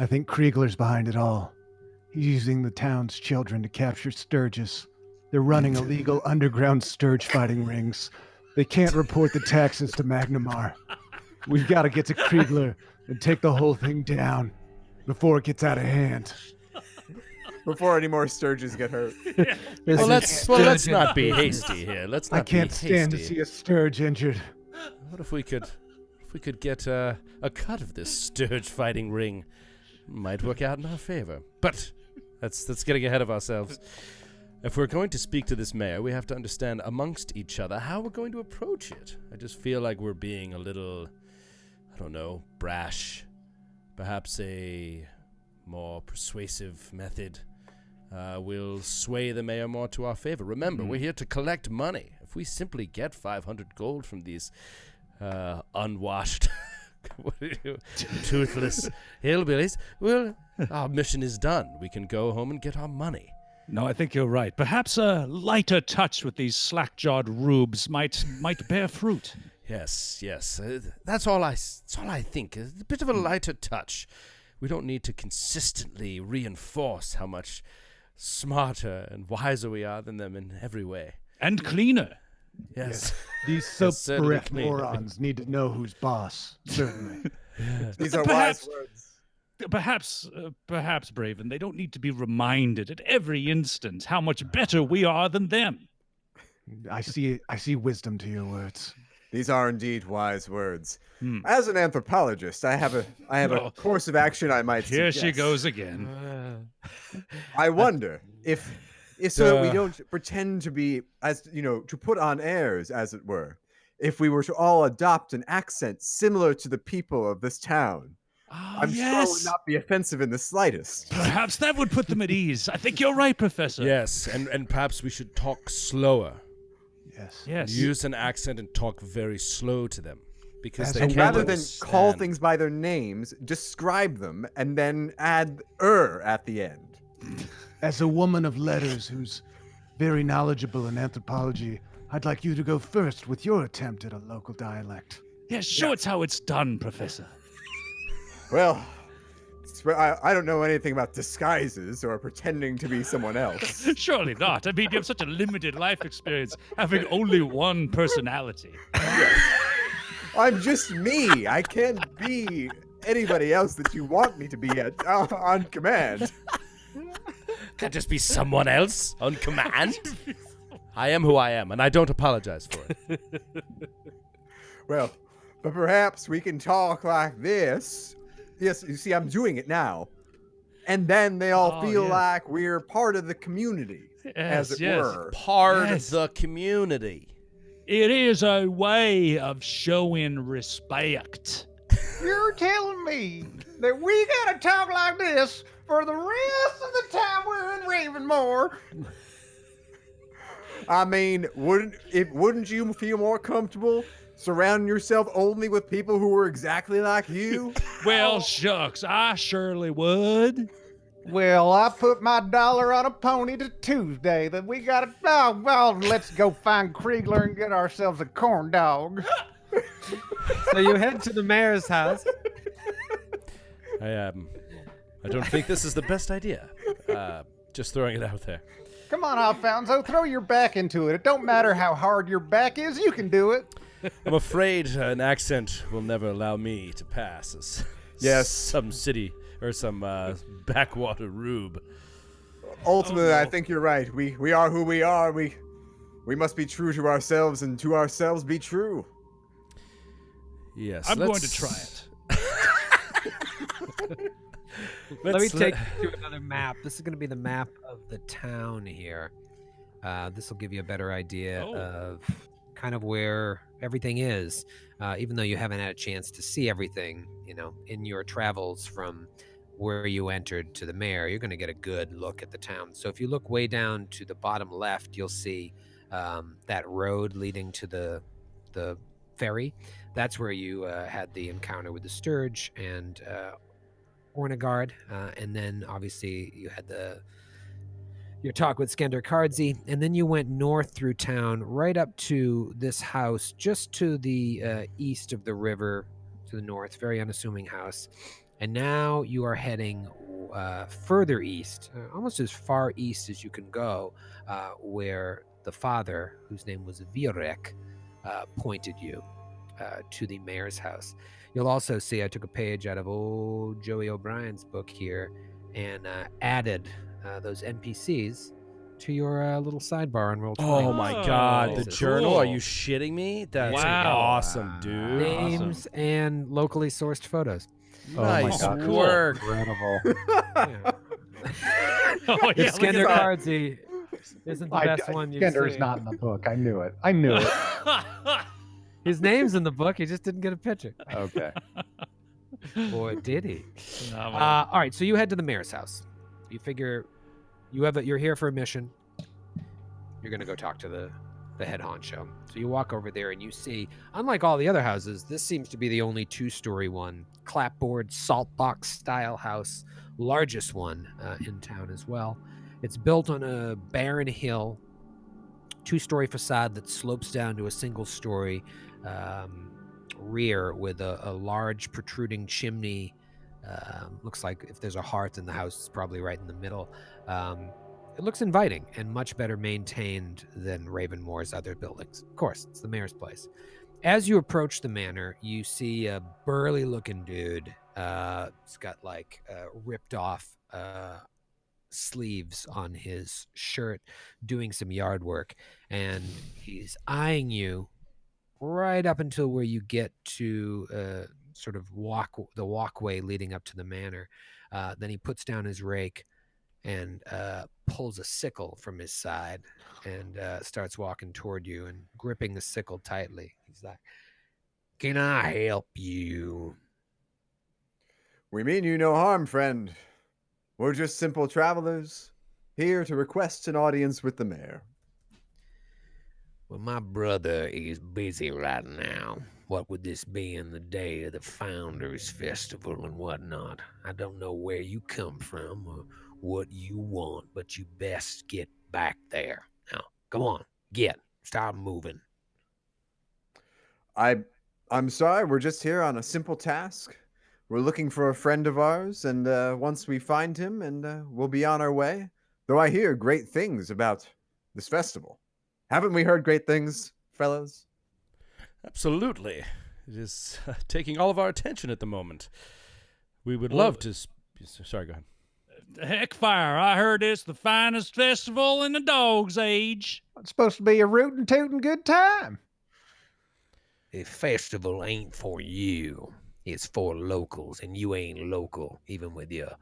I think Kriegler's behind it all. He's using the town's children to capture Sturges. They're running illegal underground Sturge fighting rings. They can't report the taxes to Magnamar. We've got to get to Kriegler and take the whole thing down before it gets out of hand. Before any more Sturges get hurt. Well, let's not be hasty here. Let's not I can't be stand to hasty. see a Sturge injured. What if we could get a cut of this Sturge fighting ring? Might work out in our favor. But that's getting ahead of ourselves. If we're going to speak to this mayor, we have to understand amongst each other how we're going to approach it. I just feel like we're being a little, I don't know, brash. Perhaps a more persuasive method will sway the mayor more to our favor. Remember, we're here to collect money. If we simply get 500 gold from these unwashed, toothless hillbillies, well, our mission is done. We can go home and get our money. No, I think you're right. Perhaps a lighter touch with these slack-jawed rubes might bear fruit. Yes. That's all I think. A bit of a lighter touch. We don't need to consistently reinforce how much smarter and wiser we are than them in every way. And cleaner. Yes. These Yes, certainly soap-breath clean. morons need to know who's boss. Certainly. These are Perhaps- wise words. Perhaps, Braven, they don't need to be reminded at every instant how much better we are than them. I see wisdom to your words. These are indeed wise words. Hmm. As an anthropologist, I have a Oh. course of action I might Here she suggest. goes again. I wonder if so that we don't pretend to be, as to put on airs, as it were. If we were to all adopt an accent similar to the people of this town, I'm sure it would not be offensive in the slightest. Perhaps that would put them at ease. I think you're right, Professor. Yes, and perhaps we should talk slower. Yes. Yes. Use an accent and talk very slow to them. Because As they a- And can't rather than call understand. things by their names, describe them and then add "er" at the end. As a woman of letters who's very knowledgeable in anthropology, I'd like you to go first with your attempt at a local dialect. Yes, show us how it's done, Professor. Well, I don't know anything about disguises or pretending to be someone else. Surely not. I mean, you have such a limited life experience, having only one personality. I'm just me. I can't be anybody else that you want me to be on command. Can't just be someone else on command. I am who I am, and I don't apologize for it. Well, but perhaps we can talk like this. Yes, you see, I'm doing it now. And then they all feel like we're part of the community, as it were. Part of the community. It is a way of showing respect. You're telling me that we gotta talk like this for the rest of the time we're in Ravenmoor? I mean, wouldn't you feel more comfortable surrounding yourself only with people who were exactly like you? Well, shucks, I surely would. Well, I put my dollar on a pony to Tuesday that we gotta. Oh, well, let's go find Kriegler and get ourselves a corn dog. So you head to the mayor's house. I don't think this is the best idea. Just throwing it out there. Come on, Alfonso, throw your back into it. It don't matter how hard your back is, you can do it. I'm afraid an accent will never allow me to pass as some city or some backwater rube. Ultimately, I think you're right. We are who we are. We must be true to ourselves, and to ourselves be true. Yes, I'm going to try it. Let me take you to another map. This is going to be the map of the town here. This will give you a better idea of kind of where everything is, even though you haven't had a chance to see everything, in your travels from where you entered to the mayor. You're going to get a good look at the town. So if you look way down to the bottom left, you'll see that road leading to the ferry. That's where you had the encounter with the Stirge and Ornagard, and then obviously you had your talk with Skender Cardzi, and then you went north through town right up to this house just to the east of the river, to the north, very unassuming house. And now you are heading further east, almost as far east as you can go, where the father, whose name was Virek, pointed you to the mayor's house. You'll also see I took a page out of old Joey O'Brien's book here and added those NPCs to your little sidebar on Roll20. Oh my God, the Cool. journal? Are you shitting me? That's awesome, dude. Names and locally sourced photos. Nice cool. work. Incredible. If Skender Cardzi isn't the best one you've Skender is seen. not in the book. I knew it. I knew it. His name's in the book. He just didn't get a picture. Okay. Boy, did he. Phenomenal. All right, so you head to the mayor's house. You figure you're here for a mission. You're going to go talk to the head honcho. So you walk over there and you see, unlike all the other houses, this seems to be the only two-story one. Clapboard, saltbox style house. Largest one in town as well. It's built on a barren hill. Two-story facade that slopes down to a single-story rear with a large protruding chimney. Looks like if there's a hearth in the house, it's probably right in the middle. It looks inviting and much better maintained than Ravenmoor's other buildings. Of course, it's the mayor's place. As you approach the manor, you see a burly-looking dude. He's got ripped off sleeves on his shirt, doing some yard work, and he's eyeing you right up until where you get to sort of the walkway leading up to the manor. Then he puts down his rake and pulls a sickle from his side and starts walking toward you and gripping the sickle tightly. He's like, "Can I help you?" We mean you no harm, friend. We're just simple travelers, here to request an audience with the mayor. Well, my brother is busy right now. What with this being the day of the Founders Festival and whatnot, I don't know where you come from or what you want, but you best get back there. Now, come on, start moving. I'm sorry, we're just here on a simple task. we're looking for a friend of ours, and once we find him, and we'll be on our way. Though I hear great things about this festival. Haven't we heard great things, fellows? Absolutely. It is taking all of our attention at the moment. We would love to... Sorry, go ahead. Heck fire, I heard it's the finest festival in the dog's age. It's supposed to be a rootin' tootin' good time. A festival ain't for you. It's for locals, and you ain't local, even with your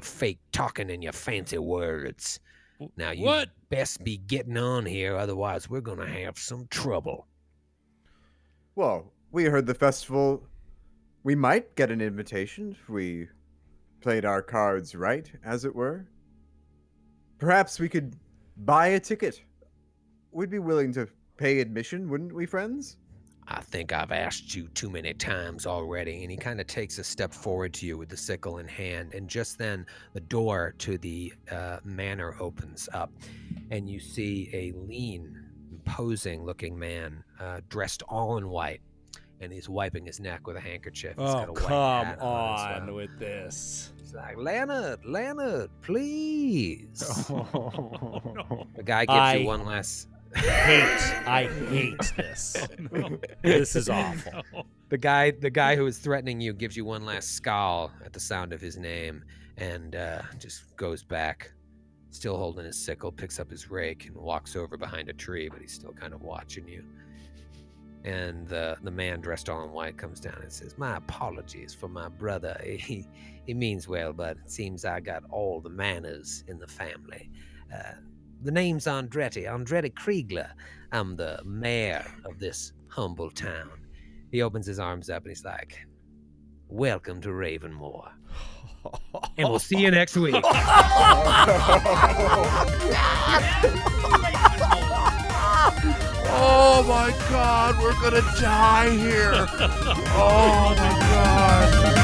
fake talking and your fancy words. Now you best be getting on here, otherwise we're gonna have some trouble. Well, we heard the festival. We might get an invitation if we played our cards right, as it were. Perhaps we could buy a ticket. We'd be willing to pay admission, wouldn't we, friends? I think I've asked you too many times already. And he kind of takes a step forward to you with the sickle in hand. And just then the door to the manor opens up, and you see a lean, imposing looking man dressed all in white. And he's wiping his neck with a handkerchief. He's got a white hat on with this. He's like, Leonard, please. Oh, no. The guy gives you one last... I hate this. Oh, no. This is awful. No. The guy who is threatening you gives you one last scowl at the sound of his name, and just goes back, still holding his sickle, picks up his rake, and walks over behind a tree, but he's still kind of watching you. And the man dressed all in white comes down and says, "My apologies for my brother. He means well, but it seems I got all the manners in the family. The name's Andretti Kriegler. I'm the mayor of this humble town." He opens his arms up and he's like, "Welcome to Ravenmoor. And we'll see you next week." Oh my God, we're gonna die here. Oh my God.